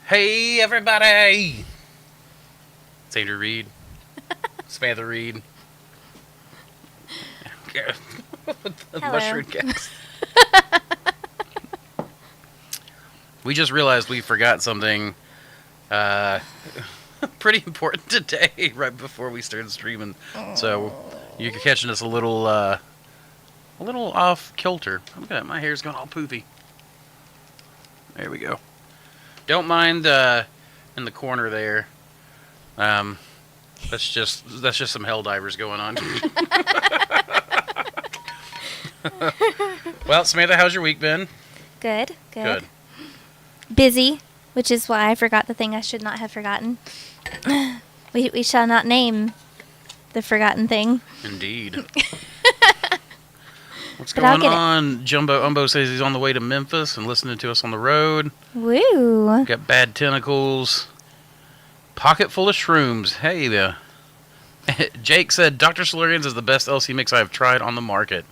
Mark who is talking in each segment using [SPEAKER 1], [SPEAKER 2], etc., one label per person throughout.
[SPEAKER 1] Hey, everybody! It's Andrew Reed. Samantha Reed. The MushRune cast. We just realized we forgot something pretty important today, right before we started streaming. So you're catching us a little off kilter. Look at that, my hair's going all poofy. There we go. Don't mind in the corner there. That's just some hell divers going on. Well, Samantha, how's your week been?
[SPEAKER 2] Good. Busy, which is why I forgot the thing I should not have forgotten. We shall not name the forgotten thing.
[SPEAKER 1] Indeed. What's going on? Jumbo Umbo says he's on the way to Memphis and listening to us on the road.
[SPEAKER 2] Woo.
[SPEAKER 1] Got bad tentacles. Pocket full of shrooms. Hey there. Jake said Dr. Saluran's is the best LC mix I've tried on the market.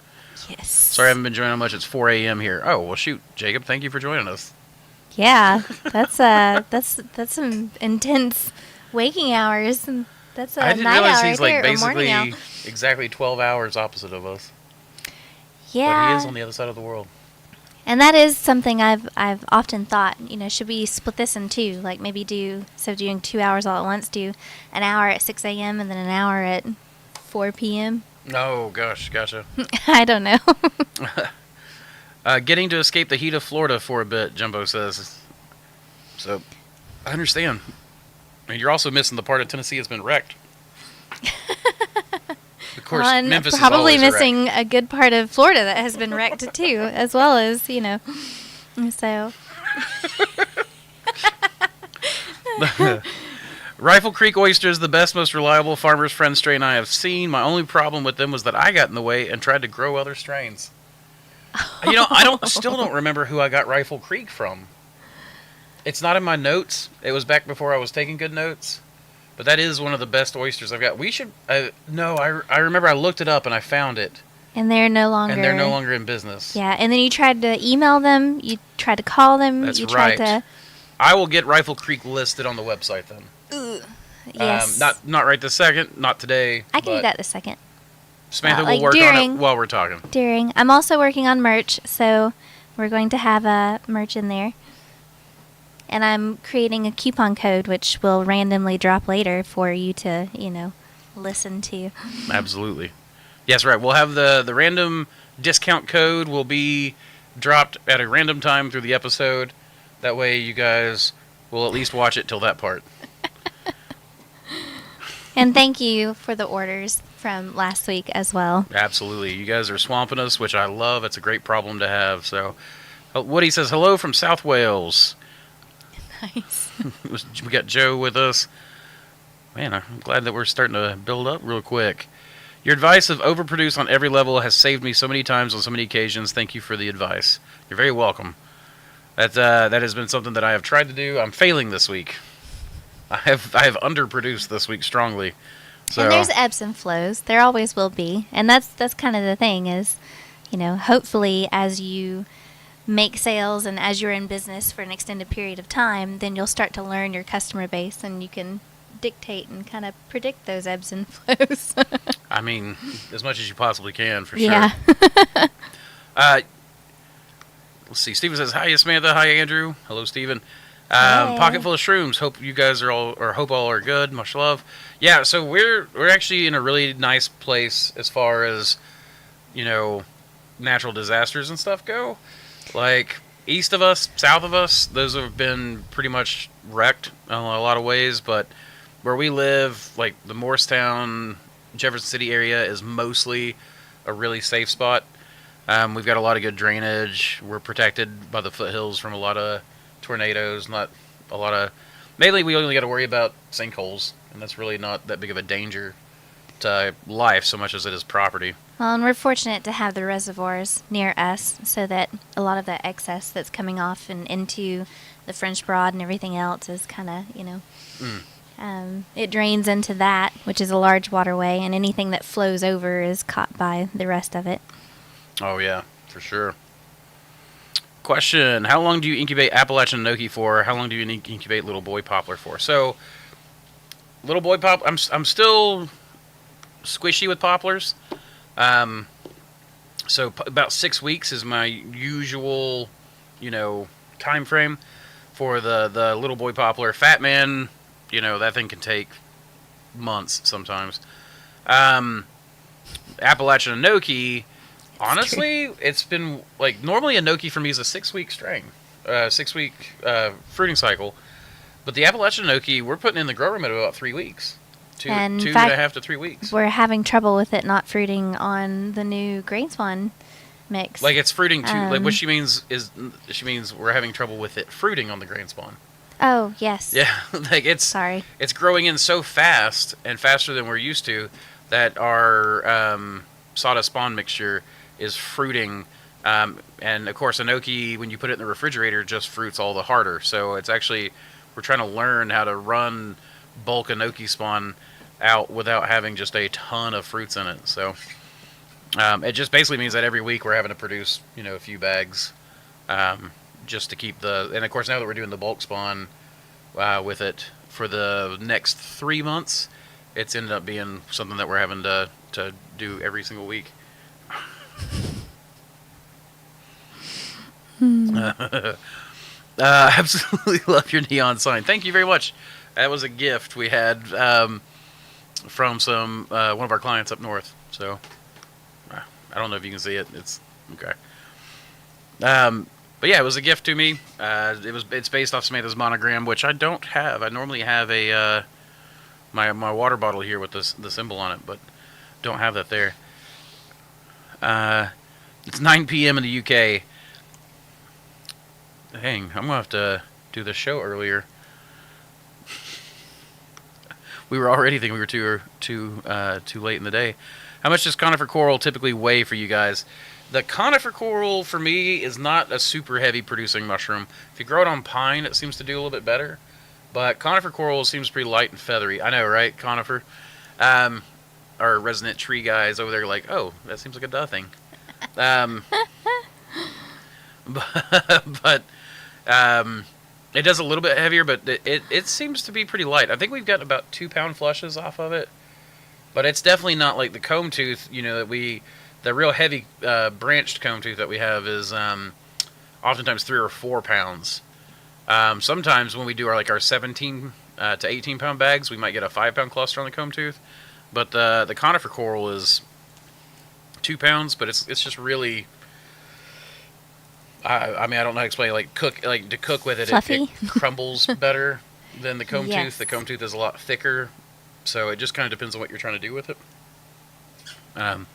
[SPEAKER 2] Yes.
[SPEAKER 1] Sorry I haven't been joining much. It's 4 a.m. here. Oh, well, shoot. Jacob, thank you for joining us.
[SPEAKER 2] Yeah, that's some intense waking hours. That's a
[SPEAKER 1] I didn't
[SPEAKER 2] night
[SPEAKER 1] realize
[SPEAKER 2] hour
[SPEAKER 1] he's
[SPEAKER 2] right
[SPEAKER 1] like
[SPEAKER 2] there, or morning
[SPEAKER 1] basically
[SPEAKER 2] hour.
[SPEAKER 1] exactly 12 hours opposite of us.
[SPEAKER 2] Yeah.
[SPEAKER 1] But he is on the other side of the world.
[SPEAKER 2] And that is something I've often thought, should we split this in two? Like maybe instead of doing 2 hours all at once, do an hour at 6 a.m. and then an hour at 4 p.m.?
[SPEAKER 1] Oh, gosh, gotcha.
[SPEAKER 2] I don't know.
[SPEAKER 1] Getting to escape the heat of Florida for a bit, Jumbo says. So, I understand. I mean, you're also missing the part of Tennessee that's been wrecked. Of course, Memphis is
[SPEAKER 2] probably
[SPEAKER 1] always
[SPEAKER 2] missing a good part of Florida that has been wrecked too, as well as, so.
[SPEAKER 1] Rifle Creek Oyster is the best, most reliable farmer's friend strain I have seen. My only problem with them was that I got in the way and tried to grow other strains. I still don't remember who I got Rifle Creek from. It's not in my notes. It was back before I was taking good notes. But that is one of the best oysters I've got. We should... I remember I looked it up and I found it.
[SPEAKER 2] And they're no longer...
[SPEAKER 1] in business.
[SPEAKER 2] Yeah, and then you tried to email them. You tried to call them.
[SPEAKER 1] That's
[SPEAKER 2] you tried
[SPEAKER 1] right. I will get Rifle Creek listed on the website then.
[SPEAKER 2] Yes.
[SPEAKER 1] Not right this second. Not today.
[SPEAKER 2] I can do that this second.
[SPEAKER 1] Samantha will work on it while we're talking.
[SPEAKER 2] I'm also working on merch, so we're going to have a merch in there. And I'm creating a coupon code, which will randomly drop later for you to, listen to.
[SPEAKER 1] Absolutely. Yes, right. We'll have the random discount code will be dropped at a random time through the episode. That way you guys will at least watch it till that part.
[SPEAKER 2] And thank you for the orders from last week as well.
[SPEAKER 1] Absolutely. You guys are swamping us, which I love. It's a great problem to have. So, Woody says, hello from South Wales.
[SPEAKER 2] Nice.
[SPEAKER 1] We got Joe with us. Man, I'm glad that we're starting to build up real quick. Your advice of overproduce on every level has saved me so many times on so many occasions. Thank you for the advice. You're very welcome. That has been something that I have tried to do. I'm failing this week. I have underproduced this week strongly. So.
[SPEAKER 2] And there's ebbs and flows. There always will be. And that's kind of the thing is, hopefully as you make sales and as you're in business for an extended period of time, then you'll start to learn your customer base and you can dictate and kind of predict those ebbs and flows.
[SPEAKER 1] I mean, as much as you possibly can, for sure.
[SPEAKER 2] Yeah.
[SPEAKER 1] Let's see. Steven says, hi, Samantha. Hi, Andrew. Hello, Steven.
[SPEAKER 2] Hey.
[SPEAKER 1] Pocket full of shrooms. Hope you guys hope all are good. Much love. Yeah, so we're actually in a really nice place as far as, natural disasters and stuff go. Like, east of us, south of us, those have been pretty much wrecked in a lot of ways, but where we live, like the Morristown, Jefferson City area is mostly a really safe spot. We've got a lot of good drainage. We're protected by the foothills from a lot of tornadoes, mainly we only got to worry about sinkholes, and that's really not that big of a danger to life so much as it is property.
[SPEAKER 2] Well, and we're fortunate to have the reservoirs near us so that a lot of the excess that's coming off and into the French Broad and everything else is kind of, it drains into that, which is a large waterway, and anything that flows over is caught by the rest of it.
[SPEAKER 1] Oh, yeah, for sure. Question: how long do you incubate Appalachian Noki for? How long do you incubate little boy poplar for? So, little boy pop. I'm still squishy with poplars. So about 6 weeks is my usual, time frame for the little boy poplar. Fat man, that thing can take months sometimes. Appalachian Noki, honestly, it's been like normally a Noki for me is a 6-week strain, 6-week fruiting cycle. But the Appalachian Noki, we're putting in the grow room at about 3 weeks. Two and a half to 3 weeks.
[SPEAKER 2] We're having trouble with it not fruiting on the new grain spawn mix.
[SPEAKER 1] Like it's fruiting too. Like what she means is we're having trouble with it fruiting on the grain spawn.
[SPEAKER 2] Oh yes.
[SPEAKER 1] Yeah, like it's growing in so fast and faster than we're used to that our sawdust spawn mixture is fruiting. And of course, Inoki, when you put it in the refrigerator, just fruits all the harder. So it's actually we're trying to learn how to run bulk Inoki spawn out without having just a ton of fruits in it. So it just basically means that every week we're having to produce a few bags just to keep and of course now that we're doing the bulk spawn with it for the next 3 months, it's ended up being something that we're having to do every single week. Absolutely love your neon sign. Thank you very much. That was a gift we had from one of our clients up north. So I don't know if you can see it. It's okay. But yeah, it was a gift to me. It's based off Samantha's monogram, which I don't have. I normally have a my water bottle here with the symbol on it, but don't have that there. It's 9 p.m. in the UK. Dang, I'm gonna have to do the show earlier. We were already thinking we were too late in the day. How much does conifer coral typically weigh for you guys? The conifer coral for me is not a super heavy producing mushroom. If you grow it on pine, it seems to do a little bit better. But conifer coral seems pretty light and feathery. I know, right? Conifer. Our resident tree guys over there like, oh, that seems like a duh thing. But it does a little bit heavier, but it seems to be pretty light. I think we've got about 2-pound flushes off of it, but it's definitely not like the comb tooth. The real heavy branched comb tooth that we have is oftentimes 3 or 4 pounds. Sometimes when we do our 17 to 18 pound bags, we might get a 5-pound cluster on the comb tooth, but the conifer coral is 2 pounds, but it's just really. I don't know how to explain. To cook with it, it crumbles better than the comb tooth. The comb tooth is a lot thicker, so it just kind of depends on what you're trying to do with it. I'm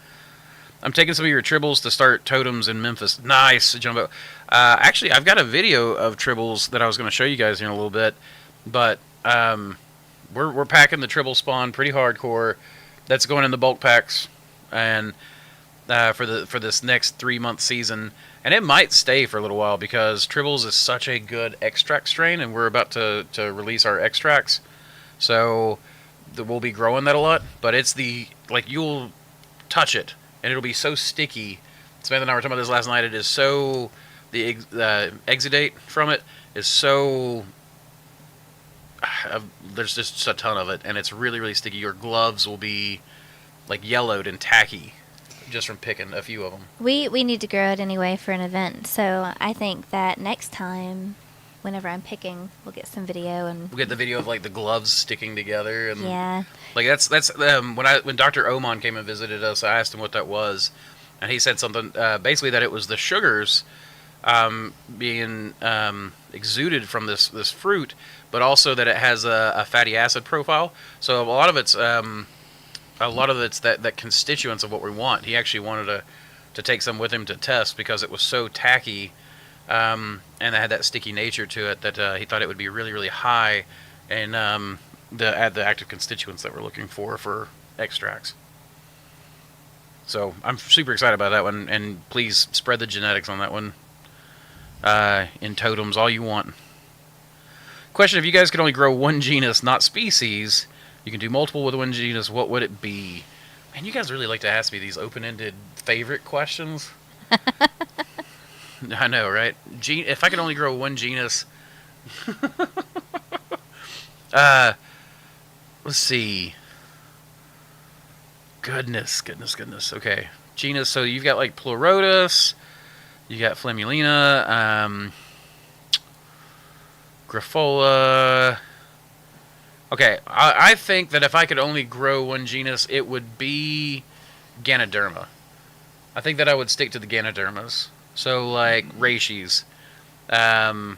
[SPEAKER 1] taking some of your tribbles to start totems in Memphis. Nice, Jumbo. Actually, I've got a video of tribbles that I was going to show you guys here in a little bit, but we're packing the tribble spawn pretty hardcore. That's going in the bulk packs, and for this next 3-month season. And it might stay for a little while because tribbles is such a good extract strain, and we're about to release our extracts. So we'll be growing that a lot. But it's you'll touch it, and it'll be so sticky. Samantha and I were talking about this last night. It is so, the exudate from it is so, there's just a ton of it, and it's really, really sticky. Your gloves will be yellowed and tacky just from picking a few of them.
[SPEAKER 2] We need to grow it anyway for an event, so I think that next time, whenever I'm picking, we'll get some video and
[SPEAKER 1] we'll get the video of the gloves sticking together and
[SPEAKER 2] yeah.
[SPEAKER 1] That's when Dr. Oman came and visited us, I asked him what that was, and he said something basically that it was the sugars being exuded from this fruit, but also that it has a fatty acid profile. So a lot of it's that constituents of what we want. He actually wanted to take some with him to test because it was so tacky and it had that sticky nature to it that he thought it would be really, really high in the active constituents that we're looking for extracts. So I'm super excited about that one, and please spread the genetics on that one in totems all you want. Question: if you guys could only grow one genus, not species, you can do multiple with one genus, what would it be? Man, you guys really like to ask me these open-ended favorite questions. I know, right? If I could only grow one genus, uh, let's see. Goodness. Okay, genus. So you've got like Pleurotus, you got Flammulina, Graphola. Okay, I think that if I could only grow one genus, it would be Ganoderma. I think that I would stick to the Ganodermas. So, like, Reishi. I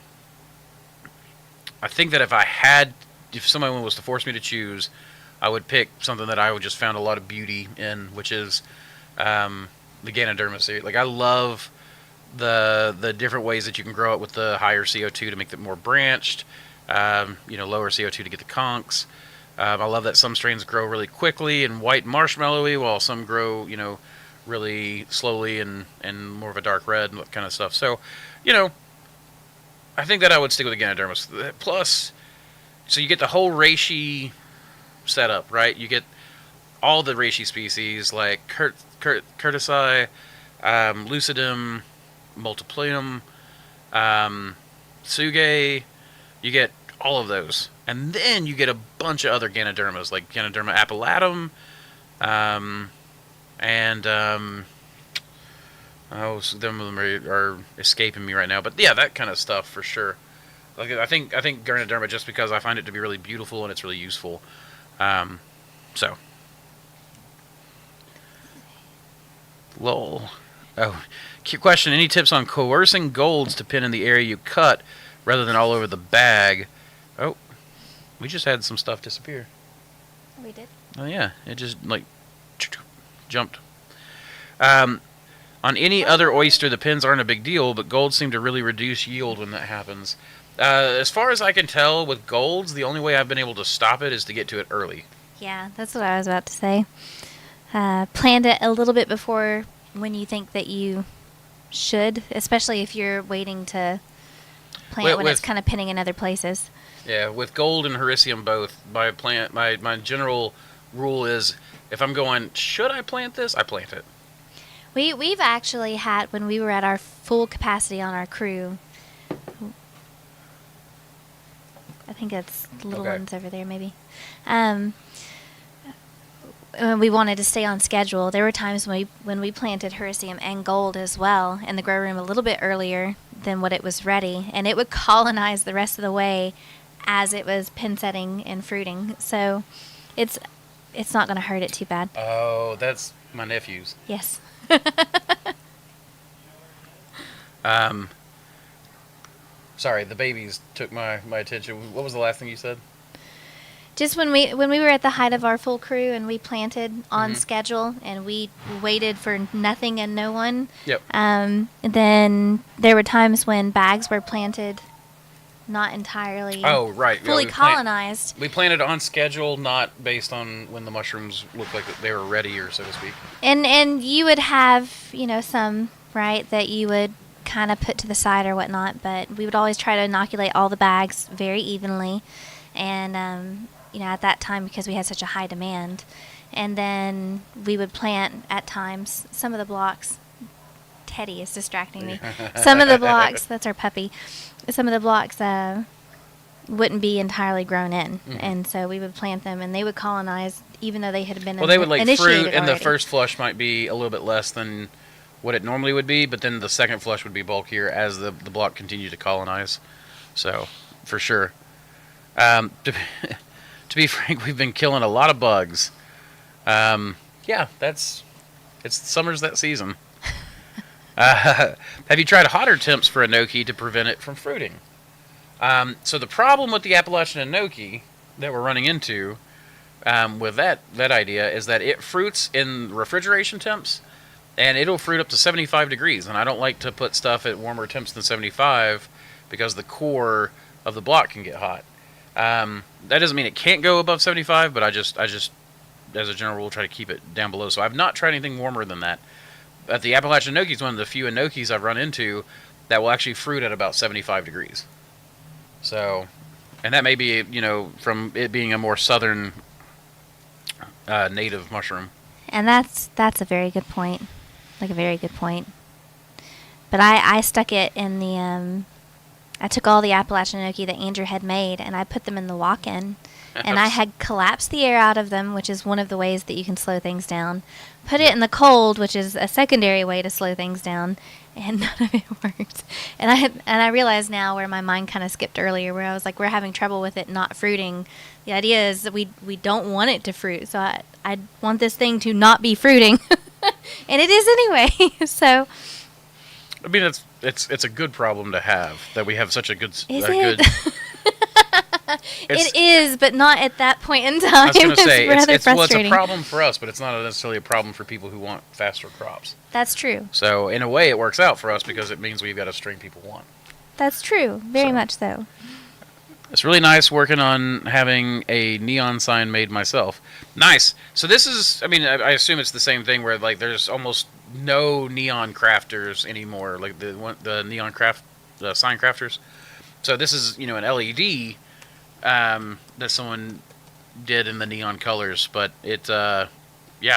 [SPEAKER 1] think that if someone was to force me to choose, I would pick something that I would just found a lot of beauty in, which is the Ganoderma series. Like, I love the different ways that you can grow it with the higher CO2 to make it more branched, lower CO2 to get the conchs. I love that some strains grow really quickly and white marshmallowy, while some grow, really slowly and more of a dark red and that kind of stuff. So, I think that I would stick with the Ganoderma. Plus, so you get the whole reishi setup, right? You get all the reishi species like Curtisi, Lucidum, Multiplium, Tsuge. You get all of those. And then you get a bunch of other Ganodermas, like Ganoderma appellatum, some of them are escaping me right now. But yeah, that kind of stuff for sure. Like I think Ganoderma, just because I find it to be really beautiful and it's really useful. So. Lol. Oh, question. Any tips on coercing golds to pin in the area you cut rather than all over the bag? Oh, we just had some stuff disappear.
[SPEAKER 2] We did?
[SPEAKER 1] Oh, yeah. It just, jumped. On any other oyster, the pins aren't a big deal, but golds seem to really reduce yield when that happens. As far as I can tell, with golds, the only way I've been able to stop it is to get to it early.
[SPEAKER 2] Yeah, that's what I was about to say. Plant it a little bit before when you think that you should, especially if you're waiting to plant when it's kind of pinning in other places.
[SPEAKER 1] Yeah, with gold and hericium both, my general rule is if I'm going, should I plant this? I plant it.
[SPEAKER 2] We've actually had, when we were at our full capacity on our crew, I think it's little ones over there maybe. We wanted to stay on schedule. There were times when we planted hericium and gold as well in the grow room a little bit earlier than what it was ready, and it would colonize the rest of the way as it was pin setting and fruiting. So it's not going to hurt it too bad.
[SPEAKER 1] Oh, that's my nephew's.
[SPEAKER 2] Yes.
[SPEAKER 1] Sorry, the babies took my attention. What was the last thing you said?
[SPEAKER 2] Just when we were at the height of our full crew and we planted on schedule and we waited for nothing and no one.
[SPEAKER 1] Yep.
[SPEAKER 2] Then there were times when bags were planted not entirely fully colonized.
[SPEAKER 1] We planted on schedule, not based on when the mushrooms looked like they were ready, or so to speak.
[SPEAKER 2] And you would have, some, right, that you would kind of put to the side or whatnot, but we would always try to inoculate all the bags very evenly. And, at that time, because we had such a high demand. And then we would plant at times some of the blocks. Teddy is distracting me. Some of the blocks, that's our puppy. Some of the blocks wouldn't be entirely grown in. Mm-hmm. And so we would plant them and they would colonize even though they had been
[SPEAKER 1] they would fruit
[SPEAKER 2] already.
[SPEAKER 1] And the first flush might be a little bit less than what it normally would be, but then the second flush would be bulkier as the block continued to colonize. So, for sure. To be frank, we've been killing a lot of bugs. Summer's that season. Have you tried hotter temps for inoki to prevent it from fruiting? So the problem with the Appalachian Noki that we're running into with that idea is that it fruits in refrigeration temps, and it'll fruit up to 75 degrees. And I don't like to put stuff at warmer temps than 75 because the core of the block can get hot. That doesn't mean it can't go above 75, but I just as a general rule, try to keep it down below. So I've not tried anything warmer than that. But the Appalachian Noki is one of the few inokis I've run into that will actually fruit at about 75 degrees. So, and that may be, from it being a more southern native mushroom.
[SPEAKER 2] And that's a very good point. Like a very good point. But I stuck it in the I took all the Appalachian Noki that Andrew had made, and I put them in the walk-in. And I had collapsed the air out of them, which is one of the ways that you can slow things down. Put it in the cold, which is a secondary way to slow things down, and none of it worked. And I realize now where my mind kind of skipped earlier, where I was like, we're having trouble with it not fruiting. The idea is that we don't want it to fruit, so I want this thing to not be fruiting, and it is anyway. So.
[SPEAKER 1] I mean, it's a good problem to have that we have such a good.
[SPEAKER 2] Is it? It is, but not at that point in time.
[SPEAKER 1] I was going to say it's
[SPEAKER 2] frustrating.
[SPEAKER 1] It's a problem for us, but it's not necessarily a problem for people who want faster crops.
[SPEAKER 2] That's true.
[SPEAKER 1] So in a way, it works out for us because it means we've got a strain people want.
[SPEAKER 2] That's true, very much so.
[SPEAKER 1] It's really nice working on having a neon sign made myself. Nice. So this is, I mean, I assume it's the same thing where like there's almost no neon crafters anymore, like the neon craft, the sign crafters. So this is, you know, an LED that someone did in the neon colors, but it, yeah,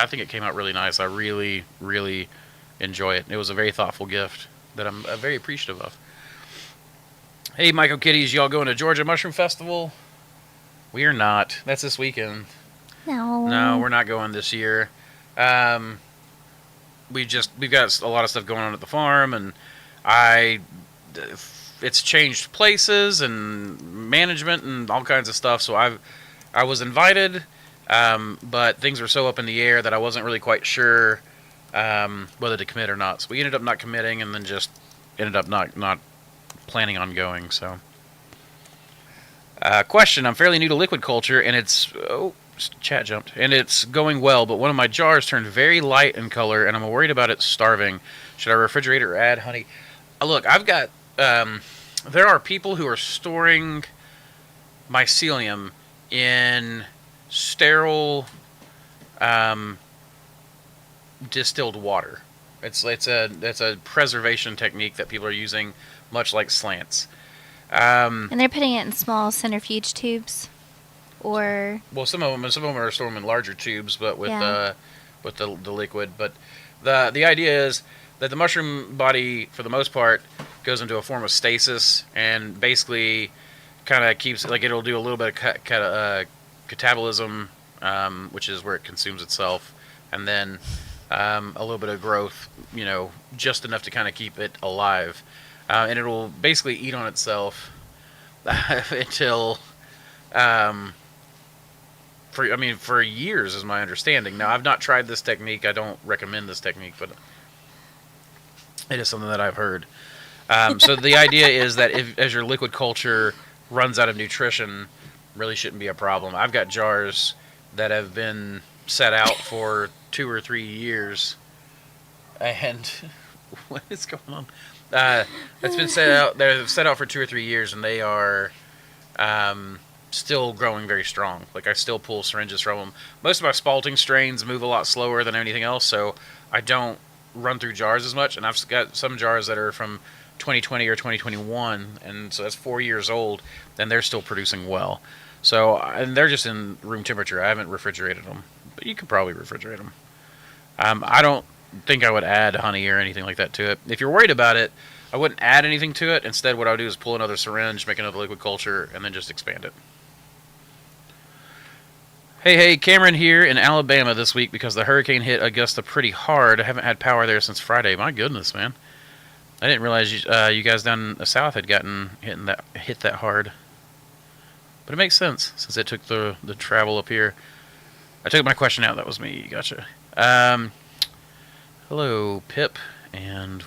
[SPEAKER 1] I think it came out really nice. I really, really enjoy it. It was a very thoughtful gift that I'm very appreciative of. Hey, Michael Kitties, y'all going to Georgia Mushroom Festival? We are not. That's this weekend. No, we're not going this year. We've got a lot of stuff going on at the farm, and it's changed places and management and all kinds of stuff. So I was invited, but things were so up in the air that I wasn't really quite sure whether to commit or not. So we ended up not committing, and then just ended up not planning on going. So, question: I'm fairly new to liquid culture, and chat jumped, and it's going well. But one of my jars turned very light in color, and I'm worried about it starving. Should I refrigerate it or add honey? Look, I've got. There are people who are storing mycelium in sterile distilled water. It's a preservation technique that people are using, much like slants.
[SPEAKER 2] And they're putting it in small centrifuge tubes, or
[SPEAKER 1] some of them are storing in larger tubes, but with the liquid. But the idea is that the mushroom body, for the most part, goes into a form of stasis and basically kind of keeps, like, it'll do a little bit of catabolism, which is where it consumes itself, and then a little bit of growth, you know, just enough to kind of keep it alive. And it'll basically eat on itself until, for years is my understanding. Now, I've not tried this technique. I don't recommend this technique, but it is something that I've heard. So the idea is that as your liquid culture runs out of nutrition, really shouldn't be a problem. I've got jars that have been set out for 2 or 3 years, and what is going on? It's been set out. They're set out for 2 or 3 years, and they are still growing very strong. Like, I still pull syringes from them. Most of my Spalting strains move a lot slower than anything else, so I don't run through jars as much. And I've got some jars that are from 2020 or 2021, and so that's 4 years old, and they're still producing well. So, and they're just in room temperature. I haven't refrigerated them, but you could probably refrigerate them. I don't think I would add honey or anything like that to it. If you're worried about it, I wouldn't add anything to it. Instead, what I would do is pull another syringe, make another liquid culture, and then just expand it. Hey, Cameron here in Alabama this week because the hurricane hit Augusta pretty hard. I haven't had power there since Friday. My goodness, man. I didn't realize you guys down the south had hit that hard. But it makes sense since it took the travel up here. I took my question out. That was me. Gotcha. Hello, Pip. And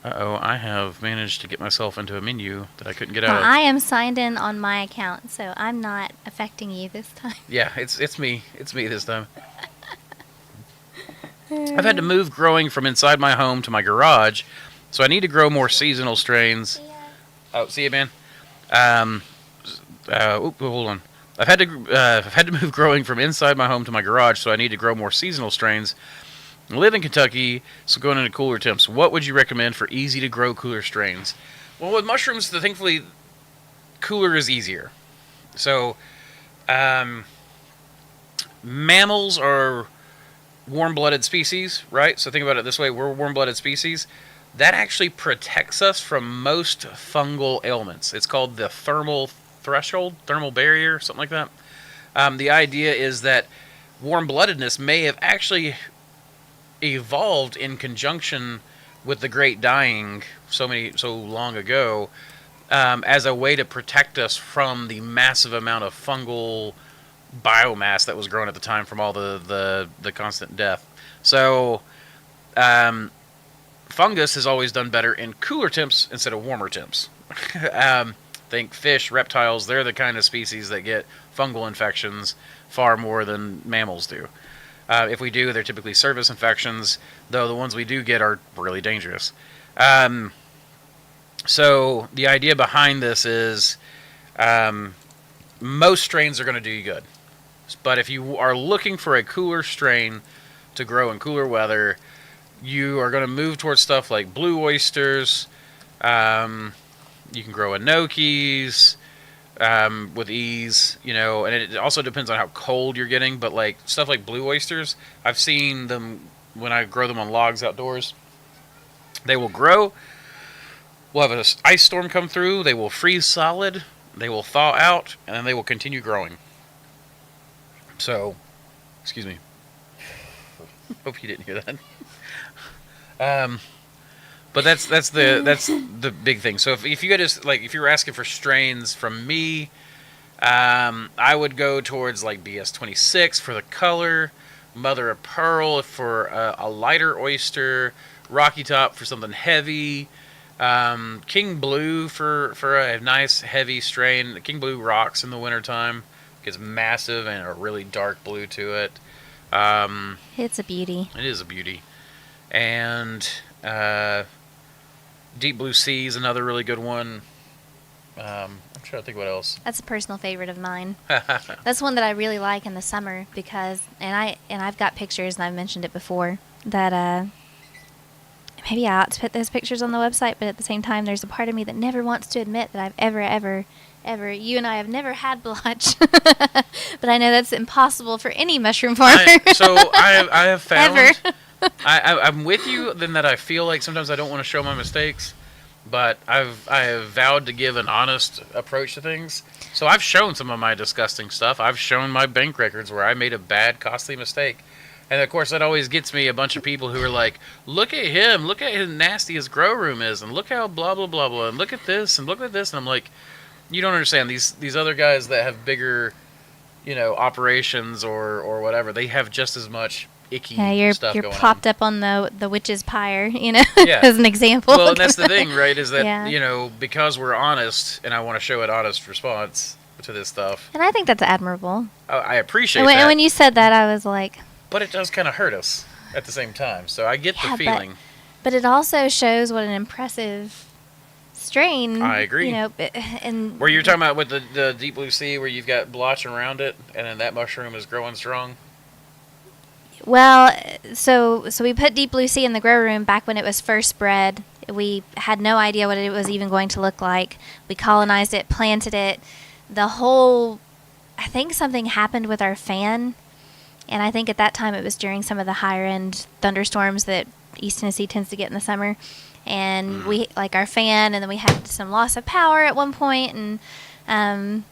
[SPEAKER 1] I have managed to get myself into a menu that I couldn't get out of.
[SPEAKER 2] I am signed in on my account, so I'm not affecting you this time.
[SPEAKER 1] Yeah, it's me. It's me this time. I've had to move growing from inside my home to my garage, so I need to grow more seasonal strains. Oh, see you, man. Hold on. I've had to move growing from inside my home to my garage, so I need to grow more seasonal strains. I live in Kentucky, so going into cooler temps. What would you recommend for easy to grow cooler strains? Well, with mushrooms, thankfully, cooler is easier. So, mammals are warm-blooded species, right? So think about it this way: we're a warm-blooded species. that actually protects us from most fungal ailments. It's called the thermal threshold, thermal barrier, something like that. The idea is that warm-bloodedness may have actually evolved in conjunction with the Great Dying so long ago, as a way to protect us from the massive amount of fungal biomass that was grown at the time from all the constant death. So fungus has always done better in cooler temps instead of warmer temps. Think fish, reptiles, they're the kind of species that get fungal infections far more than mammals do. If we do, they're typically surface infections, though the ones we do get are really dangerous. So the idea behind this is most strains are going to do you good. But if you are looking for a cooler strain to grow in cooler weather, you are going to move towards stuff like blue oysters. You can grow Inokis with ease, you know, and it also depends on how cold you're getting. But like stuff like blue oysters, I've seen them when I grow them on logs outdoors. They will grow. We'll have an ice storm come through. They will freeze solid. They will thaw out, and then they will continue growing. So, excuse me. Hope you didn't hear that. But that's the big thing. So if you just like if you were asking for strains from me, I would go towards like BS26 for the color, Mother of Pearl for a lighter oyster, Rocky Top for something heavy, King Blue for a nice heavy strain. King Blue rocks in the wintertime. Gets massive and a really dark blue to it.
[SPEAKER 2] It's a beauty.
[SPEAKER 1] It is a beauty. And Deep Blue Sea is another really good one. I'm trying to think what else.
[SPEAKER 2] That's a personal favorite of mine. That's one that I really like in the summer because, and I've got pictures, and I've mentioned it before, that maybe I ought to put those pictures on the website, but at the same time, there's a part of me that never wants to admit that I've ever, you and I have never had blotch. But I know that's impossible for any mushroom farmer.
[SPEAKER 1] I have found...
[SPEAKER 2] Ever.
[SPEAKER 1] I'm with you in that I feel like sometimes I don't want to show my mistakes, but I have vowed to give an honest approach to things. So I've shown some of my disgusting stuff. I've shown my bank records where I made a bad, costly mistake. And of course that always gets me a bunch of people who are like, look at him, look at how nasty his grow room is, and look how blah, blah, blah, blah, and look at this, and look at this. And I'm like, you don't understand. These other guys that have bigger, you know, operations or whatever, they have just as much icky stuff going on.
[SPEAKER 2] You're propped up on the witch's pyre, you know,
[SPEAKER 1] yeah.
[SPEAKER 2] as an example.
[SPEAKER 1] Well, and that's the thing, right, is that,
[SPEAKER 2] yeah.
[SPEAKER 1] you know, because we're honest, and I want to show an honest response to this stuff.
[SPEAKER 2] And I think that's admirable.
[SPEAKER 1] I appreciate
[SPEAKER 2] that.
[SPEAKER 1] And
[SPEAKER 2] when you said that, I was like...
[SPEAKER 1] But it does kind of hurt us at the same time, so I get the feeling.
[SPEAKER 2] But it also shows what an impressive strain.
[SPEAKER 1] I agree.
[SPEAKER 2] You know, and
[SPEAKER 1] where you're talking about with the Deep Blue Sea, where you've got blotch around it, and then that mushroom is growing strong.
[SPEAKER 2] Well, so we put Deep Blue Sea in the grow room back when it was first bred. We had no idea what it was even going to look like. We colonized it, planted it. I think something happened with our fan, and I think at that time it was during some of the higher end thunderstorms that East Tennessee tends to get in the summer. And we, like our fan, and then we had some loss of power at one point, and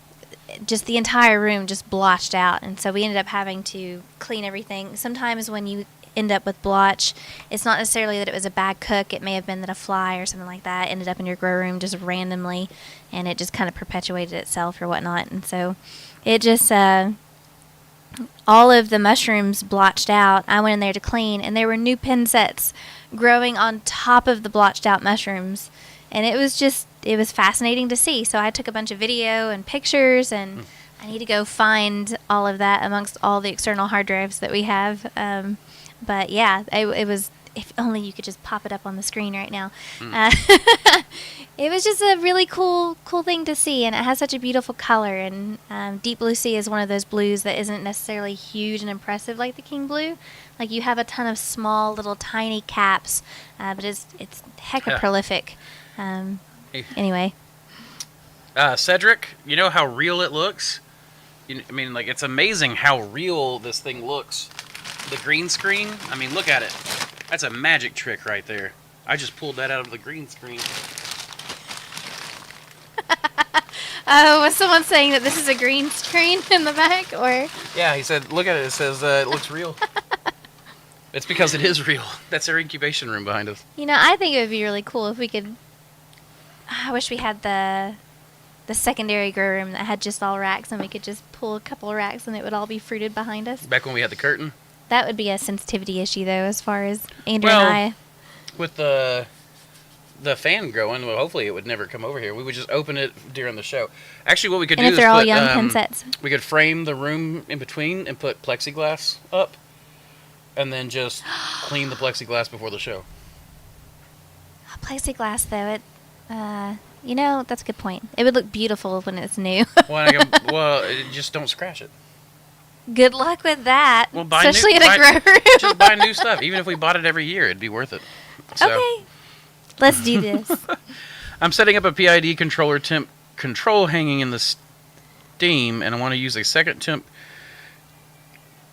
[SPEAKER 2] just the entire room just blotched out. And so we ended up having to clean everything. Sometimes when you end up with blotch, it's not necessarily that it was a bad cook. It may have been that a fly or something like that ended up in your grow room just randomly, and it just kind of perpetuated itself or whatnot. And so it just... all of the mushrooms blotched out. I went in there to clean, and there were new pin sets growing on top of the blotched out mushrooms. And it was fascinating to see. So I took a bunch of video and pictures, and I need to go find all of that amongst all the external hard drives that we have. But yeah, it was, if only you could just pop it up on the screen right now. It was just a really cool thing to see, and it has such a beautiful color. And Deep Blue Sea is one of those blues that isn't necessarily huge and impressive like the King Blue. Like, you have a ton of small, little, tiny caps, but it's hecka prolific. Anyway.
[SPEAKER 1] Cedric, you know how real it looks? I mean, like, it's amazing how real this thing looks. The green screen, I mean, look at it. That's a magic trick right there. I just pulled that out of the green screen.
[SPEAKER 2] Was someone saying that this is a green screen in the back, or?
[SPEAKER 1] Yeah, he said, look at it. It says it looks real. It's because it is real. That's our incubation room behind us.
[SPEAKER 2] You know, I think it would be really cool if we could. I wish we had the secondary grow room that had just all racks, and we could just pull a couple of racks, and it would all be fruited behind us.
[SPEAKER 1] Back when we had the curtain.
[SPEAKER 2] That would be a sensitivity issue, though, as far as Andrew and I.
[SPEAKER 1] With the fan growing, well, hopefully it would never come over here. We would just open it during the show. Actually, what we could do is
[SPEAKER 2] they're all
[SPEAKER 1] put,
[SPEAKER 2] young pin sets.
[SPEAKER 1] We could frame the room in between and put plexiglass up, and then just clean the plexiglass before the show.
[SPEAKER 2] Plexiglass, though, that's a good point. It would look beautiful when it's new.
[SPEAKER 1] Just don't scratch it.
[SPEAKER 2] Good luck with that,
[SPEAKER 1] well,
[SPEAKER 2] especially in a grow room.
[SPEAKER 1] Just buy new stuff. Even if we bought it every year, it'd be worth it. So.
[SPEAKER 2] Okay. Let's do this.
[SPEAKER 1] I'm setting up a PID controller temp control hanging in the steam, and I want to use a second temp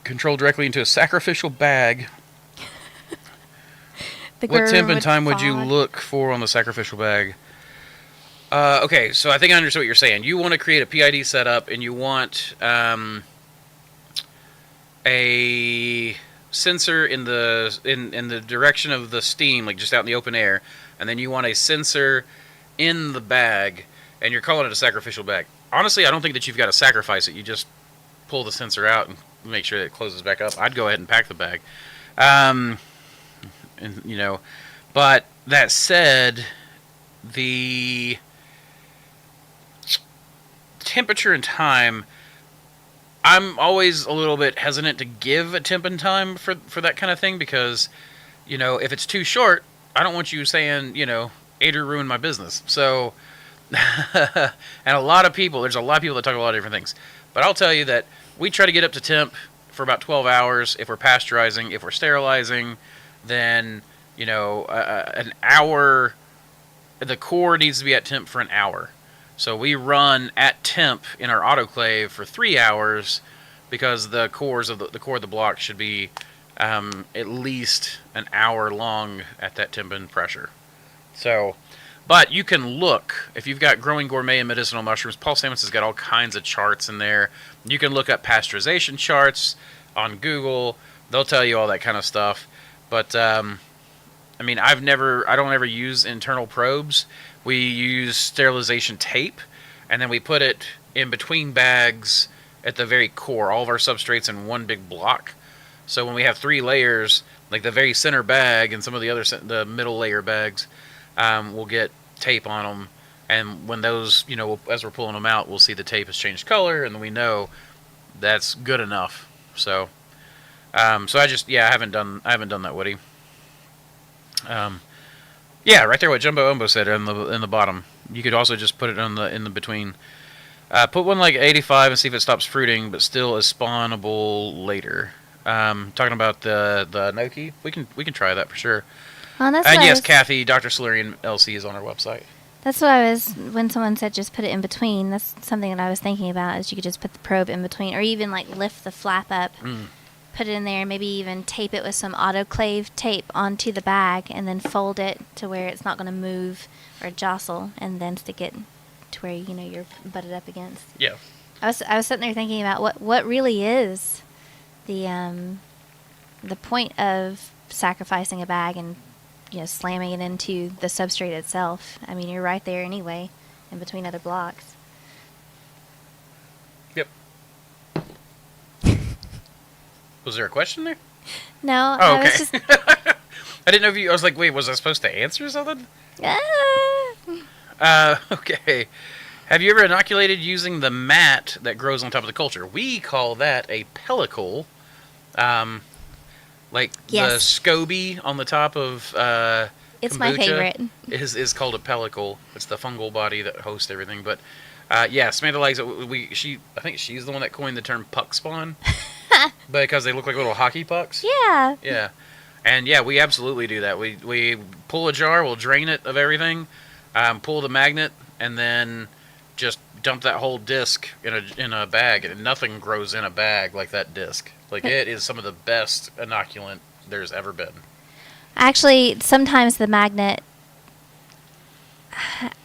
[SPEAKER 1] control directly into a sacrificial bag. What temp and time would you look for on the sacrificial bag? Okay, so I think I understand what you're saying. You want to create a PID setup, and you want a sensor in the direction of the steam, like just out in the open air, and then you want a sensor in the bag, and you're calling it a sacrificial bag. Honestly, I don't think that you've got to sacrifice it. You just pull the sensor out and make sure that it closes back up. I'd go ahead and pack the bag. But that said, the temperature and time, I'm always a little bit hesitant to give a temp and time for that kind of thing because, if it's too short, I don't want you saying, Adrian ruined my business. So, and there's a lot of people that talk a lot of different things. But I'll tell you that we try to get up to temp for about 12 hours. If we're pasteurizing, if we're sterilizing, then, an hour, the core needs to be at temp for an hour. So we run at temp in our autoclave for 3 hours because the core of the block should be at least an hour long at that temp and pressure. So, but you can look, if you've got growing gourmet and medicinal mushrooms, Paul Stamets has got all kinds of charts in there. You can look up pasteurization charts on Google. They'll tell you all that kind of stuff. But, I don't ever use internal probes. We use sterilization tape, and then we put it in between bags at the very core, all of our substrates in one big block. So when we have 3 layers, like the very center bag and some of the middle layer bags, we'll get tape on them. And when those, as we're pulling them out, we'll see the tape has changed color, and then we know that's good enough. So, I haven't done that, Woody. Yeah, right there. What Jumbo Umbo said in the bottom. You could also just put it in the between. Put one like 85 and see if it stops fruiting, but still is spawnable later. Talking about the Noki, we can try that for sure.
[SPEAKER 2] Well, that's
[SPEAKER 1] and yes, Kathy, Dr. Saluran LC is on our website.
[SPEAKER 2] That's what when someone said just put it in between. That's something that I was thinking about. Is you could just put the probe in between, or even like lift the flap up. Put it in there, maybe even tape it with some autoclave tape onto the bag, and then fold it to where it's not going to move or jostle, and then stick it to where you're butted up against.
[SPEAKER 1] Yeah.
[SPEAKER 2] I was sitting there thinking about what really is the point of sacrificing a bag and slamming it into the substrate itself. I mean, you're right there anyway, in between other blocks.
[SPEAKER 1] Yep. Was there a question there?
[SPEAKER 2] No.
[SPEAKER 1] Oh, okay.
[SPEAKER 2] I was just...
[SPEAKER 1] I didn't know if I was like, wait, was I supposed to answer something? Okay. Have you ever inoculated using the mat that grows on top of the culture? We call that a pellicle. Yes. The SCOBY on the top of
[SPEAKER 2] it's my favorite.
[SPEAKER 1] Is called a pellicle. It's the fungal body that hosts everything. But Samantha likes it. I think she's the one that coined the term puck spawn. Because they look like little hockey pucks.
[SPEAKER 2] Yeah.
[SPEAKER 1] Yeah. And we absolutely do that. We pull a jar, we'll drain it of everything, pull the magnet, and then just dump that whole disc in a bag. And nothing grows in a bag like that disc. Like, it is some of the best inoculant there's ever been.
[SPEAKER 2] Actually, sometimes the magnet,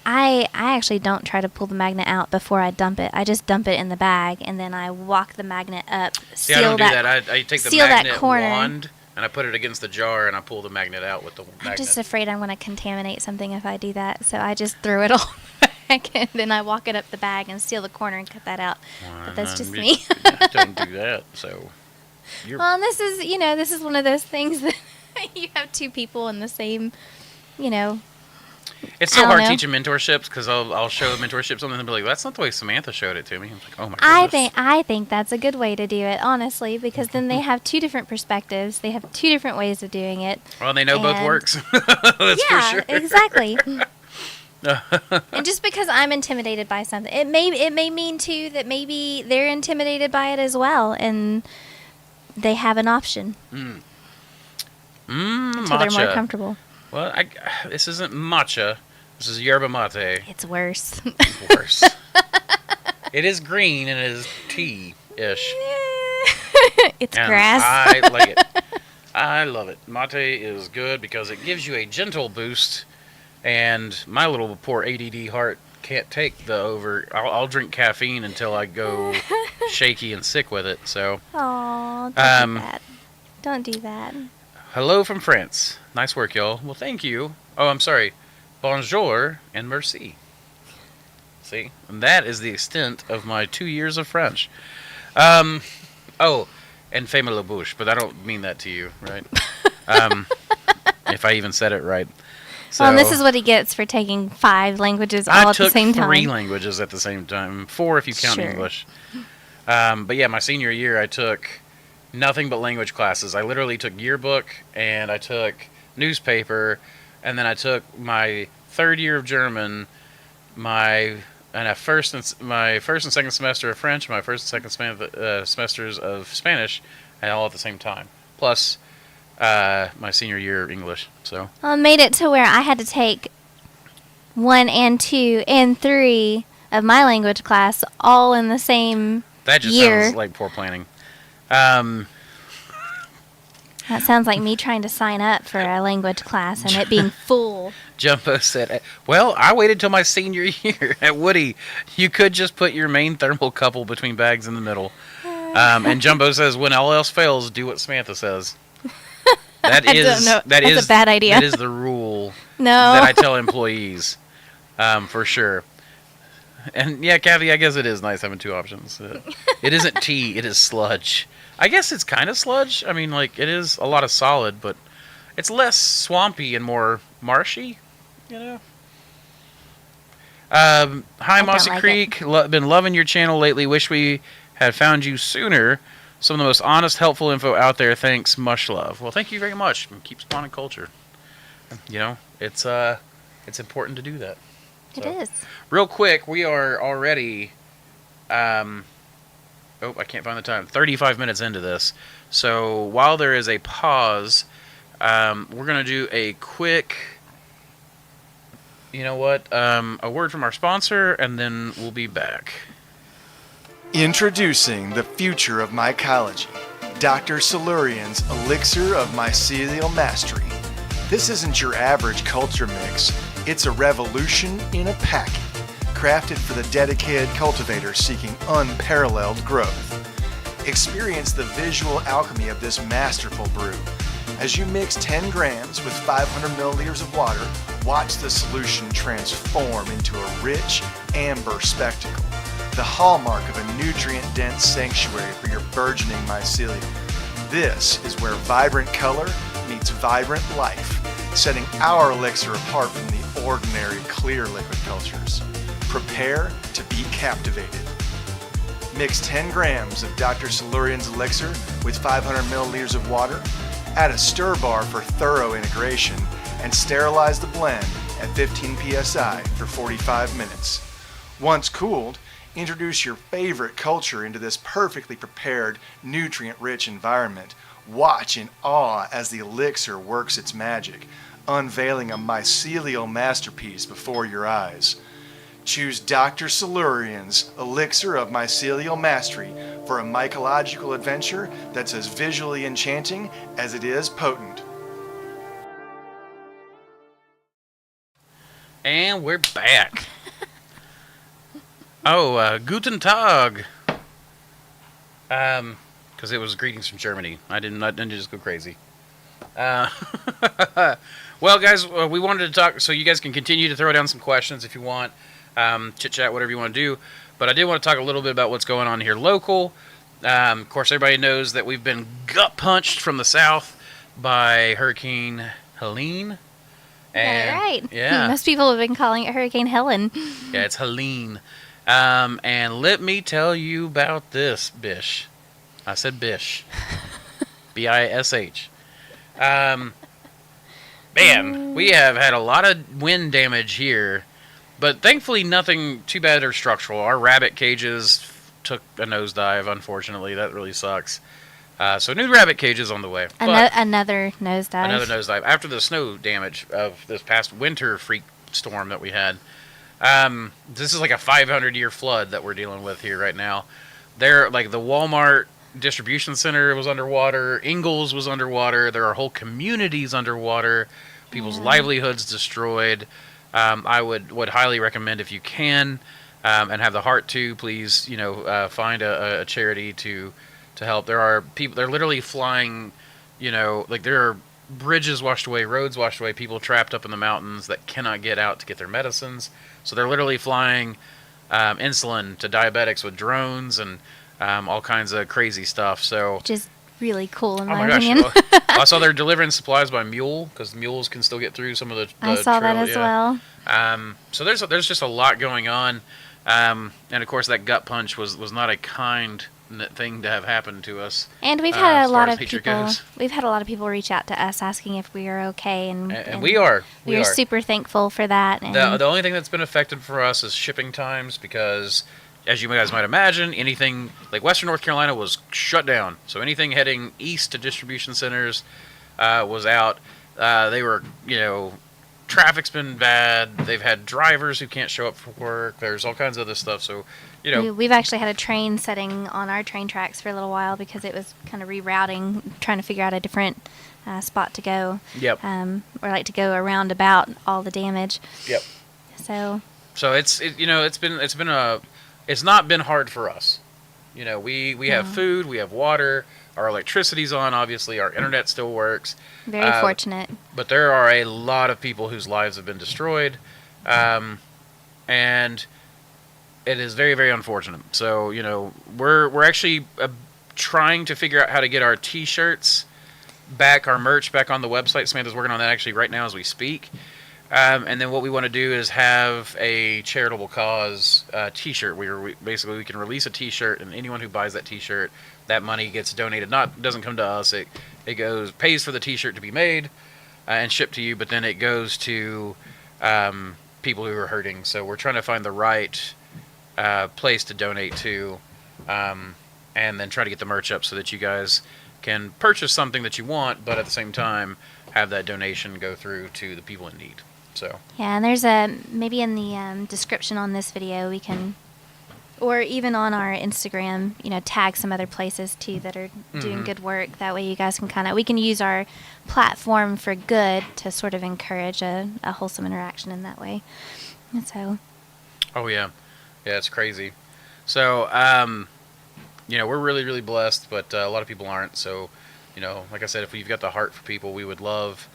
[SPEAKER 2] I actually don't try to pull the magnet out before I dump it. I just dump it in the bag, and then I walk the magnet up,
[SPEAKER 1] See, I don't do that. I take the
[SPEAKER 2] seal that
[SPEAKER 1] magnet
[SPEAKER 2] corner.
[SPEAKER 1] wand and I put it against the jar and I pull the magnet out with the
[SPEAKER 2] I'm
[SPEAKER 1] magnet.
[SPEAKER 2] just afraid I'm going to contaminate something if I do that, so I just throw it all back, and then I walk it up the bag and seal the corner and cut that out. But that's just me.
[SPEAKER 1] Don't do that. So,
[SPEAKER 2] Well, this is one of those things that you have two people in the same,
[SPEAKER 1] it's so
[SPEAKER 2] I don't
[SPEAKER 1] hard
[SPEAKER 2] know.
[SPEAKER 1] teaching mentorships because I'll show mentorship something and be like, that's not the way Samantha showed it to me. I'm like, oh my goodness.
[SPEAKER 2] I think that's a good way to do it, honestly, because then they have two different perspectives. They have two different ways of doing it.
[SPEAKER 1] Well, they know both works. That's for sure.
[SPEAKER 2] Exactly. And just because I'm intimidated by something, it may mean too that maybe they're intimidated by it as well, and they have an option until
[SPEAKER 1] matcha.
[SPEAKER 2] they're more comfortable.
[SPEAKER 1] Well, this isn't matcha. This is yerba mate.
[SPEAKER 2] It's worse.
[SPEAKER 1] Worse. It is green and it is tea-ish.
[SPEAKER 2] It's
[SPEAKER 1] And
[SPEAKER 2] grass.
[SPEAKER 1] I like it. I love it. Mate is good because it gives you a gentle boost, and my little poor ADD heart can't take the over. I'll drink caffeine until I go shaky and sick with it. So,
[SPEAKER 2] Aw, don't do that. Don't do that.
[SPEAKER 1] hello from France. Nice work, y'all. Well, thank you. Oh, I'm sorry. Bonjour and merci. See? And that is the extent of my 2 years of French. Oh, and femme la bouche, but I don't mean that to you, right? If I even said it right. So,
[SPEAKER 2] Well, and this is what he gets for taking 5 languages all at the same time.
[SPEAKER 1] I took 3 languages at the same time. 4 if you count
[SPEAKER 2] Sure.
[SPEAKER 1] English. But yeah, my senior year I took nothing but language classes. I literally took yearbook, and I took newspaper, and then I took my 3rd year of German, my first and second semester of French, my first and second semesters of Spanish, and all at the same time. Plus my senior year of English. So
[SPEAKER 2] Well, it made it to where I had to take 1 and 2 and 3 of my language class all in the same
[SPEAKER 1] that just
[SPEAKER 2] year.
[SPEAKER 1] sounds like poor planning.
[SPEAKER 2] That sounds like me trying to sign up for a language class and it being full.
[SPEAKER 1] Jumbo said, well, I waited till my senior year at Woody. You could just put your main thermocouple between bags in the middle. And Jumbo says, when all else fails, do what Samantha says. That
[SPEAKER 2] I
[SPEAKER 1] is
[SPEAKER 2] don't know.
[SPEAKER 1] that
[SPEAKER 2] That's
[SPEAKER 1] is
[SPEAKER 2] a bad idea.
[SPEAKER 1] That is the rule
[SPEAKER 2] No.
[SPEAKER 1] that I tell employees, for sure. And yeah, Kathy, I guess it is nice having 2 options. It isn't tea, it is sludge. I guess it's kind of sludge. I mean, like, it is a lot of solid, but it's less swampy and more marshy, you know? Hi, Mossy
[SPEAKER 2] like
[SPEAKER 1] Creek. Been loving your channel lately. Wish we had found you sooner. Some of the most honest, helpful info out there. Thanks, much love. Well, thank you very much. Keep spawning culture. You know, it's important to do that.
[SPEAKER 2] It
[SPEAKER 1] So,
[SPEAKER 2] is.
[SPEAKER 1] real quick, we are already, I can't find the time, 35 minutes into this. So while there is a pause, we're going to do a quick, you know what, a word from our sponsor, and then we'll be back.
[SPEAKER 3] Introducing the future of mycology, Dr. Saluran's Elixir of Mycelial Mastery. This isn't your average culture mix, it's a revolution in a packet, crafted for the dedicated cultivator seeking unparalleled growth. Experience the visual alchemy of this masterful brew. As you mix 10 grams with 500 milliliters of water, watch the solution transform into a rich, amber spectacle, the hallmark of a nutrient-dense sanctuary for your burgeoning mycelium. This is where vibrant color meets vibrant life, setting our elixir apart from the ordinary clear liquid cultures. Prepare to be captivated. Mix 10 grams of Dr. Saluran's elixir with 500 milliliters of water, add a stir bar for thorough integration, and sterilize the blend at 15 psi for 45 minutes. Once cooled, introduce your favorite culture into this perfectly prepared, nutrient-rich environment. Watch in awe as the elixir works its magic, unveiling a mycelial masterpiece before your eyes. Choose Dr. Saluran's Elixir of Mycelial Mastery for a mycological adventure that's as visually enchanting as it is potent.
[SPEAKER 1] And we're back. Guten Tag. Because it was greetings from Germany. I didn't just go crazy. Well, guys, we wanted to talk, so you guys can continue to throw down some questions if you want, chit-chat, whatever you want to do. But I did want to talk a little bit about what's going on here local. Of course, everybody knows that we've been gut-punched from the south by Hurricane Helene.
[SPEAKER 2] And, right.
[SPEAKER 1] Yeah.
[SPEAKER 2] Most people have been calling it Hurricane Helen.
[SPEAKER 1] Yeah, it's Helene. And let me tell you about this, Bish. I said Bish. B-I-S-H. Man, we have had a lot of wind damage here, but thankfully nothing too bad or structural. Our rabbit cages took a nosedive, unfortunately. That really sucks. So new rabbit cages on the way.
[SPEAKER 2] Another nosedive.
[SPEAKER 1] Another nosedive. After the snow damage of this past winter freak storm that we had. This is like a 500-year flood that we're dealing with here right now. There, like the Walmart distribution center was underwater. Ingalls was underwater. There are whole communities underwater. People's livelihoods destroyed. I would highly recommend, if you can, and have the heart to, please, find a charity to help. There are people. They're literally flying. Like there are bridges washed away, roads washed away, people trapped up in the mountains that cannot get out to get their medicines. So they're literally flying insulin to diabetics with drones and all kinds of crazy stuff. So
[SPEAKER 2] which is really cool in
[SPEAKER 1] oh
[SPEAKER 2] my
[SPEAKER 1] my
[SPEAKER 2] opinion.
[SPEAKER 1] gosh! I saw they're delivering supplies by mule because mules can still get through some of the
[SPEAKER 2] I saw
[SPEAKER 1] trail,
[SPEAKER 2] that as well.
[SPEAKER 1] So there's just a lot going on, and of course that gut punch was not a kind thing to have happen to us.
[SPEAKER 2] And we've had a lot of
[SPEAKER 1] nature
[SPEAKER 2] people.
[SPEAKER 1] goes.
[SPEAKER 2] We've had a lot of people reach out to us asking if we are okay, and
[SPEAKER 1] we are.
[SPEAKER 2] We are super thankful for that. And
[SPEAKER 1] The only thing that's been affected for us is shipping times because, as you guys might imagine, anything like Western North Carolina was shut down. So anything heading east to distribution centers was out. They were, traffic's been bad. They've had drivers who can't show up for work. There's all kinds of other stuff. So,
[SPEAKER 2] we've actually had a train setting on our train tracks for a little while because it was kind of rerouting, trying to figure out a different spot to go.
[SPEAKER 1] Yep.
[SPEAKER 2] Or like to go around about all the damage.
[SPEAKER 1] Yep.
[SPEAKER 2] So
[SPEAKER 1] it's not been hard for us. We have food, we have water, our electricity's on, obviously, our internet still works.
[SPEAKER 2] Very fortunate.
[SPEAKER 1] But there are a lot of people whose lives have been destroyed, and it is very, very unfortunate. So, we're actually trying to figure out how to get our T-shirts back, our merch back on the website. Samantha's working on that actually right now as we speak. And then what we want to do is have a charitable cause T-shirt. We basically can release a T-shirt, and anyone who buys that T-shirt, that money gets donated. Doesn't come to us. It pays for the T-shirt to be made and shipped to you, but then it goes to people who are hurting. So we're trying to find the right place to donate to, and then try to get the merch up so that you guys can purchase something that you want, but at the same time have that donation go through to the people in need. So
[SPEAKER 2] yeah, and there's maybe in the description on this video we can, or even on our Instagram, tag some other places too that are doing good work. That way you guys can we can use our platform for good to sort of encourage a wholesome interaction in that way. And so.
[SPEAKER 1] Oh yeah, it's crazy. So we're really, really blessed, but a lot of people aren't. So like I said, if we've got the heart for people, we would love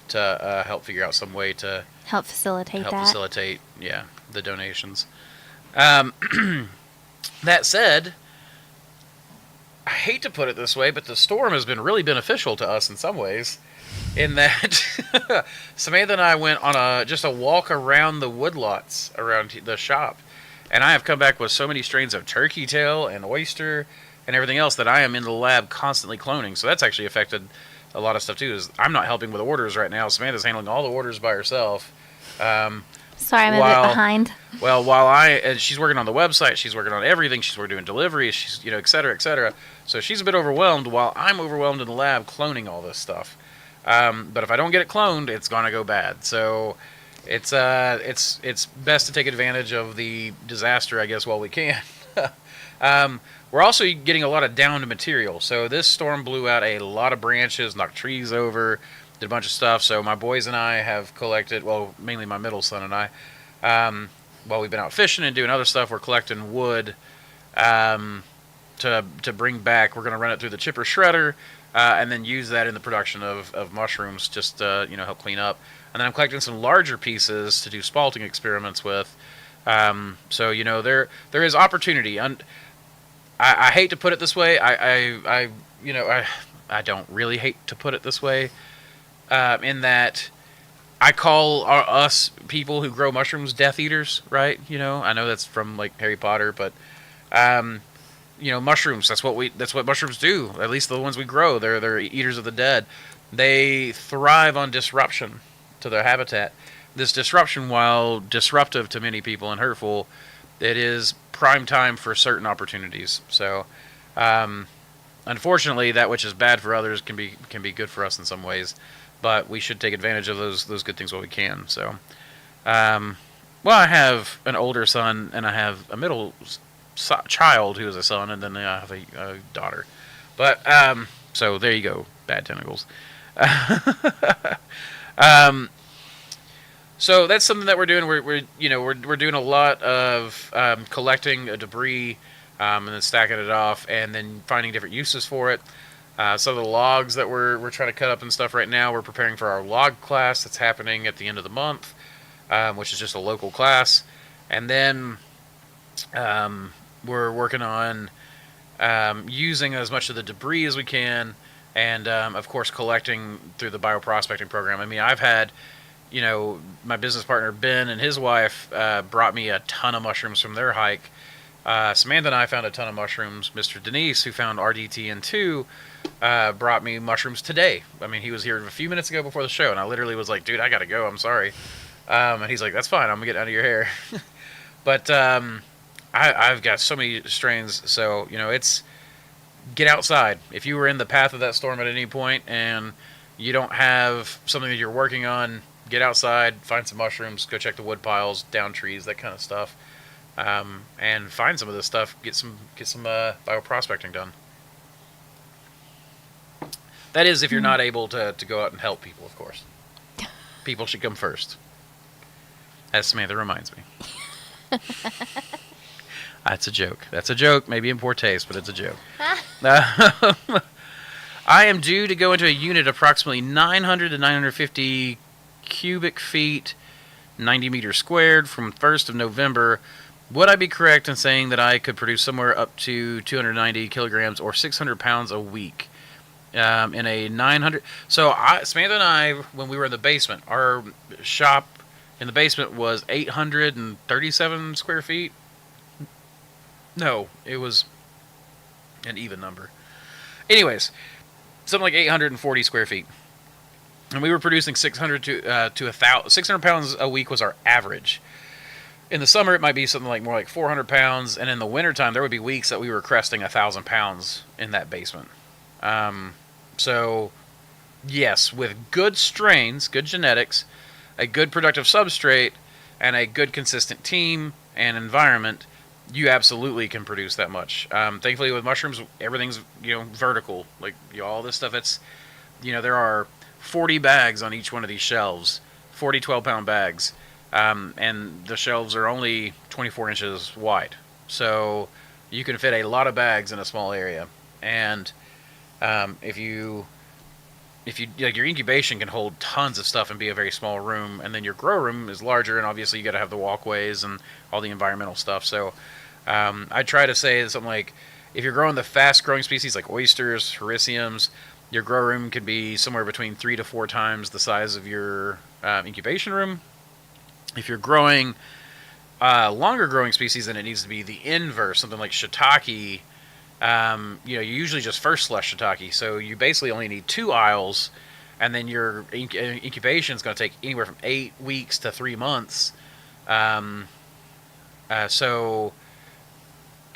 [SPEAKER 1] to help figure out some way to
[SPEAKER 2] help facilitate
[SPEAKER 1] the donations. That said, I hate to put it this way, but the storm has been really beneficial to us in some ways, in that Samantha and I went on just a walk around the woodlots around the shop, and I have come back with so many strains of turkey tail and oyster and everything else that I am in the lab constantly cloning. So that's actually affected a lot of stuff too. Is I'm not helping with orders right now. Samantha's handling all the orders by herself.
[SPEAKER 2] Sorry, I'm a bit behind.
[SPEAKER 1] Well, while she's working on the website, she's working on everything. She's doing deliveries. She's et cetera, et cetera. So she's a bit overwhelmed while I'm overwhelmed in the lab cloning all this stuff. But if I don't get it cloned, it's gonna go bad. So it's best to take advantage of the disaster, I guess, while we can. We're also getting a lot of downed material. So this storm blew out a lot of branches, knocked trees over, did a bunch of stuff. So my boys and I have collected, well, mainly my middle son and I, while we've been out fishing and doing other stuff, we're collecting wood to bring back. We're going to run it through the chipper shredder and then use that in the production of mushrooms, just to help clean up. And then I'm collecting some larger pieces to do spalting experiments with. So there is opportunity. And I hate to put it this way. I don't really hate to put it this way. In that I call us people who grow mushrooms Death Eaters, right? I know that's from like Harry Potter, but mushrooms. That's what mushrooms do. At least the ones we grow, they're eaters of the dead. They thrive on disruption to their habitat. This disruption, while disruptive to many people and hurtful, it is prime time for certain opportunities. So, unfortunately, that which is bad for others can be good for us in some ways. But we should take advantage of those good things while we can. So, well, I have an older son and I have a middle child who is a son, and then I have a daughter. But so there you go, bad tentacles. So that's something that we're doing. We're doing a lot of collecting debris and then stacking it off, and then finding different uses for it. Some of the logs that we're trying to cut up and stuff right now, we're preparing for our log class that's happening at the end of the month, which is just a local class. And then we're working on using as much of the debris as we can, and of course collecting through the bioprospecting program. I mean, I've had, my business partner Ben and his wife brought me a ton of mushrooms from their hike. Samantha and I found a ton of mushrooms. Mr. Denise, who found RDTN2, brought me mushrooms today. I mean, he was here a few minutes ago before the show, and I literally was like, dude, I gotta go, I'm sorry. And he's like, that's fine, I'm gonna get out of your hair. But I've got so many strains, so, it's get outside. If you were in the path of that storm at any point and you don't have something that you're working on, get outside, find some mushrooms, go check the wood piles, down trees, that kind of stuff. And find some of this stuff, get some bioprospecting done. That is, if you're not able to go out and help people, of course. People should come first. As Samantha reminds me. That's a joke. That's a joke, maybe in poor taste, but it's a joke. I am due to go into a unit approximately 900 to 950 cubic feet, 90 meters squared, from 1st of November. Would I be correct in saying that I could produce somewhere up to 290 kilograms or 600 pounds a week in a 900? So Samantha and I, when we were in the basement, our shop in the basement was 837 square feet. No, it was an even number. Anyways, something like 840 square feet. And we were producing 600 to 1,000. 600 pounds a week was our average. In the summer, it might be something like more like 400 pounds. And in the wintertime, there would be weeks that we were cresting 1,000 pounds in that basement. So, yes, with good strains, good genetics, a good productive substrate, and a good consistent team and environment, you absolutely can produce that much. Thankfully, with mushrooms, everything's vertical. Like all this stuff, it's there are 40 bags on each one of these shelves, 40 12-pound bags, and the shelves are only 24 inches wide. So you can fit a lot of bags in a small area. And if you like, your incubation can hold tons of stuff and be a very small room, and then your grow room is larger, and obviously you got to have the walkways and all the environmental stuff. So I try to say something like, if you're growing the fast-growing species like oysters, hericiums, your grow room could be somewhere between 3 to 4 times the size of your incubation room. If you're growing longer growing species, then it needs to be the inverse, something like shiitake. You usually just first slush shiitake, so you basically only need 2 aisles, and then your incubation is going to take anywhere from 8 weeks to 3 months. So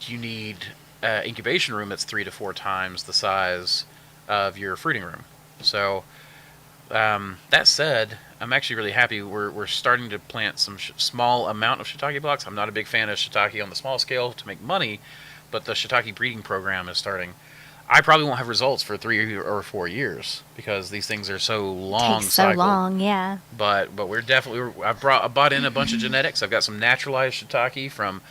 [SPEAKER 1] you need incubation room that's 3 to 4 times the size of your fruiting room. So that said, I'm actually really happy. We're starting to plant some small amount of shiitake blocks. I'm not a big fan of shiitake on the small scale to make money, but the shiitake breeding program is starting. I probably won't have results for 3 or 4 years because these things are so long
[SPEAKER 2] Takes so
[SPEAKER 1] cycled.
[SPEAKER 2] long, yeah.
[SPEAKER 1] But we're definitely. I bought in a bunch of genetics. I've got some naturalized shiitake from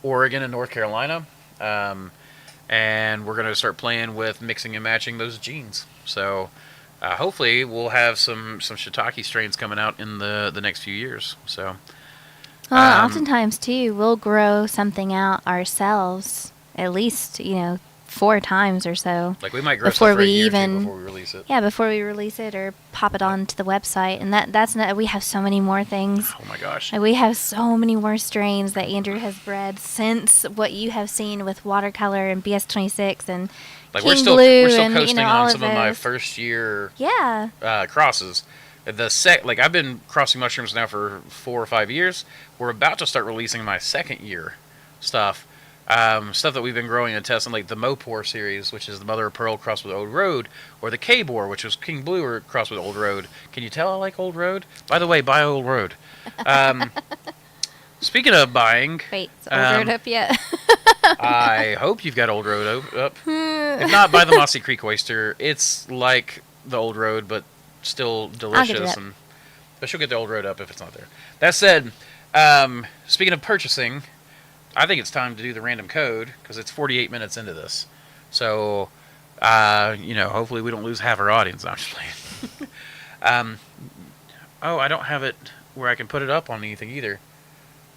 [SPEAKER 1] Oregon and North Carolina, and we're gonna start playing with mixing and matching those genes. So hopefully we'll have some shiitake strains coming out in the next few years. So.
[SPEAKER 2] Well, oftentimes too, we'll grow something out ourselves at least 4 times or so.
[SPEAKER 1] Like we might grow stuff for a year or two before we release it.
[SPEAKER 2] Yeah, before we release it or pop it onto the website, and that's not. We have so many more things.
[SPEAKER 1] Oh my gosh!
[SPEAKER 2] Like we have so many more strains that Andrew has bred since what you have seen with watercolor and BS26 and
[SPEAKER 1] like
[SPEAKER 2] King
[SPEAKER 1] we're still
[SPEAKER 2] Blue
[SPEAKER 1] coasting
[SPEAKER 2] and
[SPEAKER 1] on
[SPEAKER 2] all
[SPEAKER 1] some of my
[SPEAKER 2] those.
[SPEAKER 1] first year crosses. Like I've been crossing mushrooms now for 4 or 5 years. We're about to start releasing my second year stuff. Stuff that we've been growing and testing, like the Mopor series, which is the Mother of Pearl crossed with Old Road, or the K-Bore, which was King Blue or crossed with Old Road. Can you tell I like Old Road? By the way, buy Old Road. Speaking of buying...
[SPEAKER 2] Wait, is Old Road up yet?
[SPEAKER 1] I hope you've got Old Road up. If not, buy the Mossy Creek Oyster. It's like the Old Road, but still delicious. But she'll get the Old Road up if it's not there. That said, speaking of purchasing... I think it's time to do the random code because it's 48 minutes into this. So, hopefully we don't lose half our audience. No, I'm just playing. I don't have it where I can put it up on anything either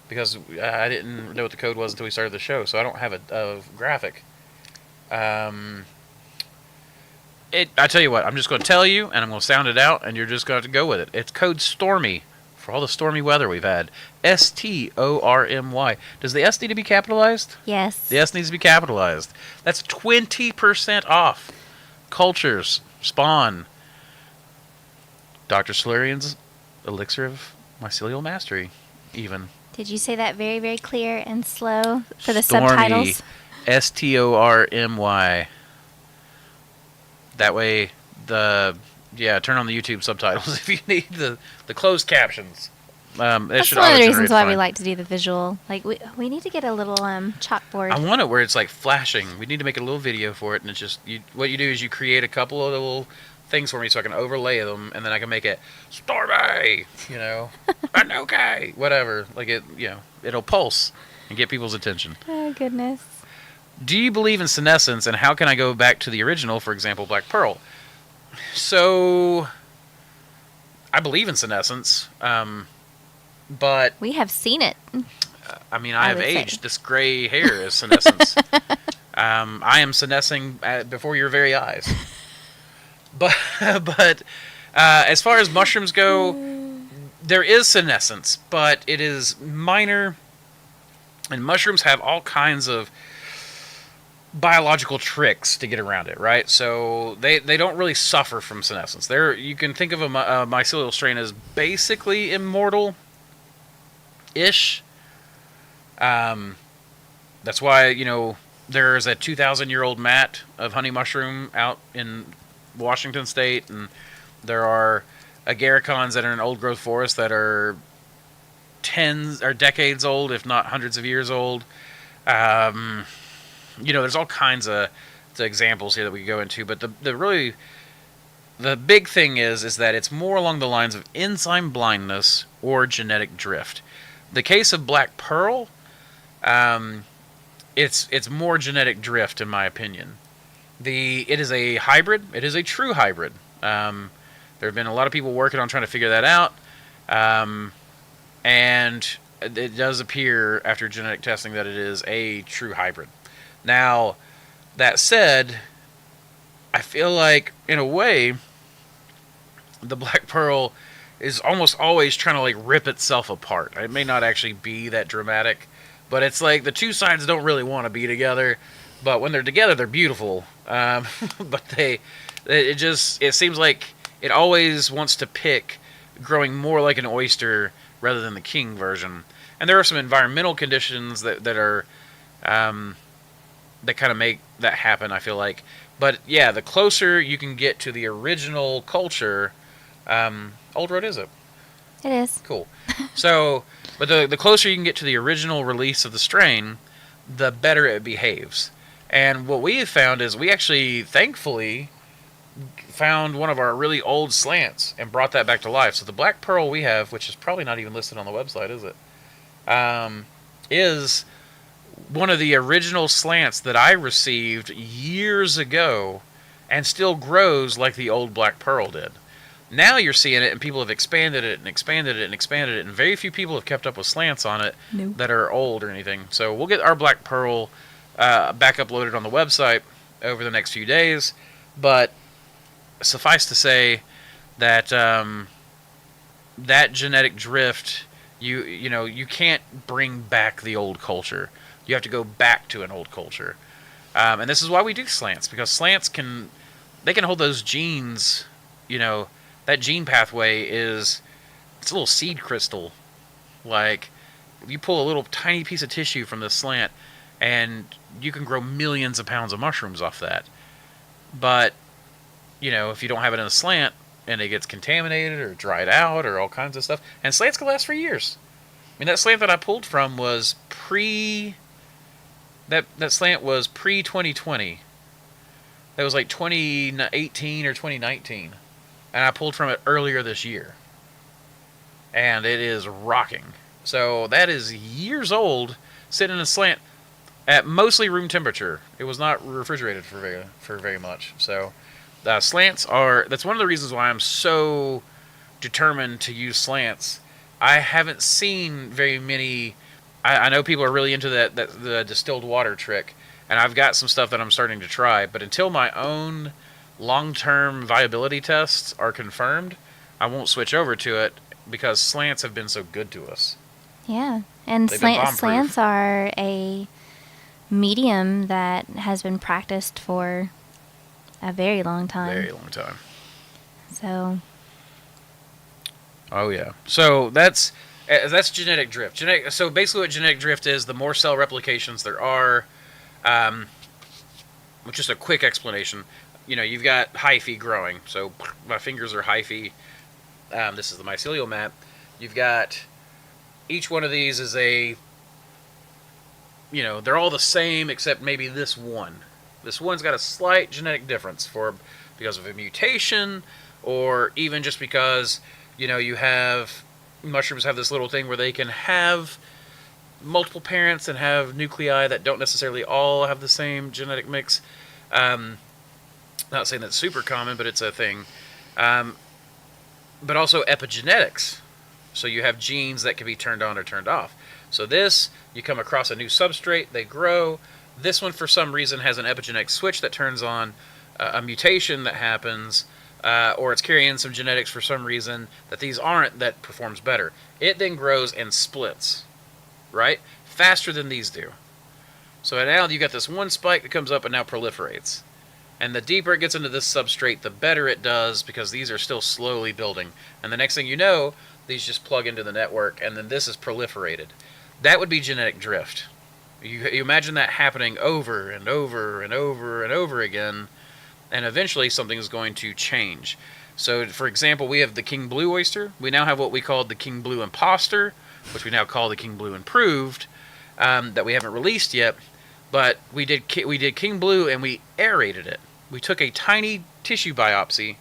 [SPEAKER 1] because I didn't know what the code was until we started the show. So I don't have a graphic. I tell you what, I'm just going to tell you and I'm going to sound it out and you're just going to go with it. It's code STORMY. For all the stormy weather we've had. STORMY. Does the S need to be capitalized?
[SPEAKER 2] Yes.
[SPEAKER 1] The S needs to be capitalized. That's 20% off. Cultures. Spawn. Dr. Salurian's Elixir of Mycelial Mastery, even.
[SPEAKER 2] Did you say that very, very clear and slow for the
[SPEAKER 1] Stormy.
[SPEAKER 2] subtitles?
[SPEAKER 1] STORMY. That way, turn on the YouTube subtitles if you need the closed captions.
[SPEAKER 2] That's one of the reasons why we like to do the visual. Like we need to get a little chalkboard.
[SPEAKER 1] I want it where it's like flashing. We need to make a little video for it, and it's just what you do is you create a couple of little things for me so I can overlay them, and then I can make it Stormy, Noki, whatever. Like it'll pulse and get people's attention.
[SPEAKER 2] Oh goodness.
[SPEAKER 1] Do you believe in senescence, and how can I go back to the original, for example, Black Pearl? So, I believe in senescence, but...
[SPEAKER 2] We have seen it.
[SPEAKER 1] I have aged. Say. This gray hair is senescence. I am senescing before your very eyes. But as far as mushrooms go, there is senescence, but it is minor, and mushrooms have all kinds of biological tricks to get around it, right? So they don't really suffer from senescence. You can think of a mycelial strain as basically immortal-ish. That's why, there's a 2,000-year-old mat of honey mushroom out in Washington State, and there are agaricons that are in old-growth forests that are tens or decades old, if not hundreds of years old. There's all kinds of examples here that we could go into, but the big thing is that it's more along the lines of enzyme blindness or genetic drift. The case of Black Pearl, it's more genetic drift in my opinion. It is a hybrid. It is a true hybrid. There have been a lot of people working on trying to figure that out, and it does appear after genetic testing that it is a true hybrid. Now, that said, I feel like, in a way, the Black Pearl is almost always trying to, rip itself apart. It may not actually be that dramatic, but it's like the two sides don't really want to be together, but when they're together, they're beautiful. But it seems like it always wants to pick growing more like an oyster rather than the king version. And there are some environmental conditions that are... that kind of make that happen, I feel like. But yeah, the closer you can get to the original culture, Old Road is it?
[SPEAKER 2] It is.
[SPEAKER 1] Cool. So, but the closer you can get to the original release of the strain, the better it behaves. And what we have found is we actually, thankfully, found one of our really old slants and brought that back to life. So the black pearl we have, which is probably not even listed on the website, is it? Is one of the original slants that I received years ago and still grows like the old black pearl did. Now you're seeing it, and people have expanded it and expanded it and expanded it, and very few people have kept up with slants on it that are old or anything. So we'll get our black pearl back uploaded on the website over the next few days. But suffice to say that that genetic drift, you can't bring back the old culture. You have to go back to an old culture. And this is why we do slants, because slants can hold those genes, that gene pathway it's a little seed crystal. Like, you pull a little tiny piece of tissue from this slant, and you can grow millions of pounds of mushrooms off that. But, if you don't have it in a slant, and it gets contaminated or dried out or all kinds of stuff, and slants can last for years. I mean, that slant that I pulled from was that slant was pre-2020. That was like 2018 or 2019. And I pulled from it earlier this year. And it is rocking. So that is years old, sitting in a slant at mostly room temperature. It was not refrigerated for very much. So slants that's one of the reasons why I'm so determined to use slants. I haven't seen very many. I know people are really into the distilled water trick, and I've got some stuff that I'm starting to try. But until my own long-term viability tests are confirmed, I won't switch over to it, because slants have been so good to us.
[SPEAKER 2] Yeah, and slants are a medium that has been practiced for a very long time.
[SPEAKER 1] Very long time.
[SPEAKER 2] So.
[SPEAKER 1] Oh yeah. So that's genetic drift. So basically, what genetic drift is, the more cell replications there are. With just a quick explanation, you've got hyphae growing. So my fingers are hyphae. This is the mycelial map. You've got each one of these is they're all the same except maybe this one. This one's got a slight genetic difference because of a mutation, or even just because mushrooms have this little thing where they can have multiple parents and have nuclei that don't necessarily all have the same genetic mix. Not saying that's super common, but it's a thing. But also epigenetics. So you have genes that can be turned on or turned off. So you come across a new substrate, they grow. This one, for some reason, has an epigenetic switch that turns on a mutation that happens, or it's carrying some genetics for some reason that these aren't, that performs better. It then grows and splits, right? Faster than these do. So now you got this one spike that comes up and now proliferates. And the deeper it gets into this substrate, the better it does, because these are still slowly building. And the next thing you know, these just plug into the network, and then this is proliferated. That would be genetic drift. You imagine that happening over and over and over and over again, and eventually something is going to change. So, for example, we have the King Blue Oyster. We now have what we call the King Blue Imposter, which we now call the King Blue Improved, that we haven't released yet. But we did King Blue, and we aerated it. We took a tiny tissue biopsy,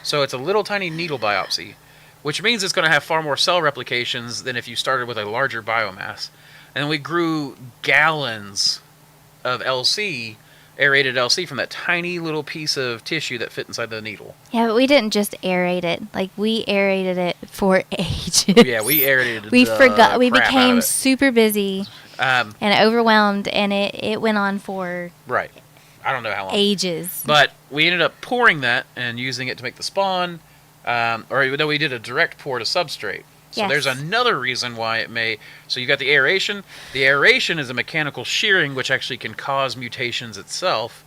[SPEAKER 1] so it's a little tiny needle biopsy, which means it's going to have far more cell replications than if you started with a larger biomass. And we grew gallons of LC, aerated LC, from that tiny little piece of tissue that fit inside the needle.
[SPEAKER 2] Yeah, but we didn't just aerate it. Like, we aerated it for ages.
[SPEAKER 1] Yeah, we aerated it.
[SPEAKER 2] We forgot. We became super busy and overwhelmed, and it went on for...
[SPEAKER 1] Right. I don't know how long.
[SPEAKER 2] Ages.
[SPEAKER 1] But we ended up pouring that and using it to make the spawn. We did a direct pour to substrate. So there's another reason why it may... So you got the aeration. The aeration is a mechanical shearing, which actually can cause mutations itself.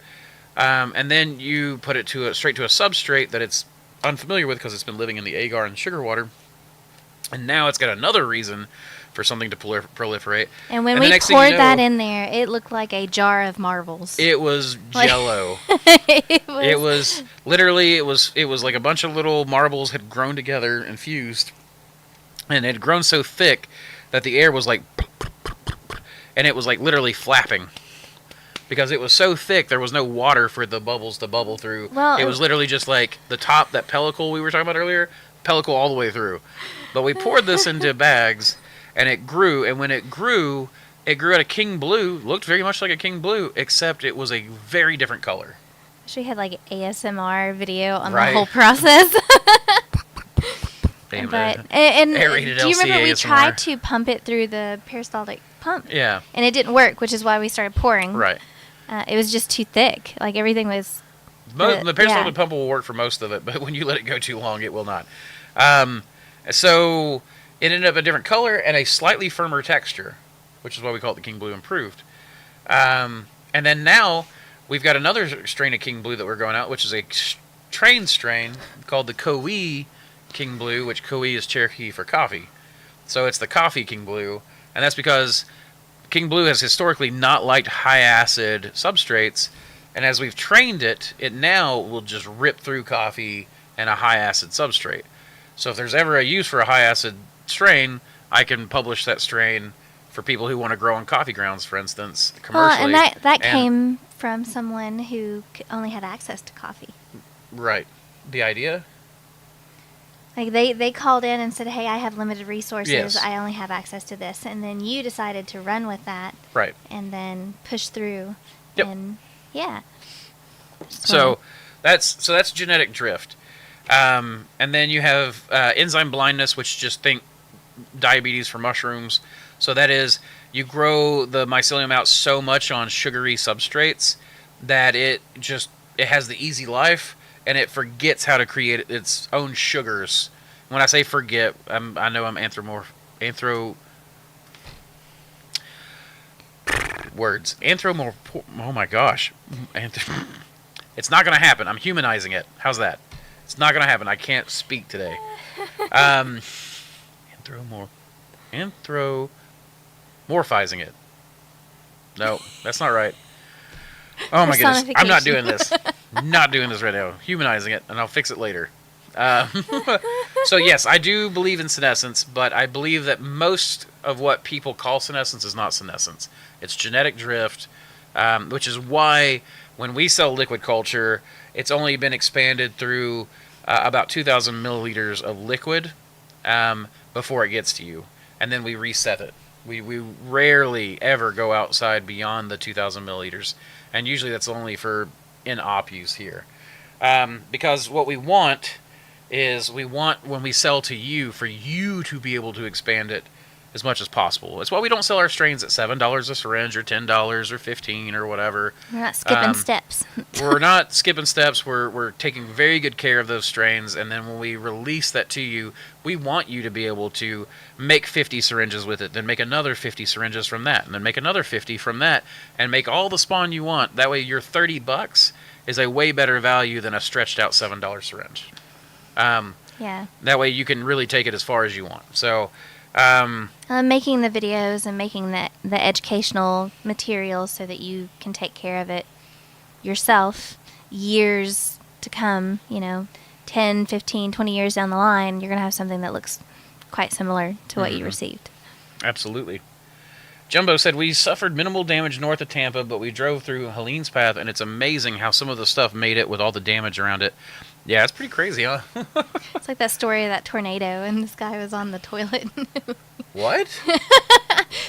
[SPEAKER 1] And then you put it straight to a substrate that it's unfamiliar with, because it's been living in the agar and sugar water. And now it's got another reason for something to proliferate.
[SPEAKER 2] And when we poured that in there, it looked like a jar of marbles.
[SPEAKER 1] It was Jell-O. It was literally, it was like a bunch of little marbles had grown together and fused, and it had grown so thick that the air was like, and it was like literally flapping. because it was so thick there was no water for the bubbles to bubble through.
[SPEAKER 2] Well,
[SPEAKER 1] it was literally just like the top, that pellicle we were talking about earlier, pellicle all the way through. But we poured this into bags, and it grew, and when it grew at a king blue, looked very much like a king blue, except it was a very different color.
[SPEAKER 2] She had like ASMR video on
[SPEAKER 1] Right.
[SPEAKER 2] the whole process.
[SPEAKER 1] Damn,
[SPEAKER 2] But and
[SPEAKER 1] aerated
[SPEAKER 2] do you remember we
[SPEAKER 1] LCA
[SPEAKER 2] tried
[SPEAKER 1] ASMR.
[SPEAKER 2] to pump it through the peristaltic pump?
[SPEAKER 1] Yeah,
[SPEAKER 2] And it didn't work, which is why we started pouring.
[SPEAKER 1] right.
[SPEAKER 2] It was just too thick. Like everything was.
[SPEAKER 1] The peristaltic
[SPEAKER 2] yeah.
[SPEAKER 1] pump will work for most of it, but when you let it go too long, it will not. So it ended up a different color and a slightly firmer texture, which is why we call it the King Blue Improved. And then now we've got another strain of King Blue that we're growing out, which is a train strain called the Kauai King Blue, which Kauai is Cherokee for coffee. So it's the coffee King Blue, and that's because King Blue has historically not liked high acid substrates, and as we've trained it, it now will just rip through coffee and a high acid substrate. So if there's ever a use for a high acid strain, I can publish that strain for people who want to grow on coffee grounds, for instance, commercially.
[SPEAKER 2] Well, and that came from someone who only had access to coffee.
[SPEAKER 1] Right. The idea?
[SPEAKER 2] Like they called in and said, "Hey, I have limited resources.
[SPEAKER 1] Yes.
[SPEAKER 2] I only have access to this." And then you decided to run with that.
[SPEAKER 1] Right.
[SPEAKER 2] And then push through.
[SPEAKER 1] Yep.
[SPEAKER 2] And yeah.
[SPEAKER 1] So that's genetic drift. And then you have enzyme blindness, which just think diabetes for mushrooms. So that is, you grow the mycelium out so much on sugary substrates that it has the easy life, and it forgets how to create its own sugars. When I say forget, I know I'm oh my gosh. It's not going to happen. I'm humanizing it. How's that? It's not going to happen. I can't speak today. Anthropomorphizing it. No, that's not right. Oh my goodness. I'm not doing this. Not doing this right now. Humanizing it, and I'll fix it later. So yes, I do believe in senescence, but I believe that most of what people call senescence is not senescence. It's genetic drift, which is why when we sell liquid culture, it's only been expanded through about 2,000 milliliters of liquid before it gets to you, and then we reset it. We rarely ever go outside beyond the 2,000 milliliters, and usually that's only for in-op use here. Because what we want is when we sell to you, for you to be able to expand it as much as possible. That's why we don't sell our strains at $7 a syringe or $10 or $15 or whatever.
[SPEAKER 2] We're not skipping steps.
[SPEAKER 1] We're not skipping steps. We're taking very good care of those strains, and then when we release that to you, we want you to be able to make 50 syringes with it, then make another 50 syringes from that, and then make another 50 from that, and make all the spawn you want. That way your $30 is a way better value than a stretched out $7 syringe.
[SPEAKER 2] Yeah.
[SPEAKER 1] That way you can really take it as far as you want. So
[SPEAKER 2] making the videos and making the educational materials so that you can take care of it yourself years to come, 10, 15, 20 years down the line, you're going to have something that looks quite similar to what you received.
[SPEAKER 1] Absolutely. Jumbo said, we suffered minimal damage north of Tampa, but we drove through Helene's path, and it's amazing how some of the stuff made it with all the damage around it. Yeah, it's pretty crazy, huh?
[SPEAKER 2] It's like that story of that tornado, and this guy was on the toilet.
[SPEAKER 1] What?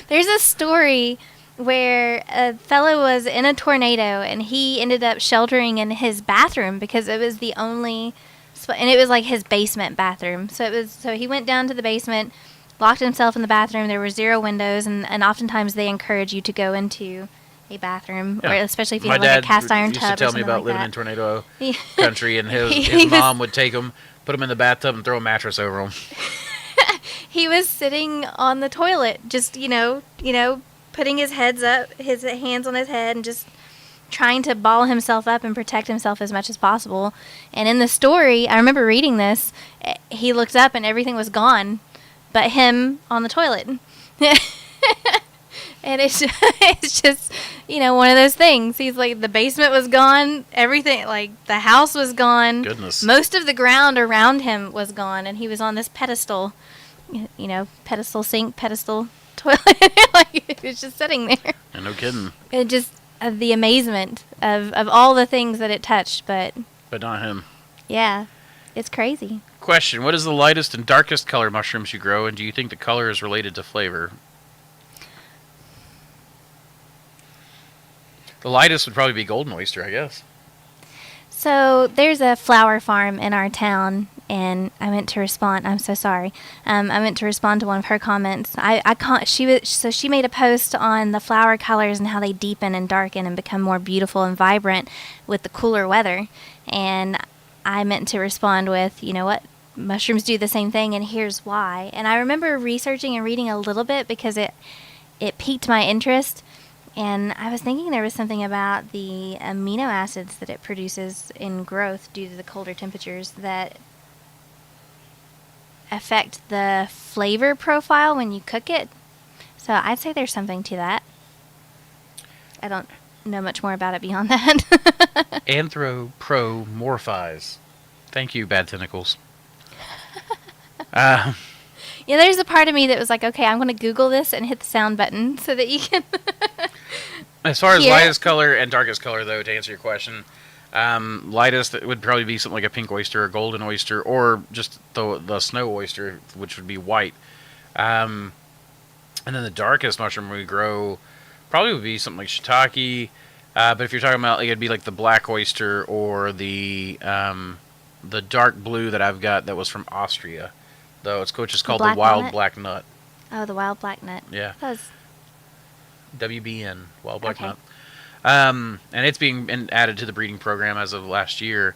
[SPEAKER 2] There's a story where a fellow was in a tornado, and he ended up sheltering in his bathroom because it was the only spot, and it was like his basement bathroom. So he went down to the basement, locked himself in the bathroom. There were 0 windows, and oftentimes they encourage you to go into a bathroom, or especially if you have like a cast iron tub.
[SPEAKER 1] My dad used to tell me about living in tornado country, and his mom would take him, put him in the bathtub, and throw a mattress over him.
[SPEAKER 2] He was sitting on the toilet, just putting his hands on his head, and just trying to ball himself up and protect himself as much as possible. And in the story, I remember reading this, he looked up and everything was gone, but him on the toilet. And it's just, one of those things. He's like, the basement was gone, everything, like the house was gone.
[SPEAKER 1] Goodness.
[SPEAKER 2] Most of the ground around him was gone, and he was on this pedestal, pedestal sink, pedestal toilet. Like, it was just sitting there.
[SPEAKER 1] Yeah, no kidding.
[SPEAKER 2] It just, of the amazement of all the things that it touched, but
[SPEAKER 1] not him.
[SPEAKER 2] yeah, it's crazy.
[SPEAKER 1] Question: what is the lightest and darkest color mushrooms you grow, and do you think the color is related to flavor? The lightest would probably be golden oyster, I guess.
[SPEAKER 2] So there's a flower farm in our town, and I meant to respond. I'm so sorry. I meant to respond to one of her comments. I can't. She made a post on the flower colors and how they deepen and darken and become more beautiful and vibrant with the cooler weather. And I meant to respond with, you know what, mushrooms do the same thing, and here's why. And I remember researching and reading a little bit because it piqued my interest. And I was thinking there was something about the amino acids that it produces in growth due to the colder temperatures that affect the flavor profile when you cook it. So I'd say there's something to that. I don't know much more about it beyond that.
[SPEAKER 1] Anthropomorphize. Thank you, Bad Tentacles.
[SPEAKER 2] Yeah, there's a part of me that was like, okay, I'm going to Google this and hit the sound button so that you can...
[SPEAKER 1] As far as
[SPEAKER 2] Here.
[SPEAKER 1] lightest color and darkest color, though, to answer your question, lightest would probably be something like a pink oyster or golden oyster, or just the snow oyster, which would be white. And then the darkest mushroom we grow probably would be something like shiitake. But if you're talking about, it'd be like the black oyster or the dark blue that I've got that was from Austria, though it's just called the wild
[SPEAKER 2] nut?
[SPEAKER 1] black nut.
[SPEAKER 2] Oh, the wild black nut.
[SPEAKER 1] Yeah.
[SPEAKER 2] That was...
[SPEAKER 1] WBN, wild black
[SPEAKER 2] Okay.
[SPEAKER 1] nut. And it's being added to the breeding program as of last year.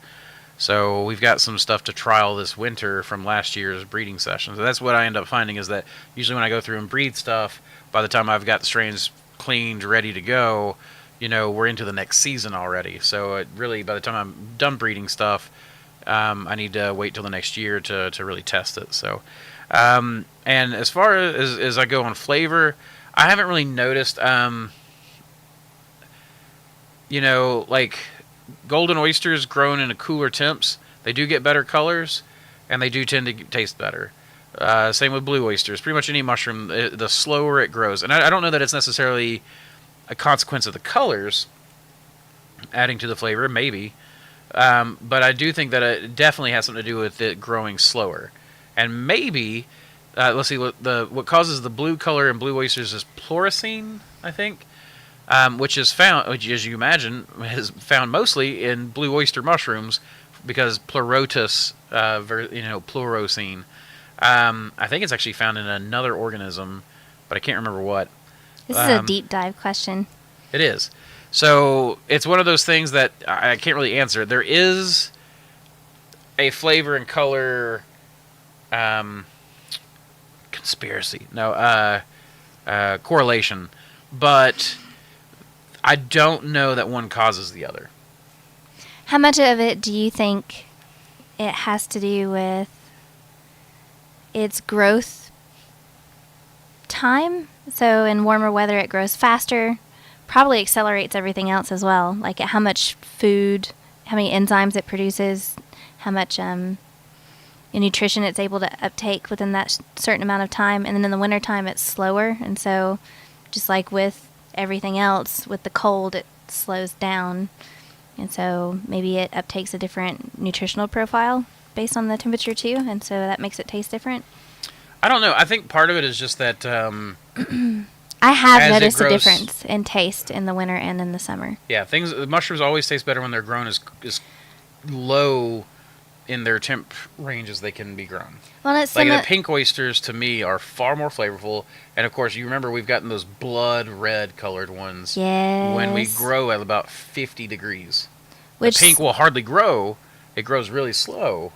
[SPEAKER 1] So we've got some stuff to trial this winter from last year's breeding session. So that's what I end up finding is that usually when I go through and breed stuff, by the time I've got the strains cleaned, ready to go, we're into the next season already. So it really, by the time I'm done breeding stuff, I need to wait till the next year to really test it. So, and as far as I go on flavor, I haven't really noticed, like golden oysters grown in a cooler temps, they do get better colors, and they do tend to taste better. Same with blue oysters. Pretty much any mushroom, the slower it grows. And I don't know that it's necessarily a consequence of the colors adding to the flavor, maybe. But I do think that it definitely has something to do with it growing slower. And maybe... let's see, what causes the blue color in blue oysters is pleurisine, I think, which is found, which as you imagine, is found mostly in blue oyster mushrooms because pleurotus, pleurosin. I think it's actually found in another organism, but I can't remember what.
[SPEAKER 2] This is a deep dive question.
[SPEAKER 1] It is. So it's one of those things that I can't really answer. There is a flavor and color... correlation, but I don't know that one causes the other.
[SPEAKER 2] How much of it do you think it has to do with its growth time? So in warmer weather it grows faster, probably accelerates everything else as well, like how much food, how many enzymes it produces, how much nutrition it's able to uptake within that certain amount of time. And then in the wintertime it's slower, and so just like with everything else, with the cold it slows down, and so maybe it uptakes a different nutritional profile based on the temperature too, and so that makes it taste different.
[SPEAKER 1] I don't know. I think part of it is just that
[SPEAKER 2] I have
[SPEAKER 1] as it
[SPEAKER 2] noticed a
[SPEAKER 1] grows-
[SPEAKER 2] difference in taste in the winter and in the summer.
[SPEAKER 1] yeah, mushrooms always taste better when they're grown as low in their temp range as they can be grown.
[SPEAKER 2] Well, it's
[SPEAKER 1] Like the pink oysters to me are far more flavorful, and of course you remember we've gotten those blood red colored ones when we grow at about 50 degrees.
[SPEAKER 2] Which
[SPEAKER 1] the pink will hardly grow; it grows really slow,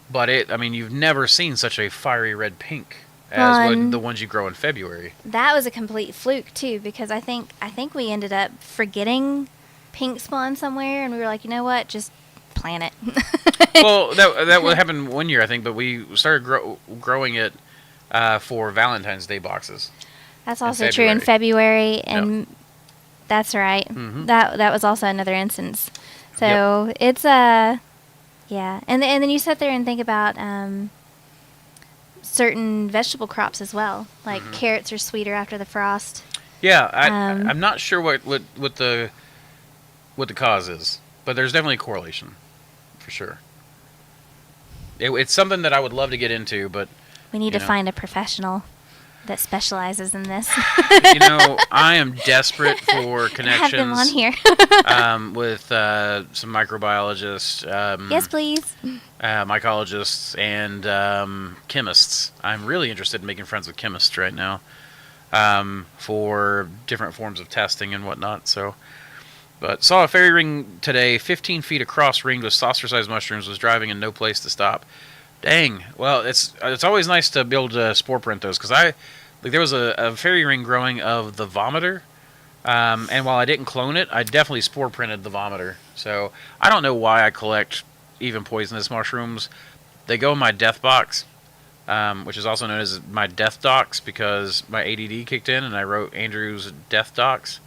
[SPEAKER 1] but you've never seen such a fiery red pink as the ones you grow in February.
[SPEAKER 2] that was a complete fluke too, because I think we ended up forgetting pink spawn somewhere, and we were like, you know what, just plant it.
[SPEAKER 1] Well, that would happen one year, I think, but we started growing it for Valentine's Day boxes.
[SPEAKER 2] That's also true in February, and that's right.
[SPEAKER 1] Mm-hmm.
[SPEAKER 2] That was also another instance. So it's yeah, and then you sit there and think about certain vegetable crops as well. Like carrots are sweeter after the frost.
[SPEAKER 1] Yeah,
[SPEAKER 2] Um,
[SPEAKER 1] I'm not sure what the cause is, but there's definitely a correlation, for sure. It's something that I would love to get into, but
[SPEAKER 2] we need
[SPEAKER 1] you
[SPEAKER 2] to
[SPEAKER 1] know.
[SPEAKER 2] find a professional that specializes in this.
[SPEAKER 1] I am desperate for
[SPEAKER 2] Have them on
[SPEAKER 1] connections
[SPEAKER 2] here.
[SPEAKER 1] with some microbiologists,
[SPEAKER 2] Yes, please.
[SPEAKER 1] mycologists, and chemists. I'm really interested in making friends with chemists right now for different forms of testing and whatnot. So, but saw a fairy ring today, 15 feet across, ringed with saucer-sized mushrooms. Was driving and no place to stop. Dang. Well, it's always nice to be able to spore print those because there was a fairy ring growing of the vomiter, and while I didn't clone it, I definitely spore printed the vomiter. So I don't know why I collect even poisonous mushrooms. They go in my death box, which is also known as my death docs because my ADD kicked in and I wrote Andrew's death docs,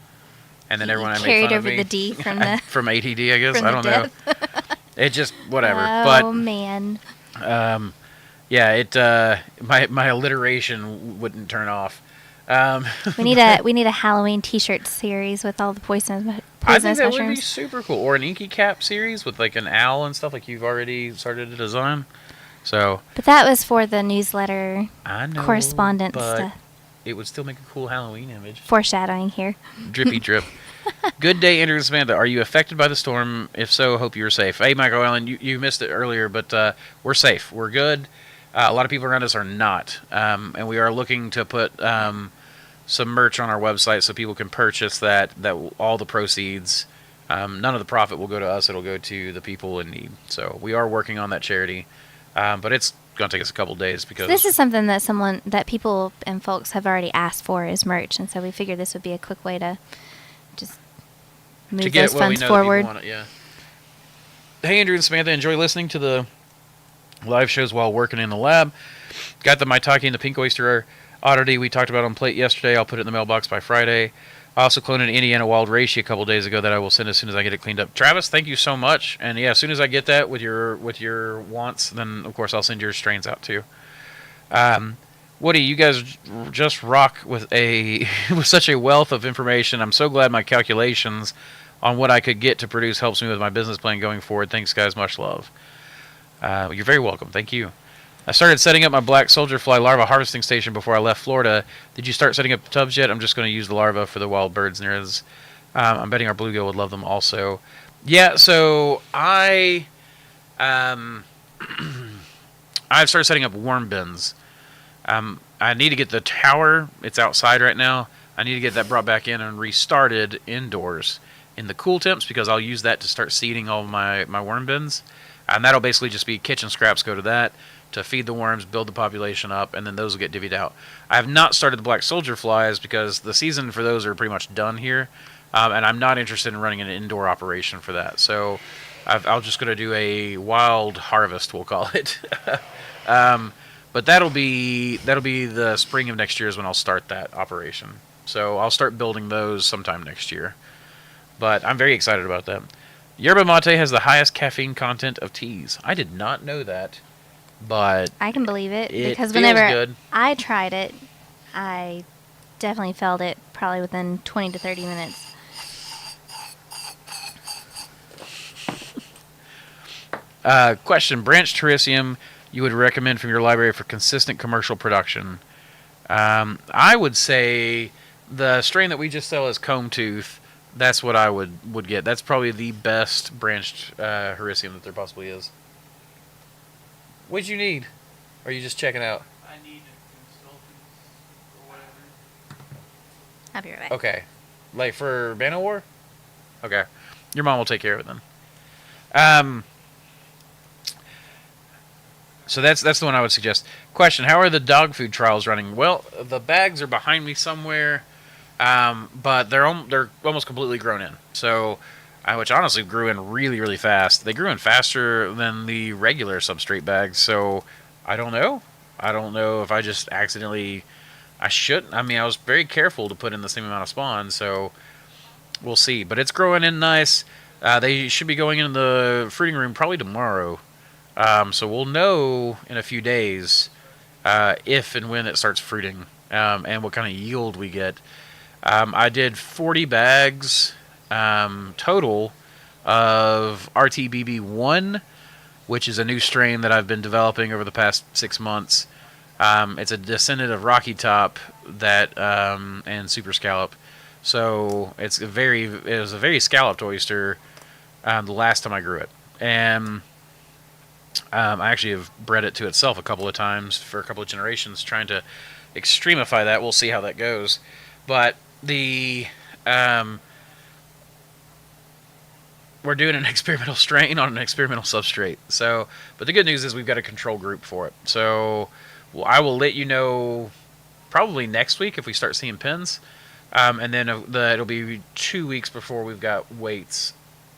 [SPEAKER 1] and then
[SPEAKER 2] You
[SPEAKER 1] everyone I made
[SPEAKER 2] carried
[SPEAKER 1] fun of
[SPEAKER 2] over
[SPEAKER 1] me
[SPEAKER 2] the D from the
[SPEAKER 1] from ADD, I guess.
[SPEAKER 2] from
[SPEAKER 1] I
[SPEAKER 2] the
[SPEAKER 1] don't know.
[SPEAKER 2] death.
[SPEAKER 1] It just whatever.
[SPEAKER 2] Oh man.
[SPEAKER 1] But yeah, my alliteration wouldn't turn off.
[SPEAKER 2] We need a Halloween T-shirt series with all the poisonous
[SPEAKER 1] I think that
[SPEAKER 2] mushrooms.
[SPEAKER 1] would be super cool, or an inky cap series with like an owl and stuff like you've already started to design. So
[SPEAKER 2] But that was for the newsletter
[SPEAKER 1] I know
[SPEAKER 2] correspondence
[SPEAKER 1] but
[SPEAKER 2] stuff.
[SPEAKER 1] it would still make a cool Halloween image.
[SPEAKER 2] Foreshadowing here.
[SPEAKER 1] Drippy drip. Good day, Andrew and Samantha. Are you affected by the storm? If so, hope you're safe. Hey, Michael Allen, you missed it earlier, but we're safe. We're good. A lot of people around us are not, and we are looking to put some merch on our website so people can purchase that all the proceeds, none of the profit will go to us. It'll go to the people in need. So we are working on that charity, but it's going to take us a couple days because
[SPEAKER 2] This is something that people and folks have already asked for is merch, and so we figured this would be a quick way to just move
[SPEAKER 1] to get
[SPEAKER 2] those
[SPEAKER 1] what we
[SPEAKER 2] funds
[SPEAKER 1] know that people
[SPEAKER 2] forward.
[SPEAKER 1] want it, yeah. Hey, Andrew and Samantha, enjoy listening to the live shows while working in the lab. Got the maitake and the pink oyster oddity we talked about on plate yesterday. I'll put it in the mailbox by Friday. I also cloned an Indiana wild reishi a couple days ago that I will send as soon as I get it cleaned up. Travis, thank you so much. And yeah, as soon as I get that with your wants, then of course I'll send your strains out too. Woody, you guys just rock with with such a wealth of information. I'm so glad my calculations on what I could get to produce helps me with my business plan going forward. Thanks, guys. Much love. You're very welcome. Thank you. I started setting up my black soldier fly larva harvesting station before I left Florida. Did you start setting up tubs yet? I'm just going to use the larva for the wild birds near us. I'm betting our bluegill would love them also. Yeah, so I've started setting up worm bins. I need to get the tower. It's outside right now. I need to get that brought back in and restarted indoors in the cool temps because I'll use that to start seeding all my worm bins. And that'll basically just be kitchen scraps go to that to feed the worms, build the population up, and then those will get divvied out. I have not started the black soldier flies because the season for those are pretty much done here, and I'm not interested in running an indoor operation for that. So I'm just going to do a wild harvest, we'll call it. But that'll be the spring of next year is when I'll start that operation. So I'll start building those sometime next year. But I'm very excited about that. Yerba mate has the highest caffeine content of teas. I did not know that, but
[SPEAKER 2] I can believe it because
[SPEAKER 1] feels
[SPEAKER 2] whenever
[SPEAKER 1] good.
[SPEAKER 2] I tried it, I definitely felt it probably within 20 to 30 minutes.
[SPEAKER 1] Question: branched terrarium you would recommend from your library for consistent commercial production? I would say the strain that we just sell as comb tooth. That's what I would get. That's probably the best branched hericium that there possibly is. What'd you need? Or are you just checking out?
[SPEAKER 4] I need consultants or whatever.
[SPEAKER 2] I'll be right back.
[SPEAKER 1] Okay. Like for Banowar? Okay. Your mom will take care of it then. So that's the one I would suggest. Question: how are the dog food trials running? Well, the bags are behind me somewhere. But they're almost completely grown in. So, which honestly grew in really, really fast. They grew in faster than the regular substrate bags. So, I don't know. I don't know if I just accidentally. I mean, I was very careful to put in the same amount of spawn. So, we'll see. But it's growing in nice. They should be going in the fruiting room probably tomorrow. So we'll know in a few days if and when it starts fruiting and what kind of yield we get. I did 40 bags total of RTBB1, which is a new strain that I've been developing over the past 6 months. It's a descendant of Rocky Top and Super Scallop. So it was a very scalloped oyster the last time I grew it. And I actually have bred it to itself a couple of times for a couple of generations, trying to extremify that. We'll see how that goes. But we're doing an experimental strain on an experimental substrate. So, but the good news is we've got a control group for it. So I will let you know probably next week if we start seeing pins. And then it'll be 2 weeks before we've got weights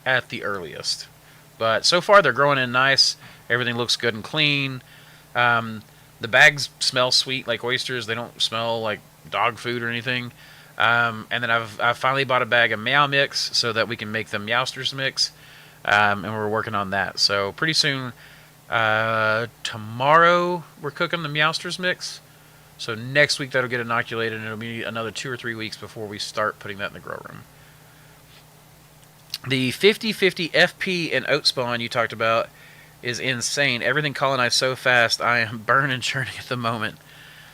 [SPEAKER 1] at the earliest. But so far they're growing in nice. Everything looks good and clean. The bags smell sweet like oysters. They don't smell like dog food or anything. And then I've finally bought a bag of Meow Mix so that we can make the Meowsters mix. And we're working on that. So pretty soon, tomorrow we're cooking the Meowsters mix. So next week that'll get inoculated, and it'll be another 2 or 3 weeks before we start putting that in the grow room. The 50/50 FP and oat spawn you talked about is insane. Everything colonized so fast, I am burning churning at the moment.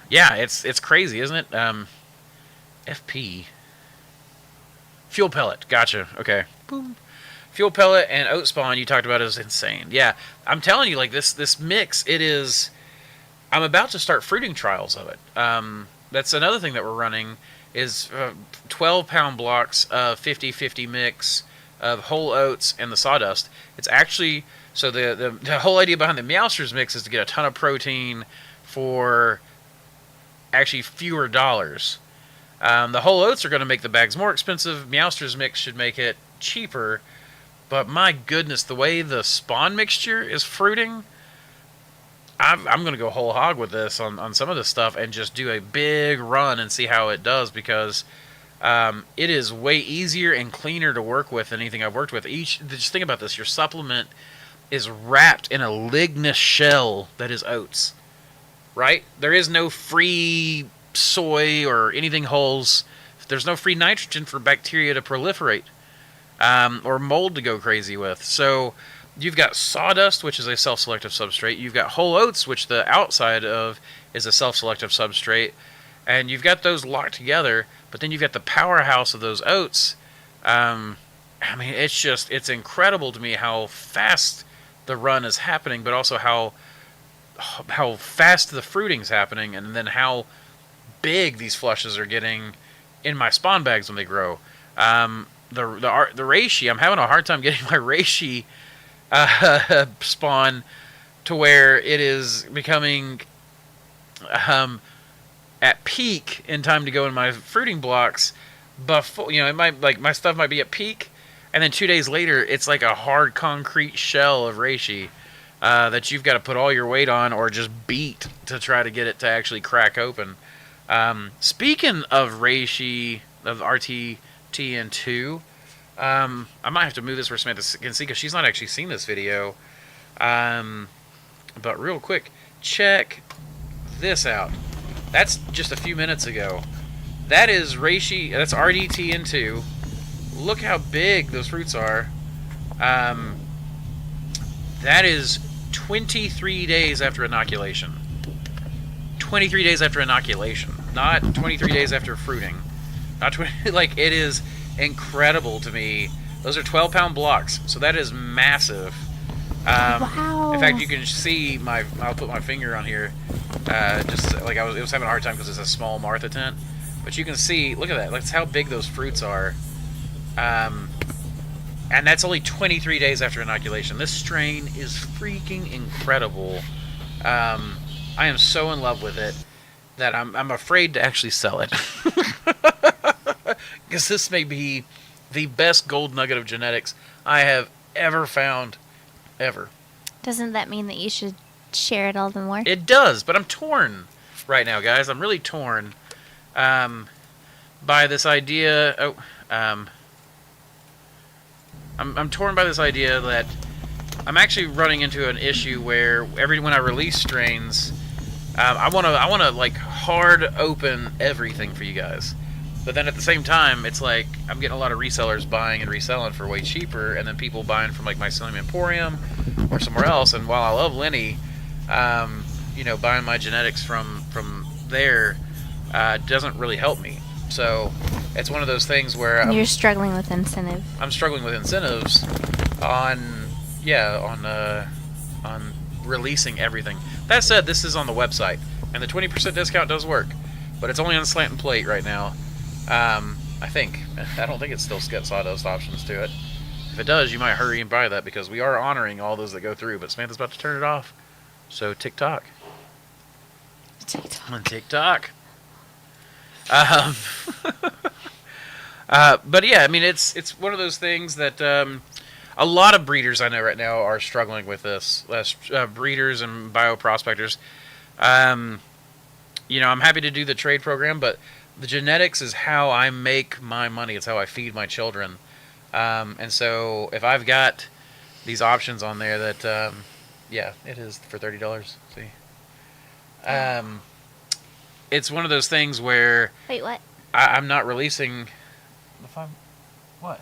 [SPEAKER 1] Yeah, it's crazy, isn't it? FP. Fuel pellet. Gotcha. Okay. Boom. Fuel pellet and oat spawn you talked about is insane. Yeah, I'm telling you, like this mix, it is. I'm about to start fruiting trials of it. That's another thing that we're running is 12-pound blocks of 50/50 mix of whole oats and the sawdust. It's actually, so the whole idea behind the Meowsters mix is to get a ton of protein for actually fewer dollars. The whole oats are going to make the bags more expensive. Meowsters mix should make it cheaper. But my goodness, the way the spawn mixture is fruiting, I'm going to go whole hog with this on some of this stuff and just do a big run and see how it does, because it is way easier and cleaner to work with than anything I've worked with. Just think about this. Your supplement is wrapped in a lignous shell that is oats, right? There is no free soy or anything hulls. There's no free nitrogen for bacteria to proliferate or mold to go crazy with. So you've got sawdust, which is a self-selective substrate. You've got whole oats, which the outside of is a self-selective substrate. And you've got those locked together, but then you've got the powerhouse of those oats. I mean, it's incredible to me how fast the run is happening, but also how fast the fruiting's happening, and then how big these flushes are getting in my spawn bags when they grow. The reishi, I'm having a hard time getting my reishi spawn to where it is becoming at peak in time to go in my fruiting blocks. Before, it might, like, my stuff might be at peak, and then 2 days later it's like a hard concrete shell of reishi that you've got to put all your weight on or just beat to try to get it to actually crack open. Speaking of reishi, of RTTN2, I might have to move this where Samantha can see, because she's not actually seen this video. But real quick, check this out. That's just a few minutes ago. That is reishi. That's RDTN2. Look how big those fruits are. That is 23 days after inoculation. 23 days after inoculation, not 23 days after fruiting. Not 20. Like, it is incredible to me. Those are 12-pound blocks, so that is massive.
[SPEAKER 2] Wow.
[SPEAKER 1] In fact, you can see I'll put my finger on here. Just like it was having a hard time because it's a small Martha tent. But you can see, look at that. That's how big those fruits are. And that's only 23 days after inoculation. This strain is freaking incredible. I am so in love with it that I'm afraid to actually sell it. Because this may be the best gold nugget of genetics I have ever found. Ever.
[SPEAKER 2] Doesn't that mean that you should share it all the more?
[SPEAKER 1] It does, but I'm torn right now, guys. I'm really torn by this idea. I'm torn by this idea that I'm actually running into an issue where when I release strains, I want to like hard open everything for you guys. But then at the same time, it's like I'm getting a lot of resellers buying and reselling for way cheaper, and then people buying from like Mycelium Emporium or somewhere else. And while I love Lenny, buying my genetics from there doesn't really help me. So it's one of those things where
[SPEAKER 2] You're struggling with incentive.
[SPEAKER 1] I'm struggling with incentives on releasing everything. That said, this is on the website, and the 20% discount does work, but it's only on slant and plate right now. I think. I don't think it still got sawdust options to it. If it does, you might hurry and buy that, because we are honoring all those that go through, but Samantha's about to turn it off. So TikTok. On TikTok. But yeah, I mean, it's one of those things that a lot of breeders I know right now are struggling with this. Breeders and bioprospectors. I'm happy to do the trade program, but the genetics is how I make my money. It's how I feed my children. And so if I've got these options on there that, it is for $30. See, it's one of those things where
[SPEAKER 2] Wait, what?
[SPEAKER 1] I'm not releasing. What?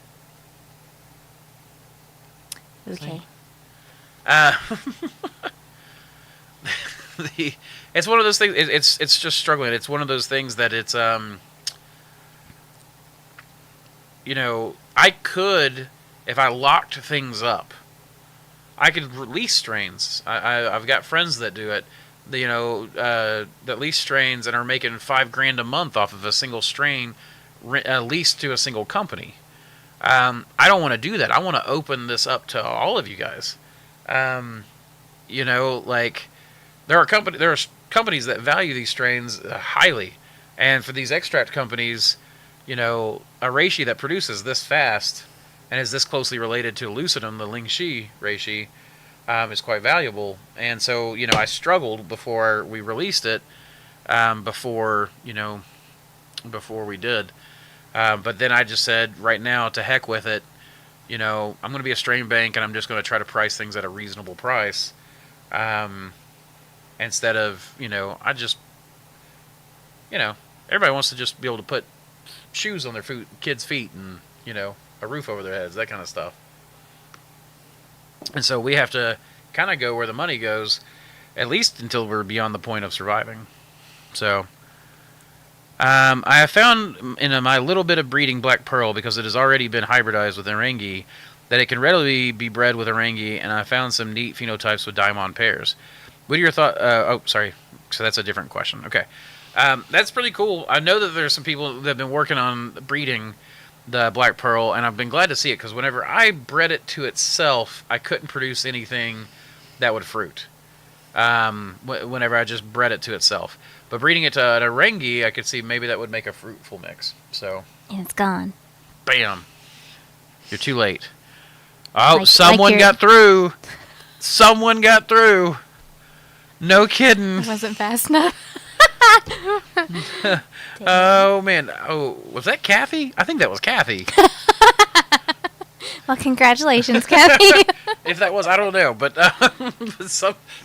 [SPEAKER 2] Okay.
[SPEAKER 1] It's one of those things. It's just struggling. It's one of those things that it's I could, if I locked things up, I could release strains. I've got friends that do it. That lease strains and are making $5,000 a month off of a single strain, leased to a single company. I don't want to do that. I want to open this up to all of you guys. There are companies that value these strains highly, and for these extract companies, a reishi that produces this fast and is this closely related to lucidum, the Lingxi reishi, is quite valuable. And so, I struggled before we released it, before we did. But then I just said, right now, to heck with it. I'm going to be a strain bank, and I'm just going to try to price things at a reasonable price. Instead of, everybody wants to just be able to put shoes on their kids' feet and, a roof over their heads, that kind of stuff. And so we have to kind of go where the money goes, at least until we're beyond the point of surviving. So I have found in my little bit of breeding black pearl, because it has already been hybridized with Orangi, that it can readily be bred with Orangi, and I found some neat phenotypes with diamond pairs. What are your thoughts? Sorry. So that's a different question. Okay. That's pretty cool. I know that there's some people that have been working on breeding the black pearl, and I've been glad to see it, because whenever I bred it to itself, I couldn't produce anything that would fruit. Whenever I just bred it to itself. But breeding it to an Orangi, I could see maybe that would make a fruitful mix. So.
[SPEAKER 2] And it's gone.
[SPEAKER 1] Bam. You're too late. Oh, someone got through. Someone got through. No kidding.
[SPEAKER 2] It wasn't fast enough.
[SPEAKER 1] Oh, man. Oh, was that Kathy? I think that was Kathy.
[SPEAKER 2] Well, congratulations, Kathy.
[SPEAKER 1] If that was, I don't know. But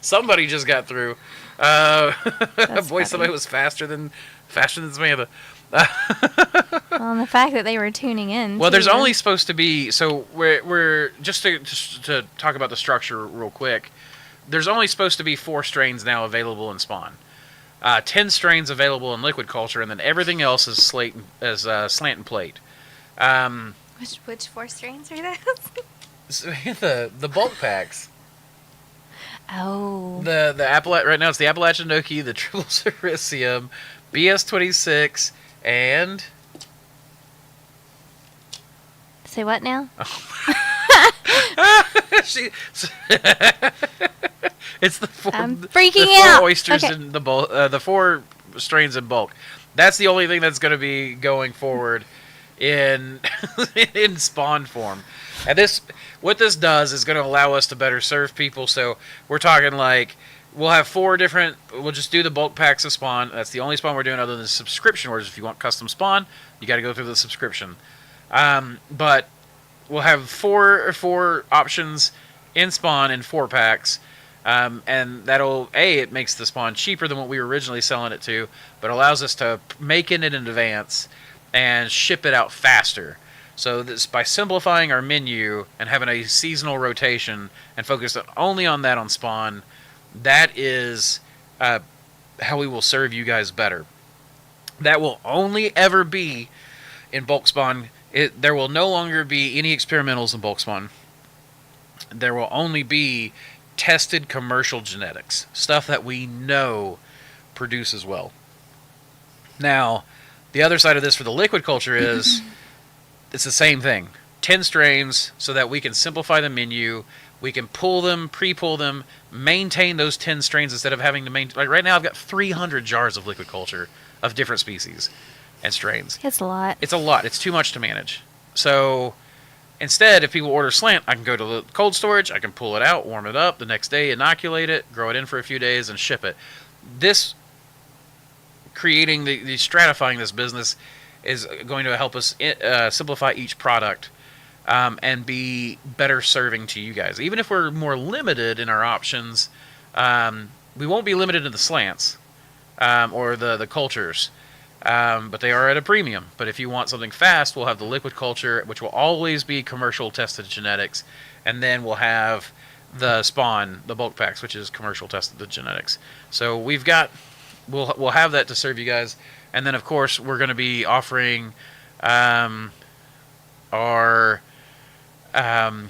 [SPEAKER 1] somebody just got through. Boy, somebody was faster than Samantha.
[SPEAKER 2] Well, and the fact that they were tuning in.
[SPEAKER 1] Well, there's only supposed to be, so we're just to talk about the structure real quick. There's only supposed to be 4 strains now available in spawn. 10 strains available in liquid culture, and then everything else is slant and plate.
[SPEAKER 2] Which 4 strains are those?
[SPEAKER 1] the bulk packs.
[SPEAKER 2] Oh.
[SPEAKER 1] Right now it's the Appalachian Noki, the Triple Sericium, BS26, and...
[SPEAKER 2] Say what now?
[SPEAKER 1] It's the 4.
[SPEAKER 2] I'm freaking
[SPEAKER 1] the 4
[SPEAKER 2] out.
[SPEAKER 1] Oysters
[SPEAKER 2] Okay.
[SPEAKER 1] in the 4 strains in bulk. That's the only thing that's going to be going forward in in spawn form. And what this does is going to allow us to better serve people. So we're talking like we'll have 4 different. We'll just do the bulk packs of spawn. That's the only spawn we're doing other than subscription orders. If you want custom spawn, you got to go through the subscription. But we'll have 4 options in spawn in 4 packs. And that'll, it makes the spawn cheaper than what we were originally selling it to, but allows us to make it in advance and ship it out faster. So this, by simplifying our menu and having a seasonal rotation and focus only on that on spawn, that is how we will serve you guys better. That will only ever be in bulk spawn. There will no longer be any experimentals in bulk spawn. There will only be tested commercial genetics, stuff that we know produces well. Now, the other side of this for the liquid culture is it's the same thing. 10 strains so that we can simplify the menu. We can pull them, pre-pull them, maintain those 10 strains instead of having to maintain. Like right now, I've got 300 jars of liquid culture of different species and strains.
[SPEAKER 2] It's a lot.
[SPEAKER 1] It's a lot. It's too much to manage. So instead, if people order slant, I can go to the cold storage, I can pull it out, warm it up, the next day inoculate it, grow it in for a few days, and ship it. This creating the stratifying this business is going to help us simplify each product and be better serving to you guys. Even if we're more limited in our options, we won't be limited in the slants or the cultures, but they are at a premium. But if you want something fast, we'll have the liquid culture, which will always be commercial tested genetics, and then we'll have the spawn, the bulk packs, which is commercial tested genetics. So we've got, we'll have that to serve you guys. And then, of course, we're going to be offering our crap,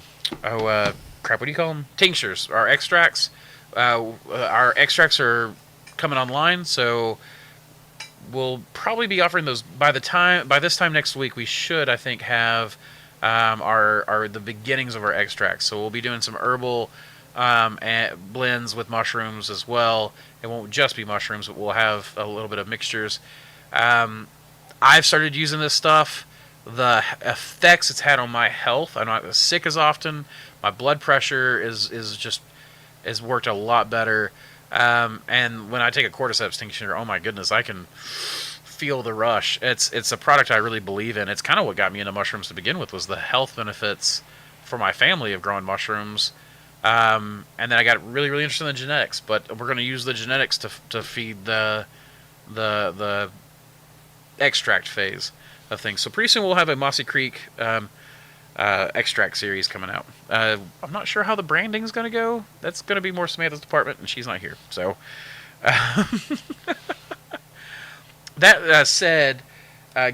[SPEAKER 1] what do you call them? Tinctures, our extracts. Our extracts are coming online, so we'll probably be offering those by this time next week. We should, I think, have the beginnings of our extracts. So we'll be doing some herbal and blends with mushrooms as well. It won't just be mushrooms, but we'll have a little bit of mixtures. I've started using this stuff. The effects it's had on my health, I'm not as sick as often. My blood pressure is worked a lot better. And when I take a cordyceps tincture, oh my goodness, I can feel the rush. It's a product I really believe in. It's kind of what got me into mushrooms to begin with, was the health benefits for my family of growing mushrooms. And then I got really, really interested in the genetics. But we're going to use the genetics to feed the extract phase of things. So pretty soon we'll have a Mossy Creek extract series coming out. I'm not sure how the branding's going to go. That's going to be more Samantha's department, and she's not here. So that said,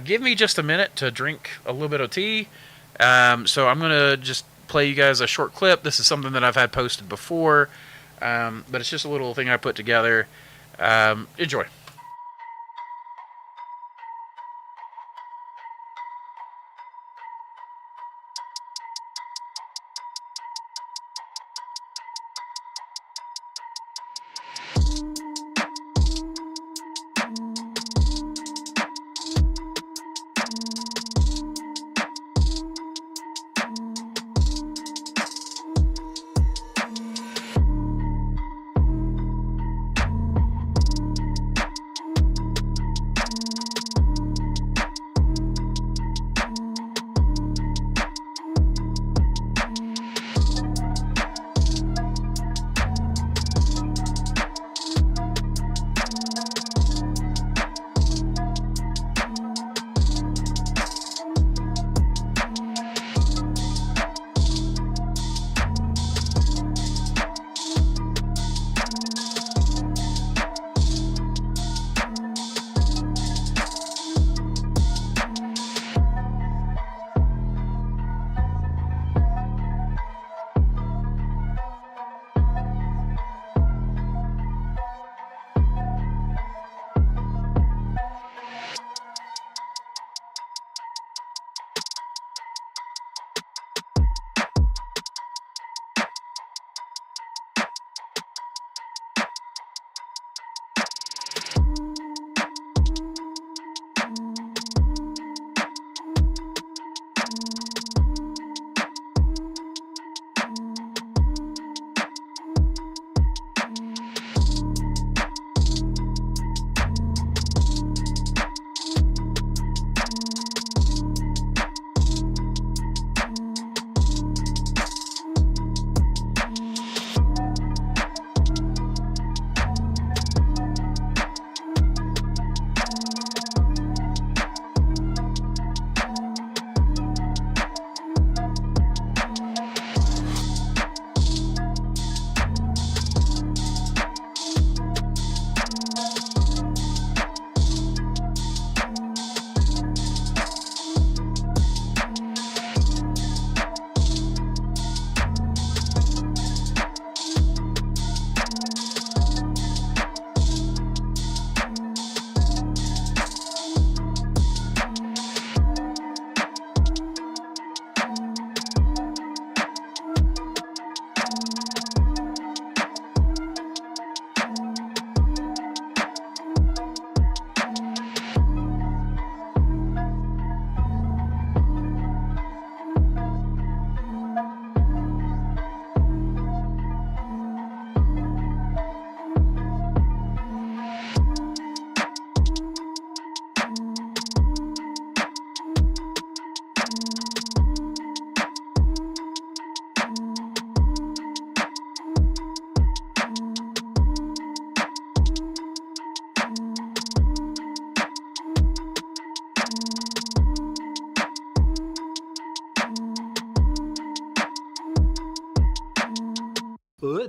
[SPEAKER 1] give me just a minute to drink a little bit of tea. So I'm going to just play you guys a short clip. This is something that I've had posted before, but it's just a little thing I put together. Enjoy.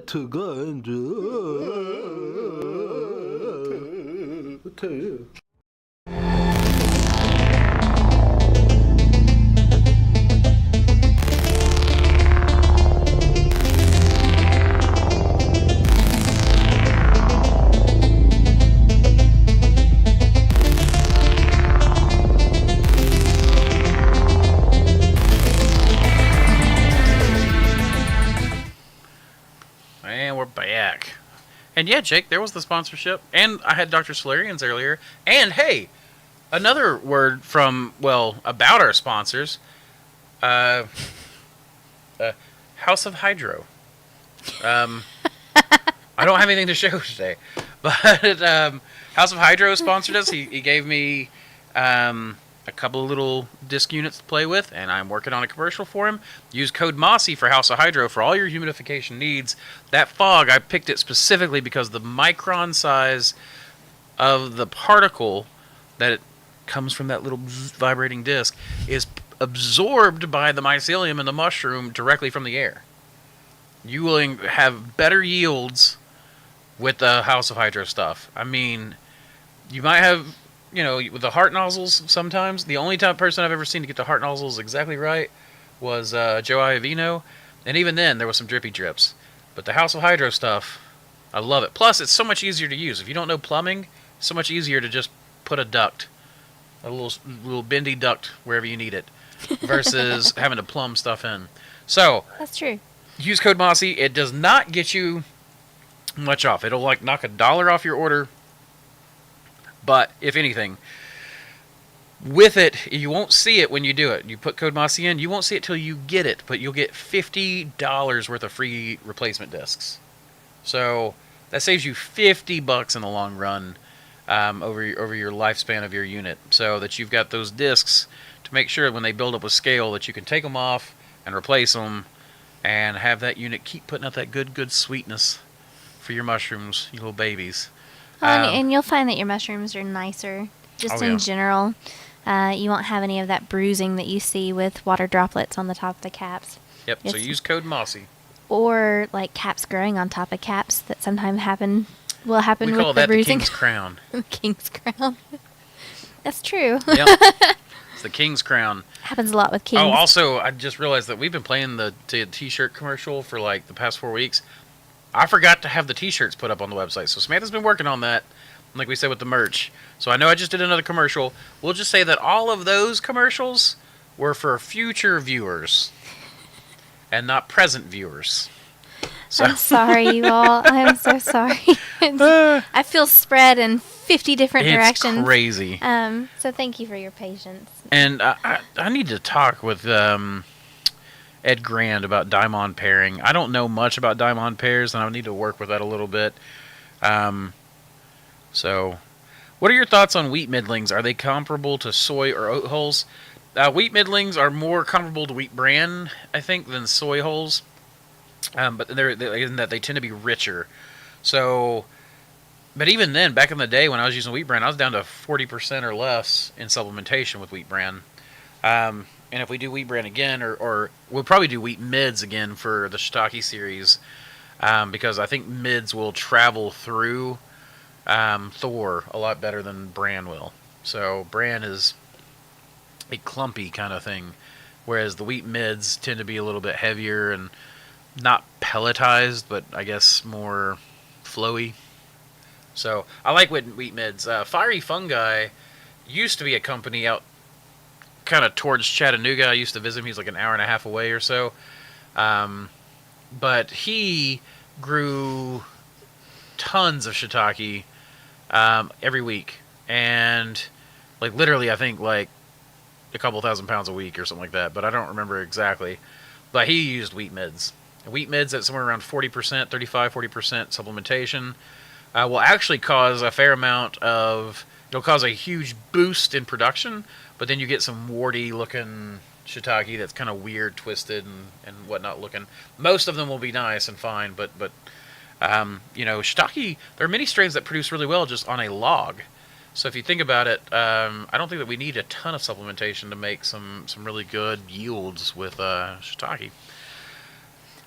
[SPEAKER 5] to go to.
[SPEAKER 1] And we're back. And yeah, Jake, there was the sponsorship. And I had Dr. Salarians earlier. And hey, another word from, well, about our sponsors. House of Hydro. I don't have anything to show today. But House of Hydro sponsored us. He gave me a couple of little disc units to play with, and I'm working on a commercial for him. Use code Mossy for House of Hydro for all your humidification needs. That fog, I picked it specifically because the micron size of the particle that comes from that little vibrating disc is absorbed by the mycelium and the mushroom directly from the air. You will have better yields with the House of Hydro stuff. I mean, you might have, you know, with the heart nozzles sometimes. The only person I've ever seen to get the heart nozzles exactly right was Joe Iovino. And even then, there was some drippy drips. But the House of Hydro stuff, I love it. Plus, it's so much easier to use. If you don't know plumbing, it's so much easier to just put a duct, a little bendy duct wherever you need it, versus having to plumb stuff in. So,
[SPEAKER 2] That's true.
[SPEAKER 1] use code Mossy. It does not get you much off. It'll like knock $1 off your order. But if anything, with it, you won't see it when you do it. You put code Mossy in, you won't see it till you get it, but you'll get $50 worth of free replacement discs. So that saves you $50 in the long run over your lifespan of your unit. So that you've got those discs to make sure when they build up a scale that you can take them off and replace them and have that unit keep putting out that good sweetness for your mushrooms, you little babies.
[SPEAKER 2] And you'll find that your mushrooms are nicer, just in general. You won't have any of that bruising that you see with water droplets on the top of the caps.
[SPEAKER 1] Yep, so use code Mossy.
[SPEAKER 2] Or like caps growing on top of caps that sometimes will happen
[SPEAKER 1] We
[SPEAKER 2] with
[SPEAKER 1] call
[SPEAKER 2] the
[SPEAKER 1] that the
[SPEAKER 2] bruising.
[SPEAKER 1] King's Crown.
[SPEAKER 2] The King's Crown. That's true.
[SPEAKER 1] Yep. It's the King's Crown.
[SPEAKER 2] Happens a lot with kings.
[SPEAKER 1] Oh, also, I just realized that we've been playing the t-shirt commercial for like the past 4 weeks. I forgot to have the t-shirts put up on the website, so Samantha's been working on that, like we said with the merch. So I know I just did another commercial. We'll just say that all of those commercials were for future viewers and not present viewers. So.
[SPEAKER 2] I'm sorry, you all. I'm so sorry. I feel spread in 50 different directions.
[SPEAKER 1] It's crazy.
[SPEAKER 2] So thank you for your patience.
[SPEAKER 1] And I need to talk with Ed Grand about diamond pairing. I don't know much about diamond pairs, and I need to work with that a little bit. So, what are your thoughts on wheat middlings? Are they comparable to soy or oat hulls? Wheat middlings are more comparable to wheat bran, I think, than soy hulls. But they're in that they tend to be richer. So, but even then, back in the day when I was using wheat bran, I was down to 40% or less in supplementation with wheat bran. And if we do wheat bran again, or we'll probably do wheat mids again for the shiitake series, because I think mids will travel through Thor a lot better than bran will. So bran is a clumpy kind of thing, whereas the wheat mids tend to be a little bit heavier and not pelletized, but I guess more flowy. So I like wheat mids. Fiery Fungi used to be a company out kind of towards Chattanooga. I used to visit him. He's like an hour and a half away or so. But he grew tons of shiitake every week. And like literally I think like a couple 1,000 pounds a week or something like that. But I don't remember exactly. But he used wheat mids. Wheat mids at somewhere around 40%, 35-40% supplementation will actually cause a fair amount of... It'll cause a huge boost in production, but then you get some warty looking shiitake that's kind of weird, twisted, and whatnot looking. Most of them will be nice and fine, but you know, shiitake, there are many strains that produce really well just on a log. So if you think about it, I don't think that we need a ton of supplementation to make some really good yields with shiitake.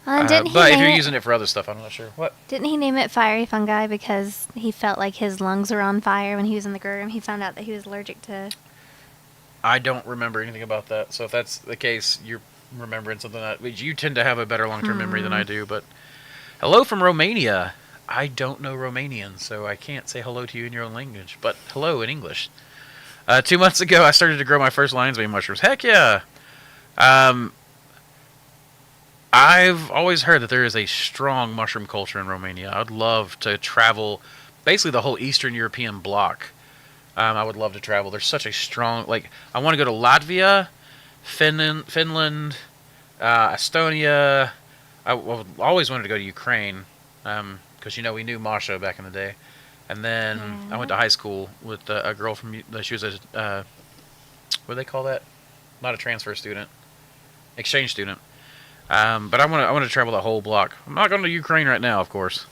[SPEAKER 2] Didn't he
[SPEAKER 1] But if
[SPEAKER 2] name
[SPEAKER 1] you're
[SPEAKER 2] it?
[SPEAKER 1] using it for other stuff, I'm not sure. What?
[SPEAKER 2] Didn't he name it fiery fungi because he felt like his lungs were on fire when he was in the grow room? He found out that he was allergic to.
[SPEAKER 1] I don't remember anything about that. So if that's the case, you're remembering something that you tend to have a better long-term memory than I do. But hello from Romania. I don't know Romanian, so I can't say hello to you in your own language. But hello in English. 2 months ago, I started to grow my first lion's mane mushrooms. Heck yeah! I've always heard that there is a strong mushroom culture in Romania. I'd love to travel, basically the whole Eastern European bloc. I would love to travel. There's such a strong, like, I want to go to Latvia, Finland, Estonia. Always wanted to go to Ukraine, because, we knew Masha back in the day. And then I went to high school with a girl from, she was a, what do they call that? Not a transfer student. Exchange student. But I want to travel the whole block. I'm not going to Ukraine right now, of course.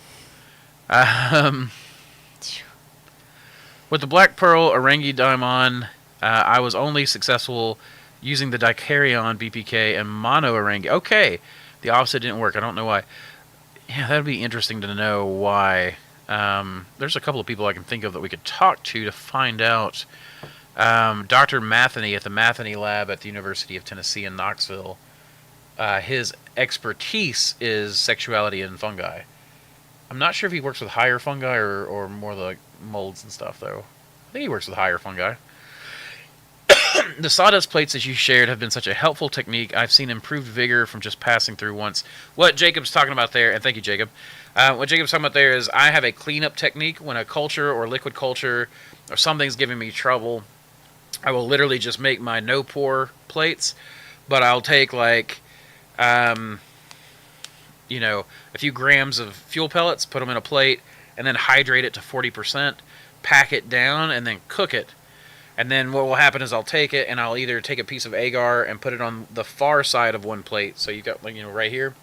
[SPEAKER 1] With the Black Pearl Orangi Daimon, I was only successful using the Dicarion BPK and Mono Orangi. Okay, the opposite didn't work. I don't know why. Yeah, that would be interesting to know why. There's a couple of people I can think of that we could talk to find out. Dr. Matheny at the Matheny Lab at the University of Tennessee in Knoxville. His expertise is sexuality in fungi. I'm not sure if he works with higher fungi or more the molds and stuff, though. I think he works with higher fungi. The sawdust plates that you shared have been such a helpful technique. I've seen improved vigor from just passing through once. What Jacob's talking about there, and thank you, Jacob. What Jacob's talking about there is I have a cleanup technique when a culture or liquid culture or something's giving me trouble. I will literally just make my no-pour plates, but I'll take like, a few grams of fuel pellets, put them in a plate, and then hydrate it to 40%, pack it down, and then cook it. And then what will happen is I'll take it, and I'll either take a piece of agar and put it on the far side of one plate, so you got, right here,